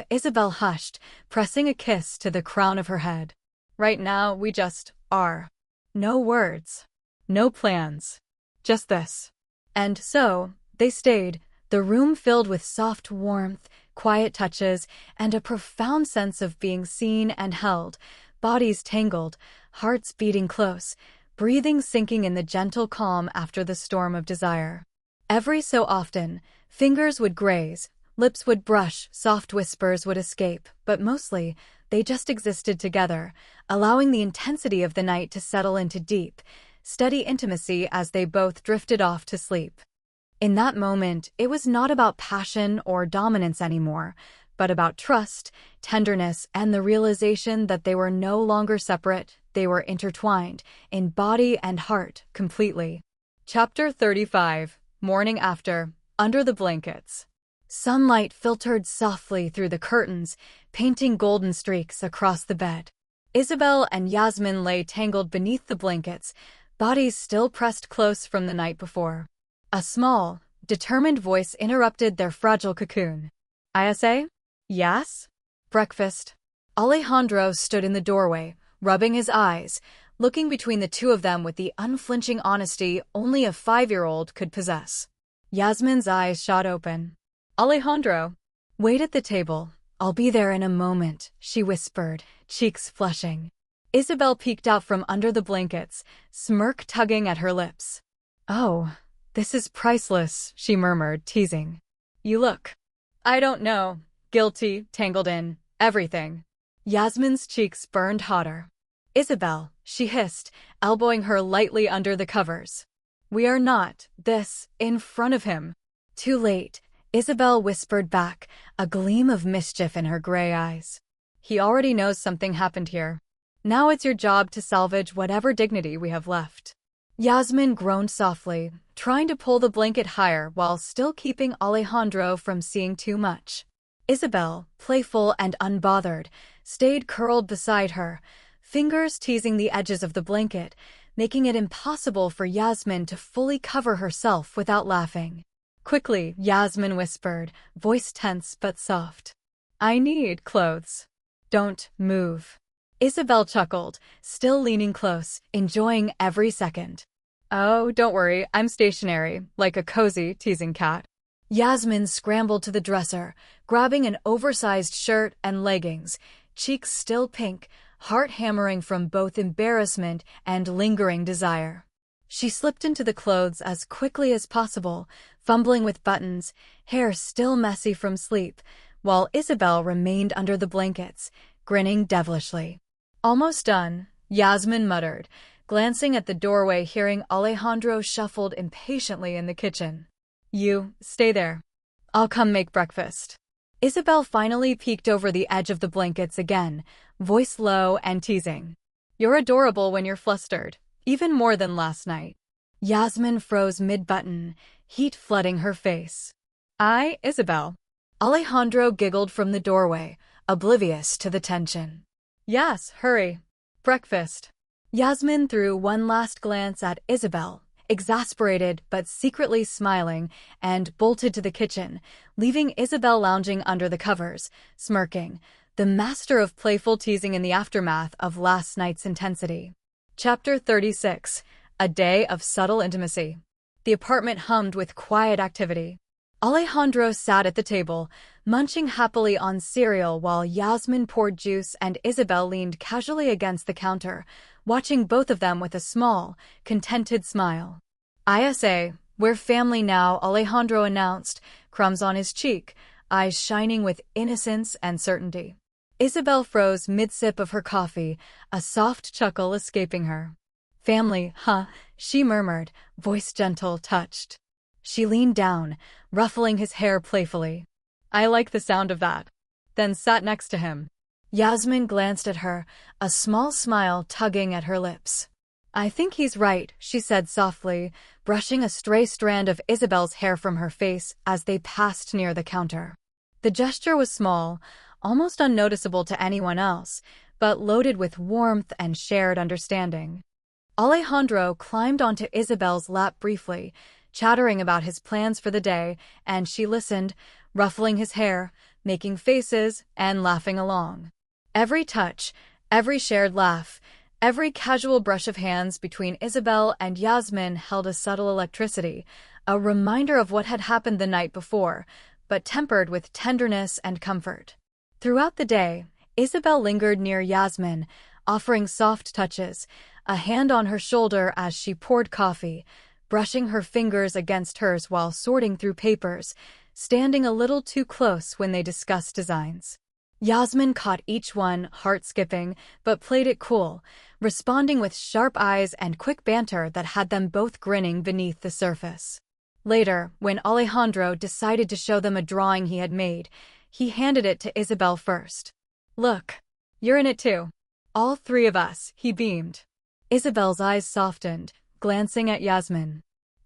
Isabel hushed, pressing a kiss to the crown of her head. Right now, we just are. No words. No plans. Just this. And so, they stayed, the room filled with soft warmth, quiet touches, and a profound sense of being seen and held, bodies tangled, hearts beating close, breathing sinking in the gentle calm after the storm of desire. Every so often, fingers would graze, lips would brush, soft whispers would escape, but mostly, they just existed together, allowing the intensity of the night to settle into deep, steady intimacy as they both drifted off to sleep. In that moment, it was not about passion or dominance anymore, but about trust, tenderness, and the realization that they were no longer separate, they were intertwined, in body and heart, completely. Chapter 35. Morning after, under the blankets. Sunlight filtered softly through the curtains, painting golden streaks across the bed. Isabel and Yasmin lay tangled beneath the blankets, bodies still pressed close from the night before. A small, determined voice interrupted their fragile cocoon. "Isa? Yes? Breakfast?" Alejandro stood in the doorway, rubbing his eyes, looking between the two of them with the unflinching honesty only a 5-year-old could possess. Yasmin's eyes shot open. "Alejandro." "Wait at the table. I'll be there in a moment," she whispered, cheeks flushing. Isabel peeked out from under the blankets, smirk tugging at her lips. "Oh, this is priceless," she murmured, teasing. "You look, I don't know, guilty, tangled in everything." Yasmin's cheeks burned hotter. "Isabel," she hissed, elbowing her lightly under the covers. "We are not, this, in front of him." Too late, Isabel whispered back, a gleam of mischief in her gray eyes. He already knows something happened here. Now it's your job to salvage whatever dignity we have left. Yasmin groaned softly, trying to pull the blanket higher while still keeping Alejandro from seeing too much. Isabel, playful and unbothered, stayed curled beside her, fingers teasing the edges of the blanket, making it impossible for Yasmin to fully cover herself without laughing. Quickly, Yasmin whispered, voice tense but soft. I need clothes. Don't move. Isabel chuckled, still leaning close, enjoying every second. Oh, don't worry, I'm stationary, like a cozy, teasing cat. Yasmin scrambled to the dresser, grabbing an oversized shirt and leggings, cheeks still pink, heart hammering from both embarrassment and lingering desire. She slipped into the clothes as quickly as possible, fumbling with buttons, hair still messy from sleep, while Isabel remained under the blankets, grinning devilishly. Almost done, Yasmin muttered, glancing at the doorway, hearing Alejandro shuffled impatiently in the kitchen. You, stay there. I'll come make breakfast. Isabel finally peeked over the edge of the blankets again, voice low and teasing. You're adorable when you're flustered, even more than last night. Yasmin froze mid-button, heat flooding her face. Isabel. Alejandro giggled from the doorway, oblivious to the tension. Yes, hurry. Breakfast. Yasmin threw one last glance at Isabel, exasperated but secretly smiling, and bolted to the kitchen, leaving Isabel lounging under the covers, smirking, the master of playful teasing in the aftermath of last night's intensity. Chapter 36. A Day of Subtle Intimacy. The apartment hummed with quiet activity. Alejandro sat at the table, munching happily on cereal while Yasmin poured juice and Isabel leaned casually against the counter, watching both of them with a small, contented smile. "ISA, we're family now," Alejandro announced, crumbs on his cheek, eyes shining with innocence and certainty. Isabel froze mid-sip of her coffee, a soft chuckle escaping her. "Family, huh?" she murmured, voice gentle, touched. She leaned down, ruffling his hair playfully. "I like the sound of that." Then sat next to him. Yasmin glanced at her, a small smile tugging at her lips. "I think he's right," she said softly, brushing a stray strand of Isabel's hair from her face as they passed near the counter. The gesture was small, almost unnoticeable to anyone else, but loaded with warmth and shared understanding. Alejandro climbed onto Isabel's lap briefly, chattering about his plans for the day, and she listened, ruffling his hair, making faces, and laughing along. Every touch, every shared laugh, every casual brush of hands between Isabel and Yasmin held a subtle electricity, a reminder of what had happened the night before, but tempered with tenderness and comfort. Throughout the day, Isabel lingered near Yasmin, offering soft touches, a hand on her shoulder as she poured coffee, brushing her fingers against hers while sorting through papers, standing a little too close when they discussed designs. Yasmin caught each one, heart-skipping, but played it cool, responding with sharp eyes and quick banter that had them both grinning beneath the surface. Later, when Alejandro decided to show them a drawing he had made, he handed it to Isabel first. "Look, you're in it too." "All three of us," he beamed. Isabel's eyes softened, glancing at Yasmin.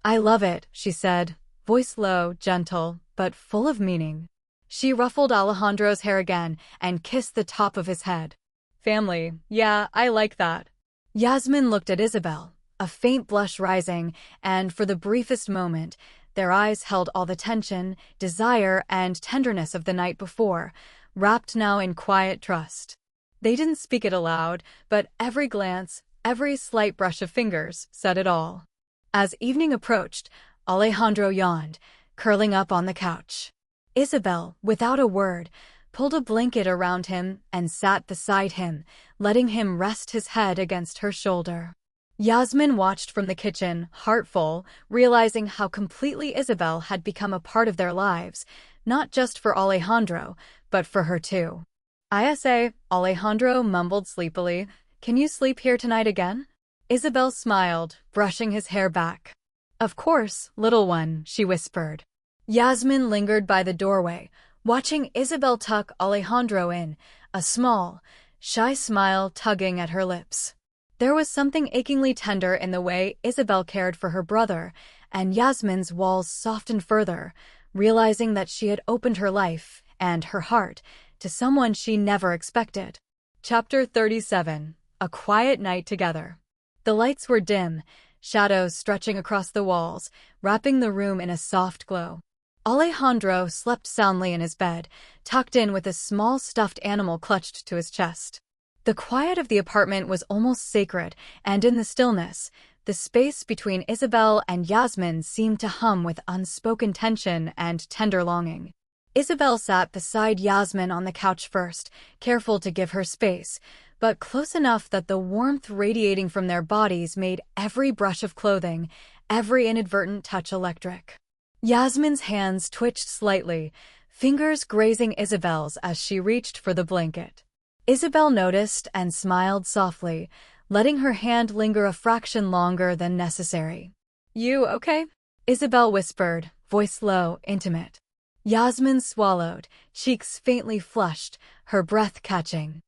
"I love it," she said, voice low, gentle, but full of meaning. She ruffled Alejandro's hair again and kissed the top of his head. "Family, yeah, I like that." Yasmin looked at Isabel, a faint blush rising, and for the briefest moment, their eyes held all the tension, desire, and tenderness of the night before, wrapped now in quiet trust. They didn't speak it aloud, but every glance, every slight brush of fingers, said it all. As evening approached, Alejandro yawned, curling up on the couch. Isabel, without a word, pulled a blanket around him and sat beside him, letting him rest his head against her shoulder. Yasmin watched from the kitchen, heartful, realizing how completely Isabel had become a part of their lives, not just for Alejandro, but for her too. "ISA," Alejandro mumbled sleepily. "Can you sleep here tonight again?" Isabel smiled, brushing his hair back. "Of course, little one," she whispered. Yasmin lingered by the doorway, watching Isabel tuck Alejandro in, a small, shy smile tugging at her lips. There was something achingly tender in the way Isabel cared for her brother, and Yasmin's walls softened further, realizing that she had opened her life and her heart to someone she never expected. Chapter 37. A Quiet Night Together. The lights were dim, shadows stretching across the walls, wrapping the room in a soft glow. Alejandro slept soundly in his bed, tucked in with a small stuffed animal clutched to his chest. The quiet of the apartment was almost sacred, and in the stillness, the space between Isabel and Yasmin seemed to hum with unspoken tension and tender longing. Isabel sat beside Yasmin on the couch first, careful to give her space, but close enough that the warmth radiating from their bodies made every brush of clothing, every inadvertent touch electric. Yasmin's hands twitched slightly, fingers grazing Isabel's as she reached for the blanket. Isabel noticed and smiled softly, letting her hand linger a fraction longer than necessary. "You okay?" Isabel whispered, voice low, intimate. Yasmin swallowed, cheeks faintly flushed, her breath catching.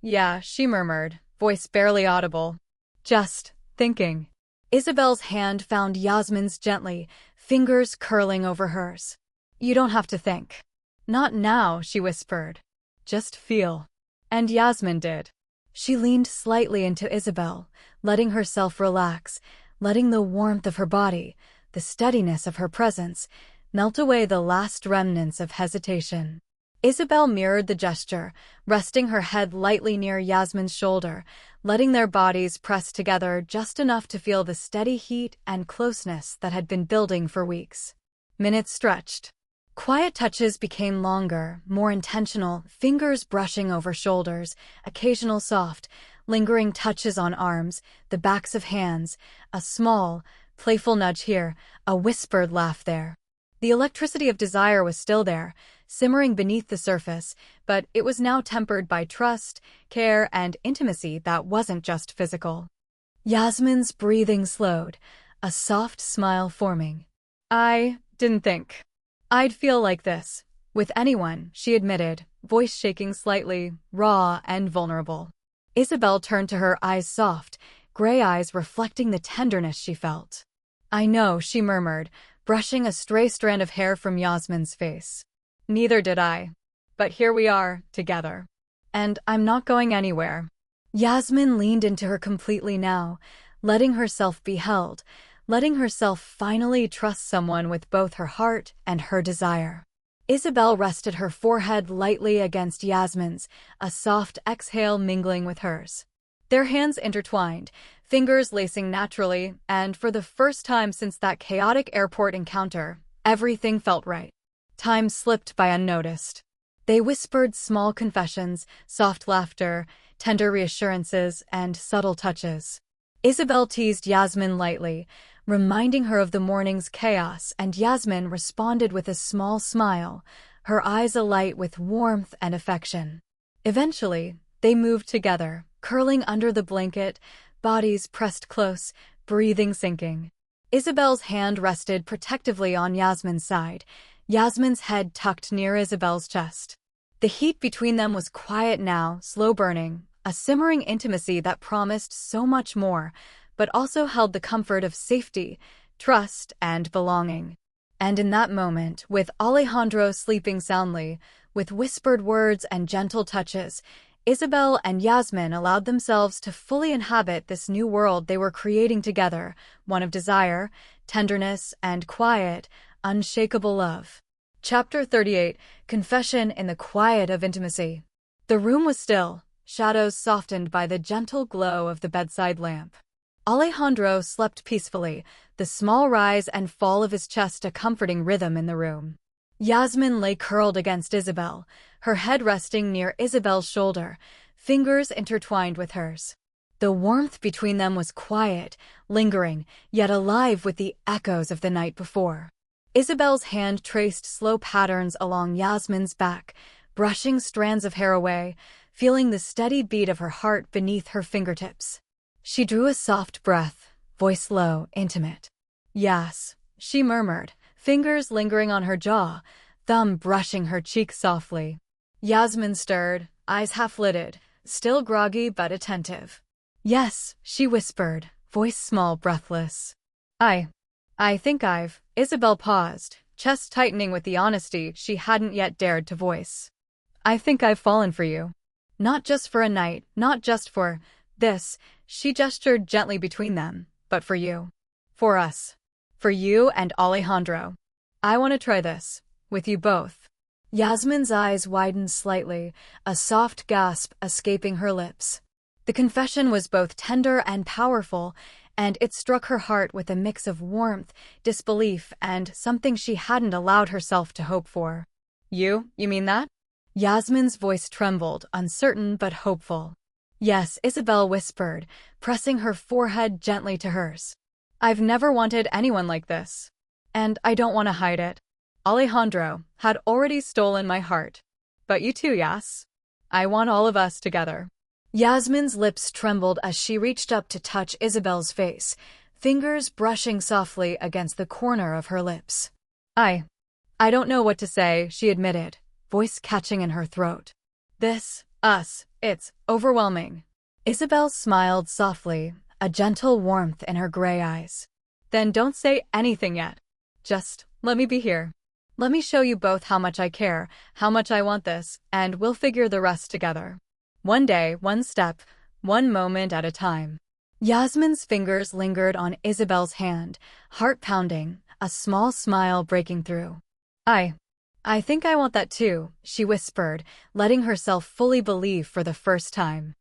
Yeah, she murmured, voice barely audible. "Just thinking." Isabel's hand found Yasmin's gently, fingers curling over hers. "You don't have to think." "Not now," she whispered. "Just feel." And Yasmin did. She leaned slightly into Isabel, letting herself relax, letting the warmth of her body, the steadiness of her presence, melt away the last remnants of hesitation. Isabel mirrored the gesture, resting her head lightly near Yasmin's shoulder, letting their bodies press together just enough to feel the steady heat and closeness that had been building for weeks. Minutes stretched. Quiet touches became longer, more intentional, fingers brushing over shoulders, occasional soft, lingering touches on arms, the backs of hands, a small, playful nudge here, a whispered laugh there. The electricity of desire was still there, simmering beneath the surface, but it was now tempered by trust, care, and intimacy that wasn't just physical. Yasmin's breathing slowed, a soft smile forming. "I didn't think I'd feel like this with anyone," she admitted, voice shaking slightly, raw and vulnerable. Isabel turned to her, eyes soft, gray eyes reflecting the tenderness she felt. "I know," she murmured, brushing a stray strand of hair from Yasmin's face. "Neither did I. But here we are, together. And I'm not going anywhere." Yasmin leaned into her completely now, letting herself be held, letting herself finally trust someone with both her heart and her desire. Isabel rested her forehead lightly against Yasmin's, a soft exhale mingling with hers. Their hands intertwined, fingers lacing naturally, and for the first time since that chaotic airport encounter, everything felt right. Time slipped by unnoticed. They whispered small confessions, soft laughter, tender reassurances, and subtle touches. Isabel teased Yasmin lightly, reminding her of the morning's chaos, and Yasmin responded with a small smile, her eyes alight with warmth and affection. Eventually, they moved together, curling under the blanket, bodies pressed close, breathing sinking. Isabel's hand rested protectively on Yasmin's side, Yasmin's head tucked near Isabel's chest. The heat between them was quiet now, slow burning, a simmering intimacy that promised so much more, but also held the comfort of safety, trust, and belonging. And in that moment, with Alejandro sleeping soundly, with whispered words and gentle touches, Isabel and Yasmin allowed themselves to fully inhabit this new world they were creating together, one of desire, tenderness, and quiet, unshakable love. Chapter 38. Confession in the Quiet of Intimacy. The room was still, shadows softened by the gentle glow of the bedside lamp. Alejandro slept peacefully, the small rise and fall of his chest a comforting rhythm in the room. Yasmin lay curled against Isabel, her head resting near Isabel's shoulder, fingers intertwined with hers. The warmth between them was quiet, lingering, yet alive with the echoes of the night before. Isabel's hand traced slow patterns along Yasmin's back, brushing strands of hair away, feeling the steady beat of her heart beneath her fingertips. She drew a soft breath, voice low, intimate. "Yes," she murmured, fingers lingering on her jaw, thumb brushing her cheek softly. Yasmin stirred, eyes half-lidded, still groggy but attentive. "Yes," she whispered, voice small, breathless. I think I've." Isabel paused, chest tightening with the honesty she hadn't yet dared to voice. "I think I've fallen for you. Not just for a night, not just for this," she gestured gently between them, "but for you. For us. For you and Alejandro. I want to try this. With you both." Yasmin's eyes widened slightly, a soft gasp escaping her lips. The confession was both tender and powerful, and it struck her heart with a mix of warmth, disbelief, and something she hadn't allowed herself to hope for. You mean that?" Yasmin's voice trembled, uncertain but hopeful. "Yes," Isabel whispered, pressing her forehead gently to hers. "I've never wanted anyone like this. And I don't want to hide it. Alejandro had already stolen my heart. But you too, Yas. I want all of us together." Yasmin's lips trembled as she reached up to touch Isabel's face, fingers brushing softly against the corner of her lips. I don't know what to say," she admitted, voice catching in her throat. Us, it's overwhelming." Isabel smiled softly, a gentle warmth in her gray eyes. "Then don't say anything yet. Just let me be here. Let me show you both how much I care, how much I want this, and we'll figure the rest together. One day, one step, one moment at a time." Yasmin's fingers lingered on Isabel's hand, heart pounding, a small smile breaking through. I think I want that too," she whispered, letting herself fully believe for the first time.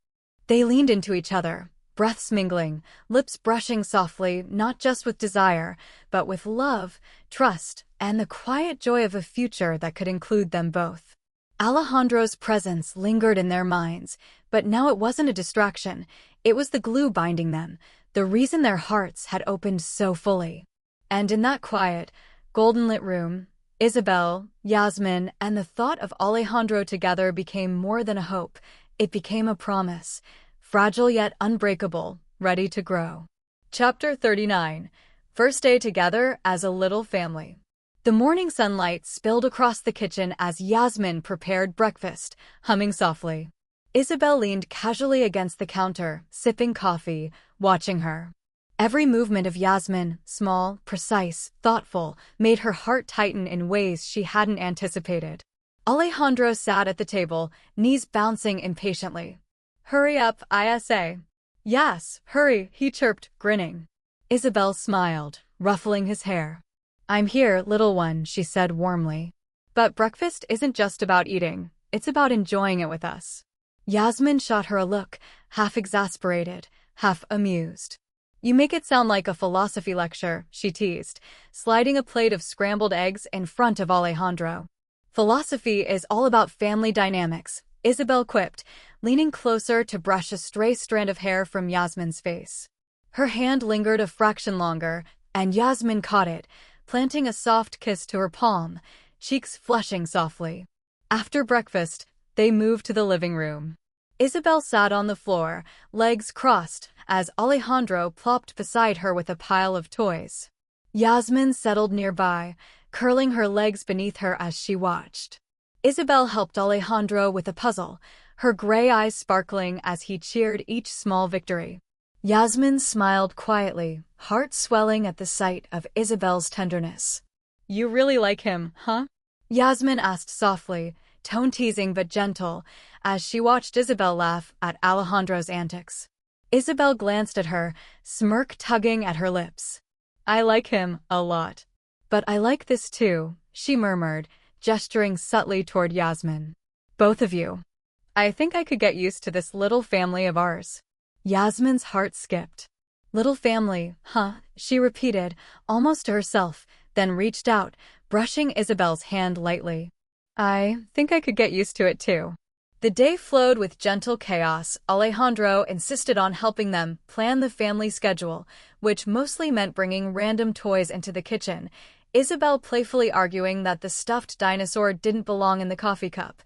They leaned into each other, breaths mingling, lips brushing softly, not just with desire, but with love, trust, and the quiet joy of a future that could include them both. Alejandro's presence lingered in their minds, but now it wasn't a distraction. It was the glue binding them, the reason their hearts had opened so fully. And in that quiet, golden-lit room, Isabel, Yasmin, and the thought of Alejandro together became more than a hope. It became a promise, fragile yet unbreakable, ready to grow. Chapter 39. First day together as a little family. The morning sunlight spilled across the kitchen as Yasmin prepared breakfast, humming softly. Isabel leaned casually against the counter, sipping coffee, watching her. Every movement of Yasmin, small, precise, thoughtful, made her heart tighten in ways she hadn't anticipated. Alejandro sat at the table, knees bouncing impatiently. "Hurry up, ISA." "Yes, hurry," he chirped, grinning. Isabel smiled, ruffling his hair. "I'm here, little one," she said warmly. "But breakfast isn't just about eating, it's about enjoying it with us." Yasmin shot her a look, half exasperated, half amused. "You make it sound like a philosophy lecture," she teased, sliding a plate of scrambled eggs in front of Alejandro. "Philosophy is all about family dynamics," Isabel quipped, leaning closer to brush a stray strand of hair from Yasmin's face. Her hand lingered a fraction longer, and Yasmin caught it, planting a soft kiss to her palm, cheeks flushing softly. After breakfast, they moved to the living room. Isabel sat on the floor, legs crossed, as Alejandro plopped beside her with a pile of toys. Yasmin settled nearby, curling her legs beneath her as she watched. Isabel helped Alejandro with a puzzle, her gray eyes sparkling as he cheered each small victory. Yasmin smiled quietly, heart swelling at the sight of Isabel's tenderness. "You really like him, huh?" Yasmin asked softly, tone teasing but gentle, as she watched Isabel laugh at Alejandro's antics. Isabel glanced at her, smirk tugging at her lips. "I like him a lot. But I like this too," she murmured, gesturing subtly toward Yasmin. "Both of you. I think I could get used to this little family of ours." Yasmin's heart skipped. "Little family, huh?" she repeated, almost to herself, then reached out, brushing Isabel's hand lightly. "I think I could get used to it too." The day flowed with gentle chaos. Alejandro insisted on helping them plan the family schedule, which mostly meant bringing random toys into the kitchen, Isabel playfully arguing that the stuffed dinosaur didn't belong in the coffee cup,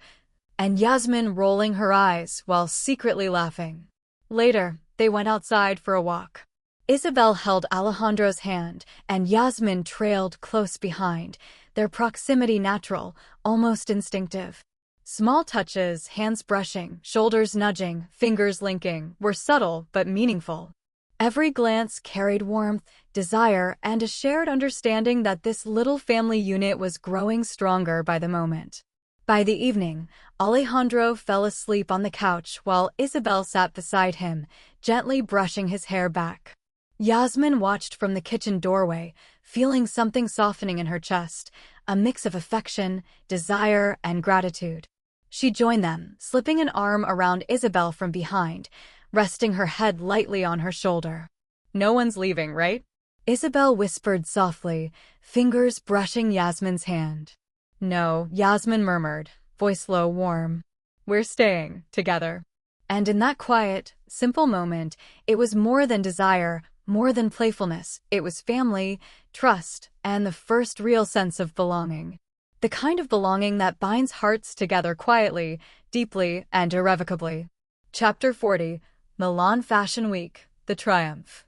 and Yasmin rolling her eyes while secretly laughing. Later, they went outside for a walk. Isabel held Alejandro's hand, and Yasmin trailed close behind, their proximity natural, almost instinctive. Small touches, hands brushing, shoulders nudging, fingers linking, were subtle but meaningful. Every glance carried warmth, desire, and a shared understanding that this little family unit was growing stronger by the moment. By the evening, Alejandro fell asleep on the couch while Isabel sat beside him, gently brushing his hair back. Yasmin watched from the kitchen doorway, feeling something softening in her chest, a mix of affection, desire, and gratitude. She joined them, slipping an arm around Isabel from behind, resting her head lightly on her shoulder. "No one's leaving, right?" Isabel whispered softly, fingers brushing Yasmin's hand. "No," Yasmin murmured, voice low, warm. "We're staying together." And in that quiet, simple moment, it was more than desire, more than playfulness. It was family, trust, and the first real sense of belonging. The kind of belonging that binds hearts together quietly, deeply, and irrevocably. Chapter 40, Milan Fashion Week, The Triumph.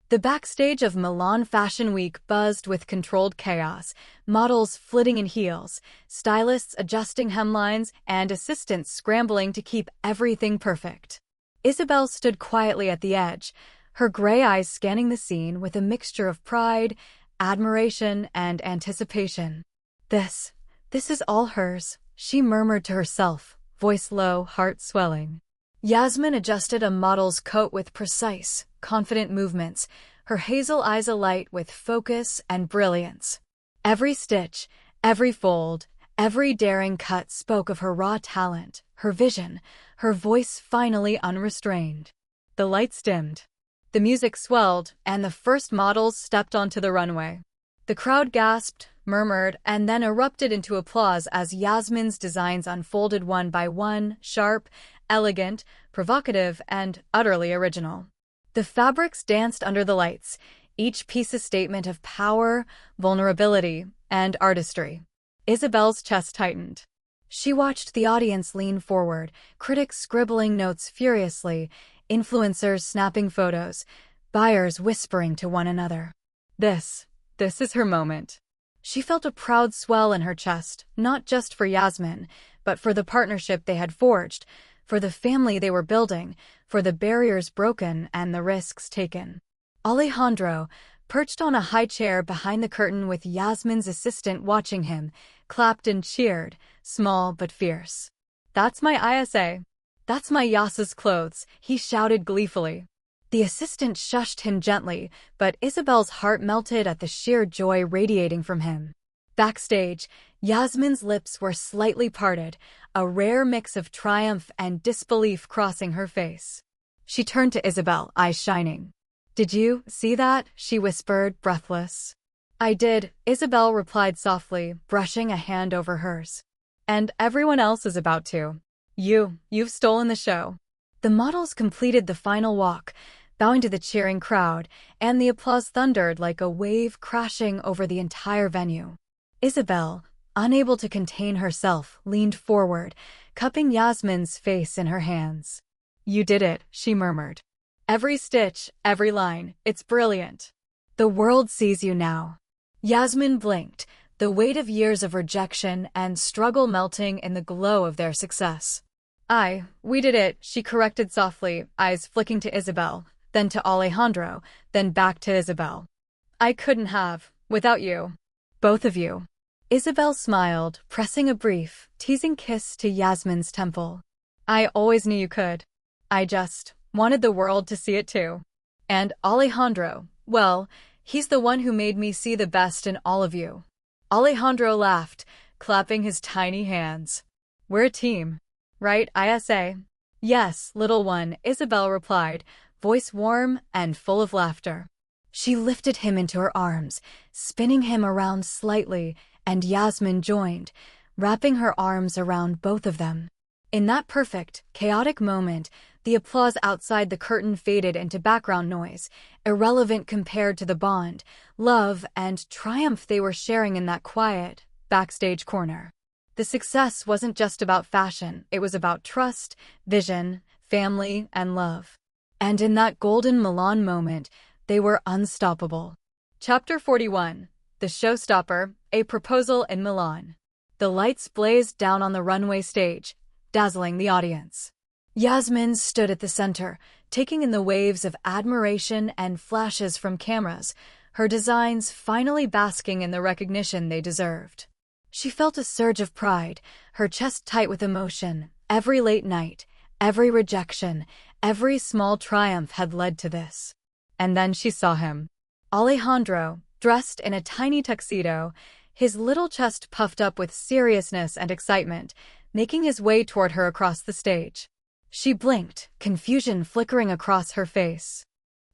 The backstage of Milan Fashion Week buzzed with controlled chaos, models flitting in heels, stylists adjusting hemlines, and assistants scrambling to keep everything perfect. Isabel stood quietly at the edge, her gray eyes scanning the scene with a mixture of pride, admiration, and anticipation. This is all hers," she murmured to herself, voice low, heart swelling. Yasmin adjusted a model's coat with precise, confident movements, her hazel eyes alight with focus and brilliance. Every stitch, every fold, every daring cut spoke of her raw talent, her vision, her voice finally unrestrained. The lights dimmed. The music swelled, and the first models stepped onto the runway. The crowd gasped, murmured, and then erupted into applause as Yasmin's designs unfolded one by one, sharp, elegant, provocative, and utterly original. The fabrics danced under the lights, each piece a statement of power, vulnerability, and artistry. Isabel's chest tightened. She watched the audience lean forward, critics scribbling notes furiously, influencers snapping photos, buyers whispering to one another. This is her moment. She felt a proud swell in her chest, not just for Yasmin, but for the partnership they had forged, for the family they were building, for the barriers broken and the risks taken. Alejandro, perched on a high chair behind the curtain with Yasmin's assistant watching him, clapped and cheered, small but fierce. "That's my ISA. That's my Yasa's clothes," he shouted gleefully. The assistant shushed him gently, but Isabel's heart melted at the sheer joy radiating from him. Backstage, Yasmin's lips were slightly parted, a rare mix of triumph and disbelief crossing her face. She turned to Isabel, eyes shining. "Did you see that?" she whispered, breathless. "I did," Isabel replied softly, brushing a hand over hers. "And everyone else is about to. You've stolen the show." The models completed the final walk, bowing to the cheering crowd, and the applause thundered like a wave crashing over the entire venue. Isabel, unable to contain herself, leaned forward, cupping Yasmin's face in her hands. "You did it," she murmured. "Every stitch, every line, it's brilliant. The world sees you now." Yasmin blinked, the weight of years of rejection and struggle melting in the glow of their success. We did it," she corrected softly, eyes flicking to Isabel, then to Alejandro, then back to Isabel. "I couldn't have, without you. Both of you." Isabel smiled, pressing a brief, teasing kiss to Yasmin's temple. "I always knew you could. I just wanted the world to see it too. And Alejandro, well, he's the one who made me see the best in all of you." Alejandro laughed, clapping his tiny hands. "We're a team. Right, ISA?" "Yes, little one," Isabel replied, voice warm and full of laughter. She lifted him into her arms, spinning him around slightly, and Yasmin joined, wrapping her arms around both of them. In that perfect, chaotic moment, the applause outside the curtain faded into background noise, irrelevant compared to the bond, love, and triumph they were sharing in that quiet, backstage corner. The success wasn't just about fashion, it was about trust, vision, family, and love. And in that golden Milan moment, They were unstoppable. Chapter 41. The Showstopper, A Proposal in Milan. The lights blazed down on the runway stage, dazzling the audience. Yasmin stood at the center, taking in the waves of admiration and flashes from cameras, her designs finally basking in the recognition they deserved. She felt a surge of pride, her chest tight with emotion. Every late night, every rejection, every small triumph had led to this. And then she saw him. Alejandro, dressed in a tiny tuxedo, his little chest puffed up with seriousness and excitement, making his way toward her across the stage. She blinked, confusion flickering across her face.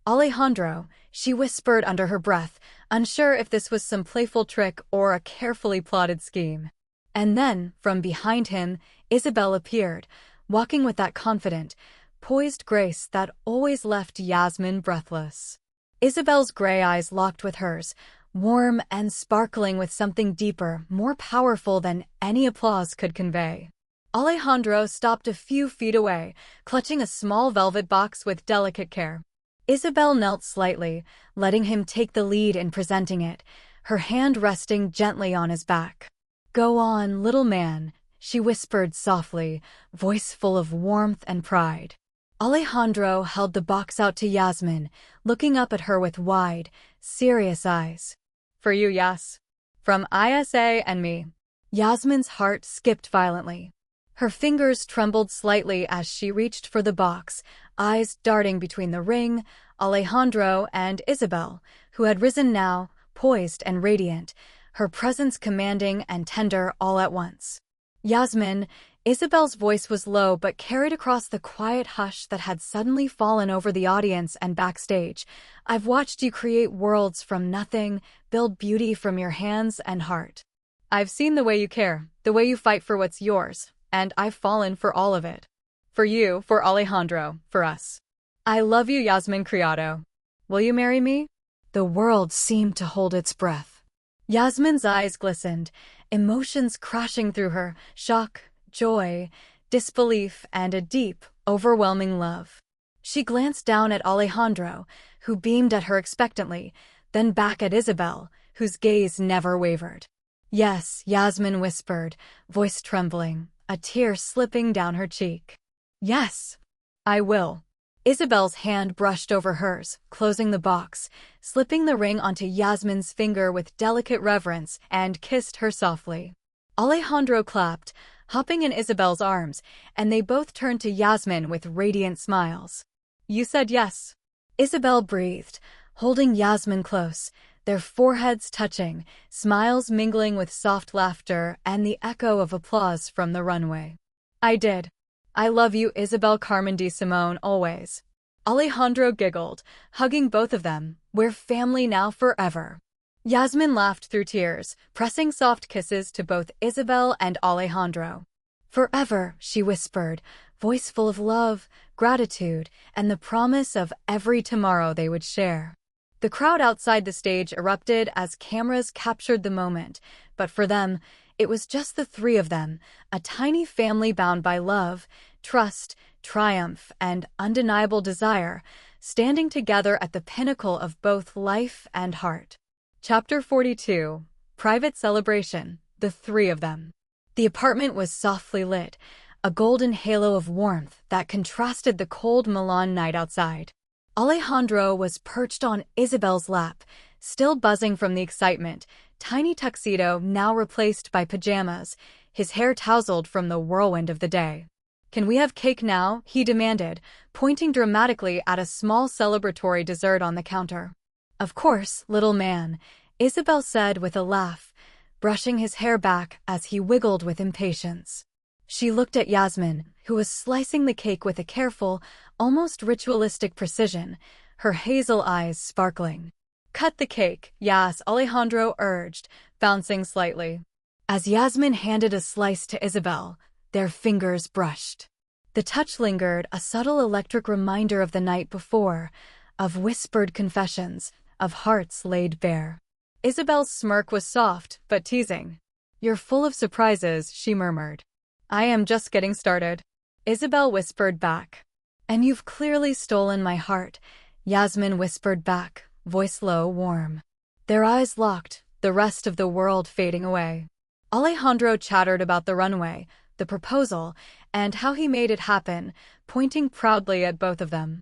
"Alejandro," she whispered under her breath, unsure if this was some playful trick or a carefully plotted scheme. And then, from behind him, Isabel appeared, walking with that confident, poised grace that always left Yasmin breathless. Isabel's gray eyes locked with hers, warm and sparkling with something deeper, more powerful than any applause could convey. Alejandro stopped a few feet away, clutching a small velvet box with delicate care. Isabel knelt slightly, letting him take the lead in presenting it, her hand resting gently on his back. "Go on, little man," she whispered softly, voice full of warmth and pride. Alejandro held the box out to Yasmin, looking up at her with wide, serious eyes. "For you, Yas. From Isa and me." Yasmin's heart skipped violently. Her fingers trembled slightly as she reached for the box, eyes darting between the ring, Alejandro, and Isabel, who had risen now, poised and radiant, her presence commanding and tender all at once. "Yasmin," Isabel's voice was low but carried across the quiet hush that had suddenly fallen over the audience and backstage. "I've watched you create worlds from nothing, build beauty from your hands and heart. I've seen the way you care, the way you fight for what's yours, and I've fallen for all of it. For you, for Alejandro, for us. I love you, Yasmin Criado. Will you marry me?" The world seemed to hold its breath. Yasmin's eyes glistened, emotions crashing through her, shock, joy, disbelief, and a deep, overwhelming love. She glanced down at Alejandro, who beamed at her expectantly, then back at Isabel, whose gaze never wavered. "Yes," Yasmin whispered, voice trembling, a tear slipping down her cheek. "Yes, I will." Isabel's hand brushed over hers, closing the box, slipping the ring onto Yasmin's finger with delicate reverence, and kissed her softly. Alejandro clapped, hopping in Isabel's arms, and they both turned to Yasmin with radiant smiles. "You said yes." Isabel breathed, holding Yasmin close, their foreheads touching, smiles mingling with soft laughter and the echo of applause from the runway. "I did. I love you, Isabel Carmen de Simone, always." Alejandro giggled, hugging both of them. "We're family now forever." Yasmin laughed through tears, pressing soft kisses to both Isabel and Alejandro. "Forever," she whispered, voice full of love, gratitude, and the promise of every tomorrow they would share. The crowd outside the stage erupted as cameras captured the moment, but for them, it was just the three of them, a tiny family bound by love, trust, triumph, and undeniable desire, standing together at the pinnacle of both life and heart. Chapter 42. Private Celebration, the three of them. The apartment was softly lit, a golden halo of warmth that contrasted the cold Milan night outside. Alejandro was perched on Isabel's lap, still buzzing from the excitement, tiny tuxedo now replaced by pajamas, his hair tousled from the whirlwind of the day. "Can we have cake now?" he demanded, pointing dramatically at a small celebratory dessert on the counter. "Of course, little man," Isabel said with a laugh, brushing his hair back as he wiggled with impatience. She looked at Yasmin, who was slicing the cake with a careful, almost ritualistic precision, her hazel eyes sparkling. "Cut the cake, Yas," Alejandro urged, bouncing slightly. As Yasmin handed a slice to Isabel, their fingers brushed. The touch lingered, a subtle electric reminder of the night before, of whispered confessions, of hearts laid bare. Isabel's smirk was soft, but teasing. "You're full of surprises," she murmured. "I am just getting started," Isabel whispered back. "And you've clearly stolen my heart," Yasmin whispered back, voice low, warm. Their eyes locked, the rest of the world fading away. Alejandro chattered about the runway, the proposal, and how he made it happen, pointing proudly at both of them.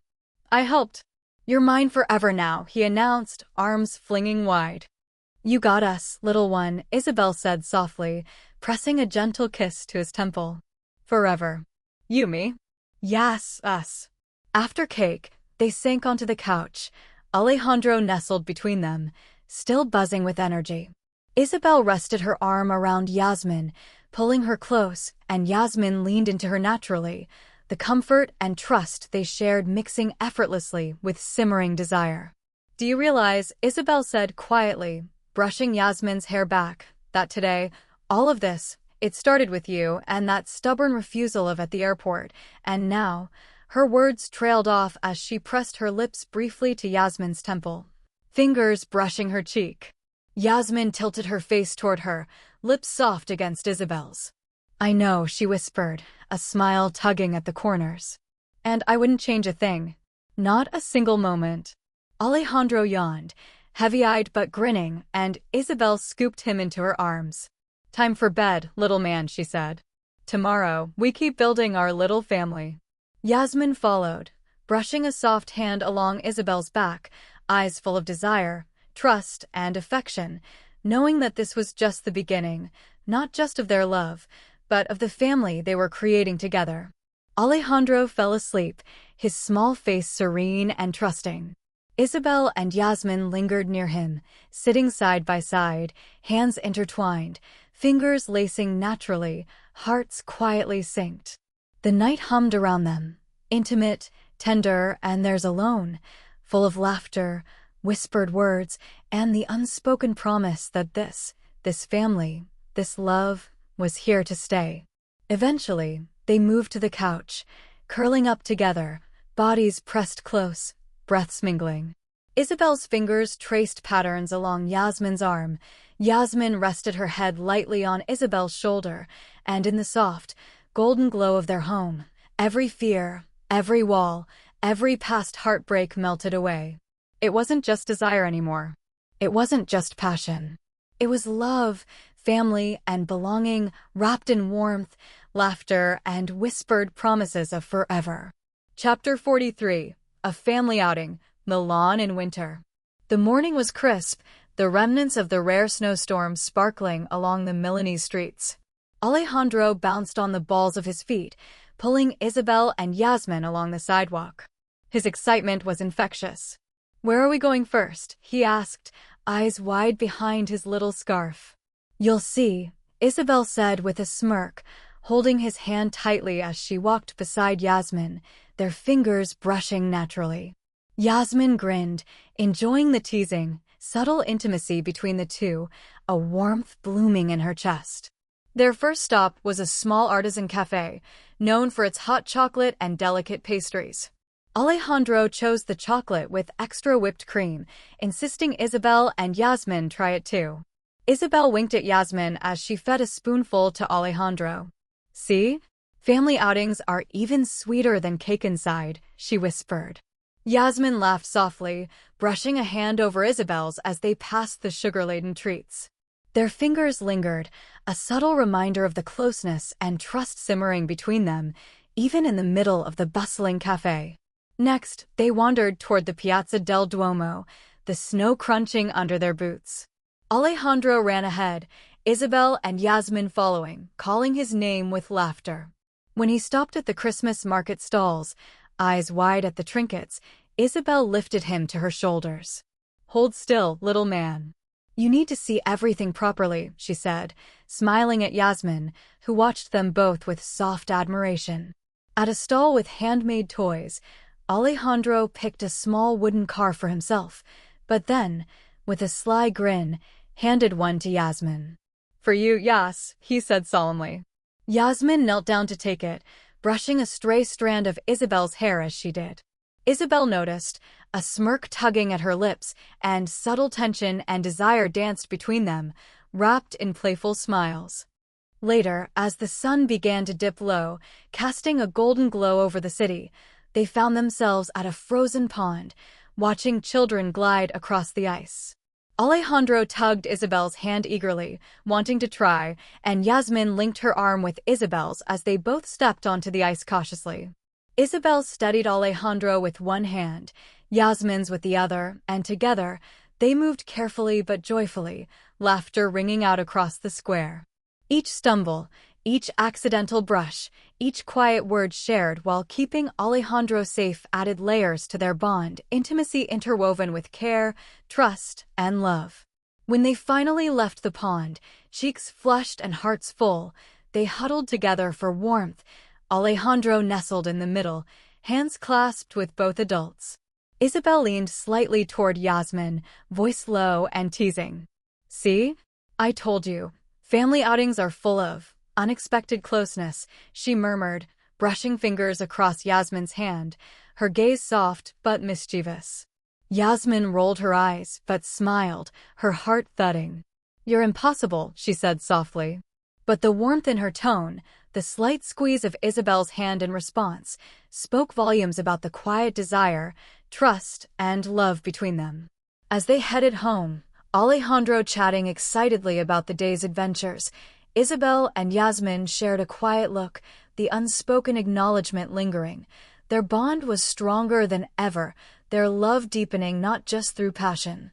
I helped. You're mine forever now, he announced, arms flinging wide. You got us, little one, Isabel said softly, pressing a gentle kiss to his temple. Forever. You, me? Yes, us. After cake, they sank onto the couch, Alejandro nestled between them, still buzzing with energy. Isabel rested her arm around Yasmin, pulling her close, and Yasmin leaned into her naturally, the comfort and trust they shared mixing effortlessly with simmering desire. Do you realize, Isabel said quietly, brushing Yasmin's hair back, that today, all of this, it started with you and that stubborn refusal at the airport, and now, her words trailed off as she pressed her lips briefly to Yasmin's temple, fingers brushing her cheek. Yasmin tilted her face toward her, lips soft against Isabel's. I know, she whispered, a smile tugging at the corners. And I wouldn't change a thing. Not a single moment. Alejandro yawned, heavy-eyed but grinning, and Isabel scooped him into her arms. Time for bed, little man, she said. Tomorrow, we keep building our little family. Yasmin followed, brushing a soft hand along Isabel's back, eyes full of desire, trust, and affection, knowing that this was just the beginning, not just of their love, but of the family they were creating together. Alejandro fell asleep, his small face serene and trusting. Isabel and Yasmin lingered near him, sitting side by side, hands intertwined, fingers lacing naturally, hearts quietly synced. The night hummed around them, intimate, tender, and theirs alone, full of laughter, whispered words, and the unspoken promise that this family, this love, was here to stay. Eventually, they moved to the couch, curling up together, bodies pressed close, breaths mingling. Isabel's fingers traced patterns along Yasmin's arm. Yasmin rested her head lightly on Isabel's shoulder, and in the soft, golden glow of their home, every fear, every wall, every past heartbreak melted away. It wasn't just desire anymore. It wasn't just passion. It was love, family, and belonging wrapped in warmth, laughter, and whispered promises of forever. Chapter 43. A Family Outing, Milan in Winter. The morning was crisp, the remnants of the rare snowstorm sparkling along the Milanese streets. Alejandro bounced on the balls of his feet, pulling Isabel and Yasmin along the sidewalk. His excitement was infectious. Where are we going first? He asked, eyes wide behind his little scarf. You'll see, Isabel said with a smirk, holding his hand tightly as she walked beside Yasmin, their fingers brushing naturally. Yasmin grinned, enjoying the teasing, subtle intimacy between the two, a warmth blooming in her chest. Their first stop was a small artisan cafe, known for its hot chocolate and delicate pastries. Alejandro chose the chocolate with extra whipped cream, insisting Isabel and Yasmin try it too. Isabel winked at Yasmin as she fed a spoonful to Alejandro. See? Family outings are even sweeter than cake inside, she whispered. Yasmin laughed softly, brushing a hand over Isabel's as they passed the sugar-laden treats. Their fingers lingered, a subtle reminder of the closeness and trust simmering between them, even in the middle of the bustling cafe. Next, they wandered toward the Piazza del Duomo, the snow crunching under their boots. Alejandro ran ahead, Isabel and Yasmin following, calling his name with laughter. When he stopped at the Christmas market stalls, eyes wide at the trinkets, Isabel lifted him to her shoulders. Hold still, little man. You need to see everything properly, she said, smiling at Yasmin, who watched them both with soft admiration. At a stall with handmade toys, Alejandro picked a small wooden car for himself, but then, with a sly grin, handed one to Yasmin. For you, Yas, he said solemnly. Yasmin knelt down to take it, brushing a stray strand of Isabel's hair as she did. Isabel noticed, a smirk tugging at her lips, and subtle tension and desire danced between them, wrapped in playful smiles. Later, as the sun began to dip low, casting a golden glow over the city, they found themselves at a frozen pond, watching children glide across the ice. Alejandro tugged Isabel's hand eagerly, wanting to try, and Yasmin linked her arm with Isabel's as they both stepped onto the ice cautiously. Isabel steadied Alejandro with one hand, Yasmin's with the other, and together, they moved carefully but joyfully, laughter ringing out across the square. Each stumble, each accidental brush, each quiet word shared while keeping Alejandro safe added layers to their bond, intimacy interwoven with care, trust, and love. When they finally left the pond, cheeks flushed and hearts full, they huddled together for warmth, Alejandro nestled in the middle, hands clasped with both adults. Isabel leaned slightly toward Yasmin, voice low and teasing. "See? I told you. Family outings are full of unexpected closeness," she murmured, brushing fingers across Yasmin's hand, her gaze soft but mischievous. Yasmin rolled her eyes but smiled, her heart thudding. "You're impossible," she said softly. But the warmth in her tone, the slight squeeze of Isabel's hand in response, spoke volumes about the quiet desire, trust, and love between them. As they headed home, Alejandro chatting excitedly about the day's adventures, Isabel and Yasmin shared a quiet look, the unspoken acknowledgement lingering. Their bond was stronger than ever, their love deepening not just through passion,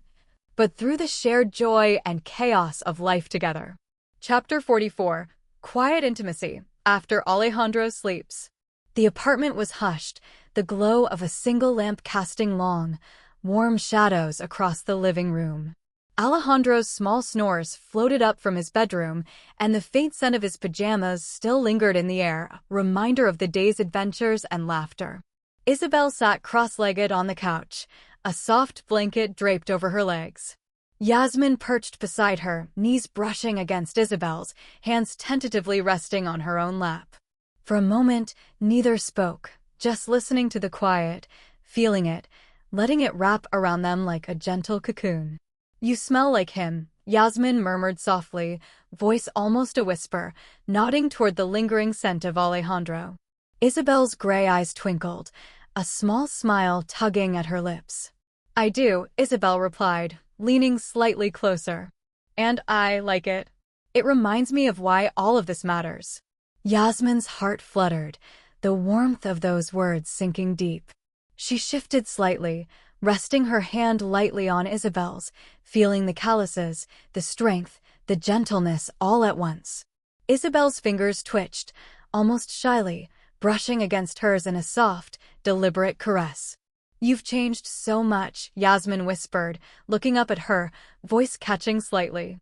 but through the shared joy and chaos of life together. Chapter 44. Quiet Intimacy. After Alejandro sleeps. The apartment was hushed, the glow of a single lamp casting long, warm shadows across the living room. Alejandro's small snores floated up from his bedroom, and the faint scent of his pajamas still lingered in the air, a reminder of the day's adventures and laughter. Isabel sat cross-legged on the couch, a soft blanket draped over her legs. Yasmin perched beside her, knees brushing against Isabel's, hands tentatively resting on her own lap. For a moment, neither spoke, just listening to the quiet, feeling it, letting it wrap around them like a gentle cocoon. "You smell like him," Yasmin murmured softly, voice almost a whisper, nodding toward the lingering scent of Alejandro. Isabel's gray eyes twinkled, a small smile tugging at her lips. "I do," Isabel replied, leaning slightly closer. "And I like it. It reminds me of why all of this matters." Yasmin's heart fluttered, the warmth of those words sinking deep. She shifted slightly, resting her hand lightly on Isabel's, feeling the calluses, the strength, the gentleness all at once. Isabel's fingers twitched, almost shyly, brushing against hers in a soft, deliberate caress. "You've changed so much," Yasmin whispered, looking up at her, voice catching slightly.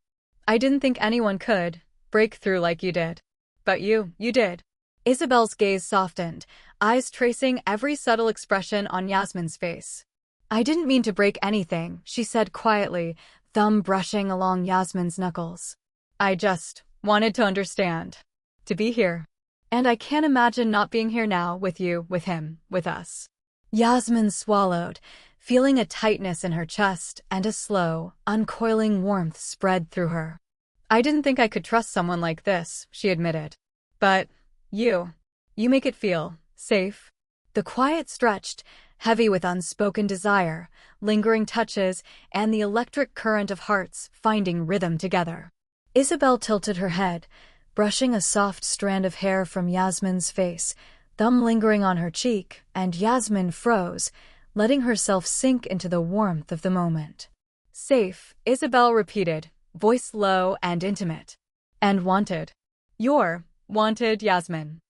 "I didn't think anyone could break through like you did. But you did." Isabel's gaze softened, eyes tracing every subtle expression on Yasmin's face. "I didn't mean to break anything," she said quietly, thumb brushing along Yasmin's knuckles. "I just wanted to understand. To be here. And I can't imagine not being here now with you, with him, with us." Yasmin swallowed, feeling a tightness in her chest, and a slow, uncoiling warmth spread through her. "I didn't think I could trust someone like this," she admitted. "But you make it feel safe." The quiet stretched, heavy with unspoken desire, lingering touches, and the electric current of hearts finding rhythm together. Isabel tilted her head, brushing a soft strand of hair from Yasmin's face, thumb lingering on her cheek, and Yasmin froze, letting herself sink into the warmth of the moment. "Safe," Isabel repeated, voice low and intimate. "And wanted. You're wanted, Yasmin."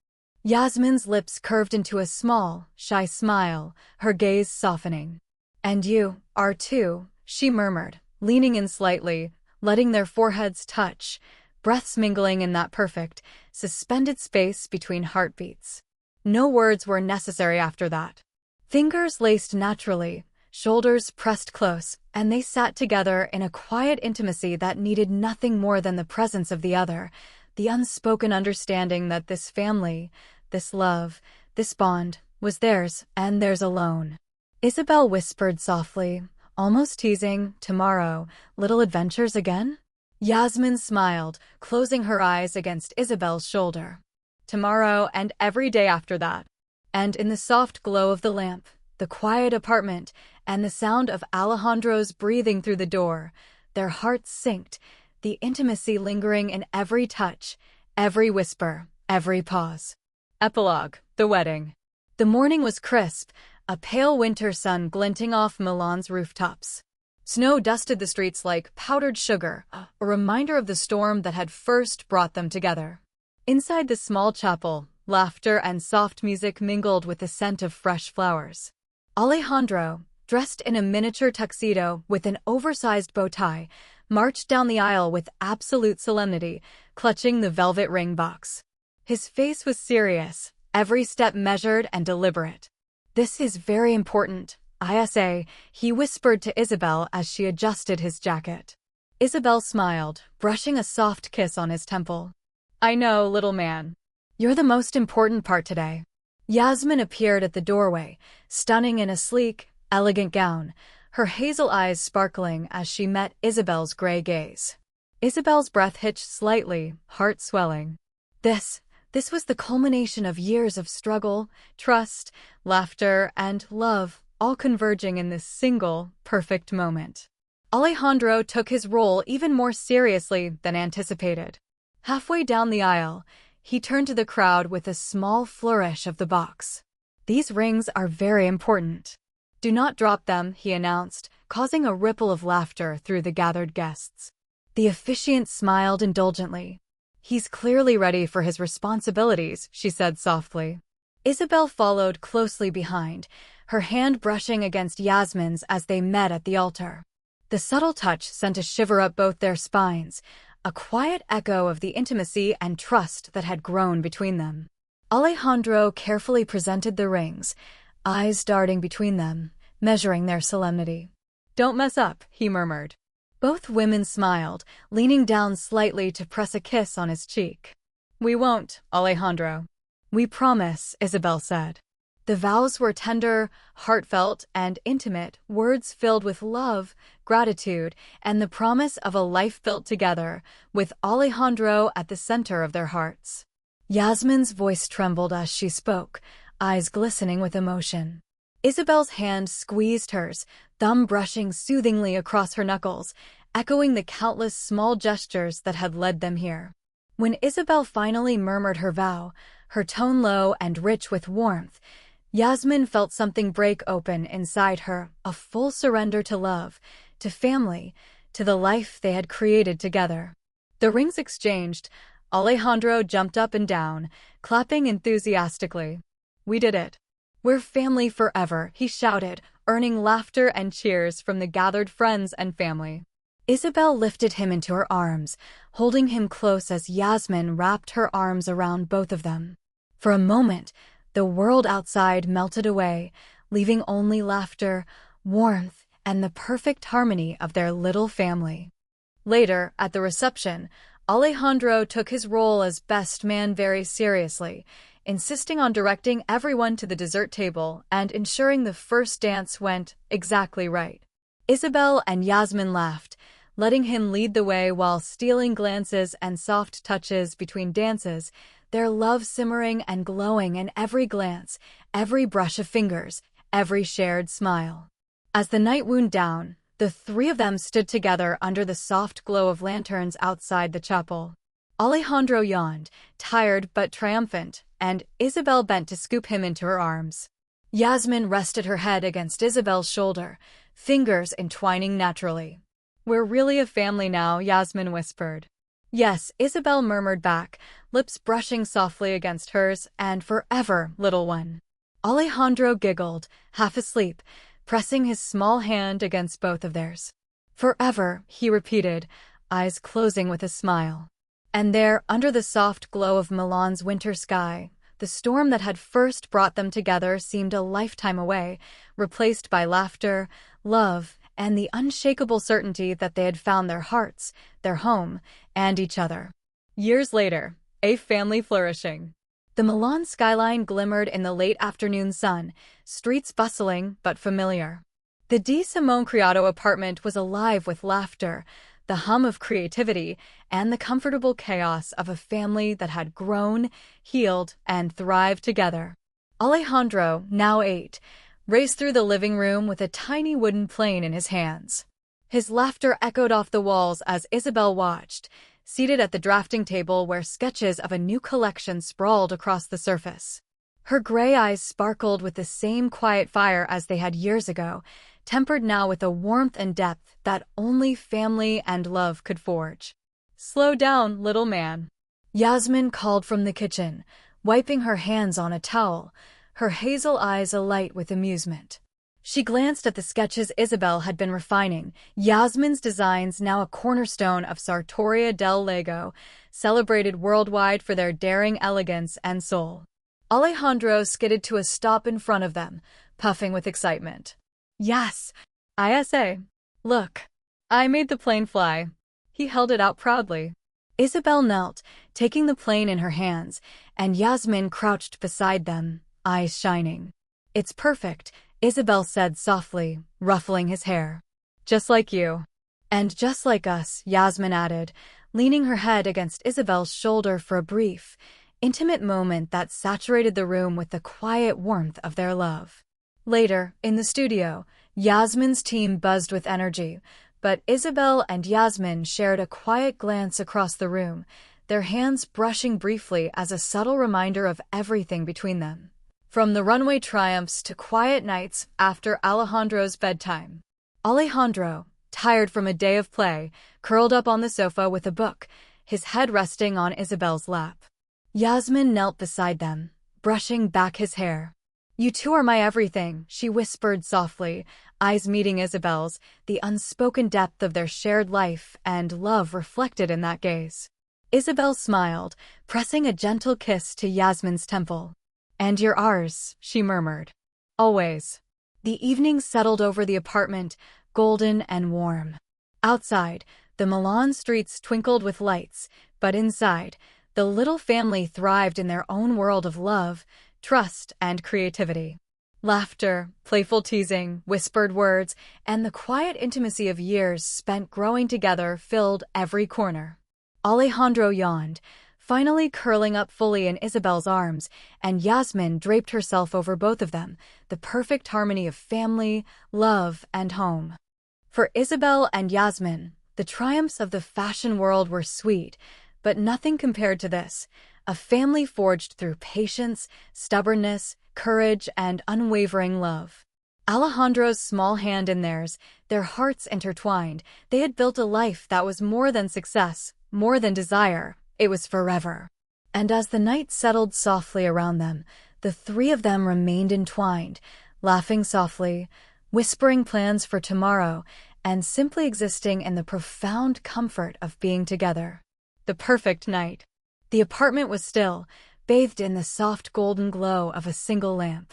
Yasmin's lips curved into a small, shy smile, her gaze softening. "And you are too," she murmured, leaning in slightly, letting their foreheads touch, breaths mingling in that perfect, suspended space between heartbeats. No words were necessary after that. Fingers laced naturally, shoulders pressed close, and they sat together in a quiet intimacy that needed nothing more than the presence of the other, the unspoken understanding that this family, this love, this bond, was theirs and theirs alone. Isabel whispered softly, almost teasing, "Tomorrow, little adventures again?" Yasmin smiled, closing her eyes against Isabel's shoulder. "Tomorrow and every day after that." And in the soft glow of the lamp, the quiet apartment, and the sound of Alejandro's breathing through the door, their hearts synced, the intimacy lingering in every touch, every whisper, every pause. Epilogue: The wedding. The morning was crisp, a pale winter sun glinting off Milan's rooftops. Snow dusted the streets like powdered sugar, a reminder of the storm that had first brought them together. Inside the small chapel, laughter and soft music mingled with the scent of fresh flowers. Alejandro, dressed in a miniature tuxedo with an oversized bow tie, marched down the aisle with absolute solemnity, clutching the velvet ring box. His face was serious, every step measured and deliberate. "This is very important, ISA," he whispered to Isabel as she adjusted his jacket. Isabel smiled, brushing a soft kiss on his temple. "I know, little man. You're the most important part today." Yasmin appeared at the doorway, stunning in a sleek, elegant gown, her hazel eyes sparkling as she met Isabel's gray gaze. Isabel's breath hitched slightly, heart swelling. This was the culmination of years of struggle, trust, laughter, and love, all converging in this single, perfect moment. Alejandro took his role even more seriously than anticipated. Halfway down the aisle, he turned to the crowd with a small flourish of the box. "These rings are very important. Do not drop them," he announced, causing a ripple of laughter through the gathered guests. The officiant smiled indulgently. "He's clearly ready for his responsibilities," she said softly. Isabel followed closely behind, her hand brushing against Yasmin's as they met at the altar. The subtle touch sent a shiver up both their spines, a quiet echo of the intimacy and trust that had grown between them. Alejandro carefully presented the rings, eyes darting between them, measuring their solemnity. "Don't mess up," he murmured. Both women smiled, leaning down slightly to press a kiss on his cheek. "We won't, Alejandro." "We promise," Isabel said. The vows were tender, heartfelt, and intimate, words filled with love, gratitude, and the promise of a life built together, with Alejandro at the center of their hearts. Yasmin's voice trembled as she spoke, eyes glistening with emotion. Isabel's hand squeezed hers, thumb brushing soothingly across her knuckles, echoing the countless small gestures that had led them here. When Isabel finally murmured her vow, her tone low and rich with warmth, Yasmin felt something break open inside her, a full surrender to love, to family, to the life they had created together. The rings exchanged. Alejandro jumped up and down, clapping enthusiastically. "We did it. We're family forever," he shouted, earning laughter and cheers from the gathered friends and family. Isabel lifted him into her arms, holding him close as Yasmin wrapped her arms around both of them. For a moment, the world outside melted away, leaving only laughter, warmth, and the perfect harmony of their little family. Later, at the reception, Alejandro took his role as best man very seriously, insisting on directing everyone to the dessert table and ensuring the first dance went exactly right. Isabel and Yasmin laughed, letting him lead the way while stealing glances and soft touches between dances, their love simmering and glowing in every glance, every brush of fingers, every shared smile. As the night wound down, the three of them stood together under the soft glow of lanterns outside the chapel. Alejandro yawned, tired but triumphant, and Isabel bent to scoop him into her arms. Yasmin rested her head against Isabel's shoulder, fingers entwining naturally. "We're really a family now," Yasmin whispered. "Yes," Isabel murmured back, lips brushing softly against hers, "and forever, little one." Alejandro giggled, half asleep, pressing his small hand against both of theirs. "Forever," he repeated, eyes closing with a smile. And there, under the soft glow of Milan's winter sky, the storm that had first brought them together seemed a lifetime away, replaced by laughter, love, and the unshakable certainty that they had found their hearts, their home, and each other. Years later, a family flourishing. The Milan skyline glimmered in the late afternoon sun, streets bustling but familiar. The Di Simone Criado apartment was alive with laughter, the hum of creativity, and the comfortable chaos of a family that had grown, healed, and thrived together. Alejandro, now 8, raced through the living room with a tiny wooden plane in his hands. His laughter echoed off the walls as Isabel watched, seated at the drafting table where sketches of a new collection sprawled across the surface. Her gray eyes sparkled with the same quiet fire as they had years ago, tempered now with a warmth and depth that only family and love could forge. "Slow down, little man," Yasmin called from the kitchen, wiping her hands on a towel, her hazel eyes alight with amusement. She glanced at the sketches Isabel had been refining, Yasmin's designs now a cornerstone of Sartoria del Lago, celebrated worldwide for their daring elegance and soul. Alejandro skidded to a stop in front of them, puffing with excitement. "Yes, ISA. Look, I made the plane fly." He held it out proudly. Isabel knelt, taking the plane in her hands, and Yasmin crouched beside them, eyes shining. "It's perfect," Isabel said softly, ruffling his hair. "Just like you." "And just like us," Yasmin added, leaning her head against Isabel's shoulder for a brief, intimate moment that saturated the room with the quiet warmth of their love. Later, in the studio, Yasmin's team buzzed with energy, but Isabel and Yasmin shared a quiet glance across the room, their hands brushing briefly as a subtle reminder of everything between them. From the runway triumphs to quiet nights after Alejandro's bedtime. Alejandro, tired from a day of play, curled up on the sofa with a book, his head resting on Isabel's lap. Yasmin knelt beside them, brushing back his hair. "You two are my everything," she whispered softly, eyes meeting Isabel's, the unspoken depth of their shared life and love reflected in that gaze. Isabel smiled, pressing a gentle kiss to Yasmin's temple. "And you're ours," she murmured. "Always." The evening settled over the apartment, golden and warm. Outside, the Milan streets twinkled with lights, but inside, the little family thrived in their own world of love, trust, and creativity. Laughter, playful teasing, whispered words, and the quiet intimacy of years spent growing together filled every corner. Alejandro yawned, finally curling up fully in Isabel's arms, and Yasmin draped herself over both of them, the perfect harmony of family, love, and home. For Isabel and Yasmin, the triumphs of the fashion world were sweet, but nothing compared to this, a family forged through patience, stubbornness, courage, and unwavering love. Alejandro's small hand in theirs, their hearts intertwined, they had built a life that was more than success, more than desire. It was forever. And as the night settled softly around them, the three of them remained entwined, laughing softly, whispering plans for tomorrow, and simply existing in the profound comfort of being together. The perfect night. The apartment was still, bathed in the soft golden glow of a single lamp.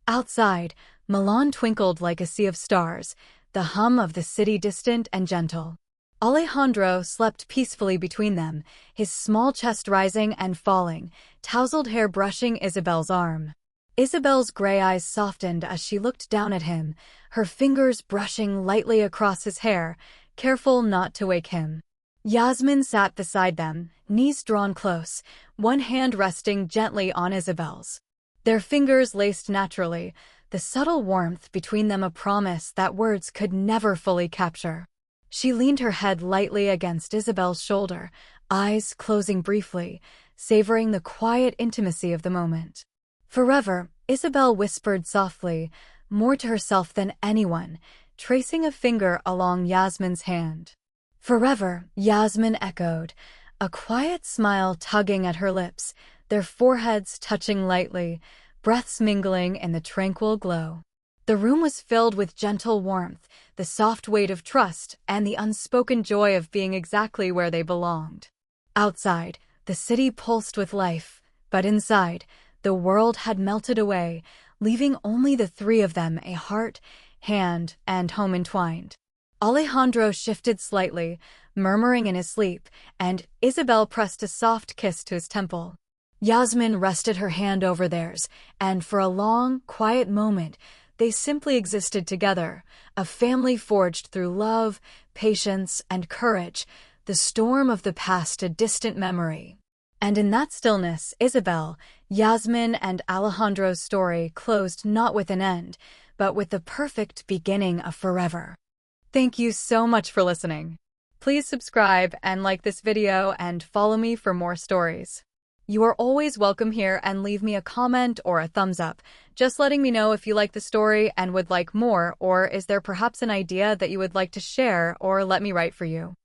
Outside, Milan twinkled like a sea of stars, the hum of the city distant and gentle. Alejandro slept peacefully between them, his small chest rising and falling, tousled hair brushing Isabel's arm. Isabel's gray eyes softened as she looked down at him, her fingers brushing lightly across his hair, careful not to wake him. Yasmin sat beside them, knees drawn close, one hand resting gently on Isabel's. Their fingers laced naturally, the subtle warmth between them a promise that words could never fully capture. She leaned her head lightly against Isabel's shoulder, eyes closing briefly, savoring the quiet intimacy of the moment. "Forever," Isabel whispered softly, more to herself than anyone, tracing a finger along Yasmin's hand. "Forever," Yasmin echoed, a quiet smile tugging at her lips, their foreheads touching lightly, breaths mingling in the tranquil glow. The room was filled with gentle warmth, the soft weight of trust, and the unspoken joy of being exactly where they belonged. Outside, the city pulsed with life, but inside, the world had melted away, leaving only the three of them, a heart, hand, and home entwined. Alejandro shifted slightly, murmuring in his sleep, and Isabel pressed a soft kiss to his temple. Yasmin rested her hand over theirs, and for a long, quiet moment, they simply existed together, a family forged through love, patience, and courage, the storm of the past a distant memory. And in that stillness, Isabel, Yasmin, and Alejandro's story closed not with an end, but with the perfect beginning of forever. Thank you so much for listening. Please subscribe and like this video and follow me for more stories. You are always welcome here, and leave me a comment or a thumbs up, just letting me know if you like the story and would like more, or is there perhaps an idea that you would like to share or let me write for you.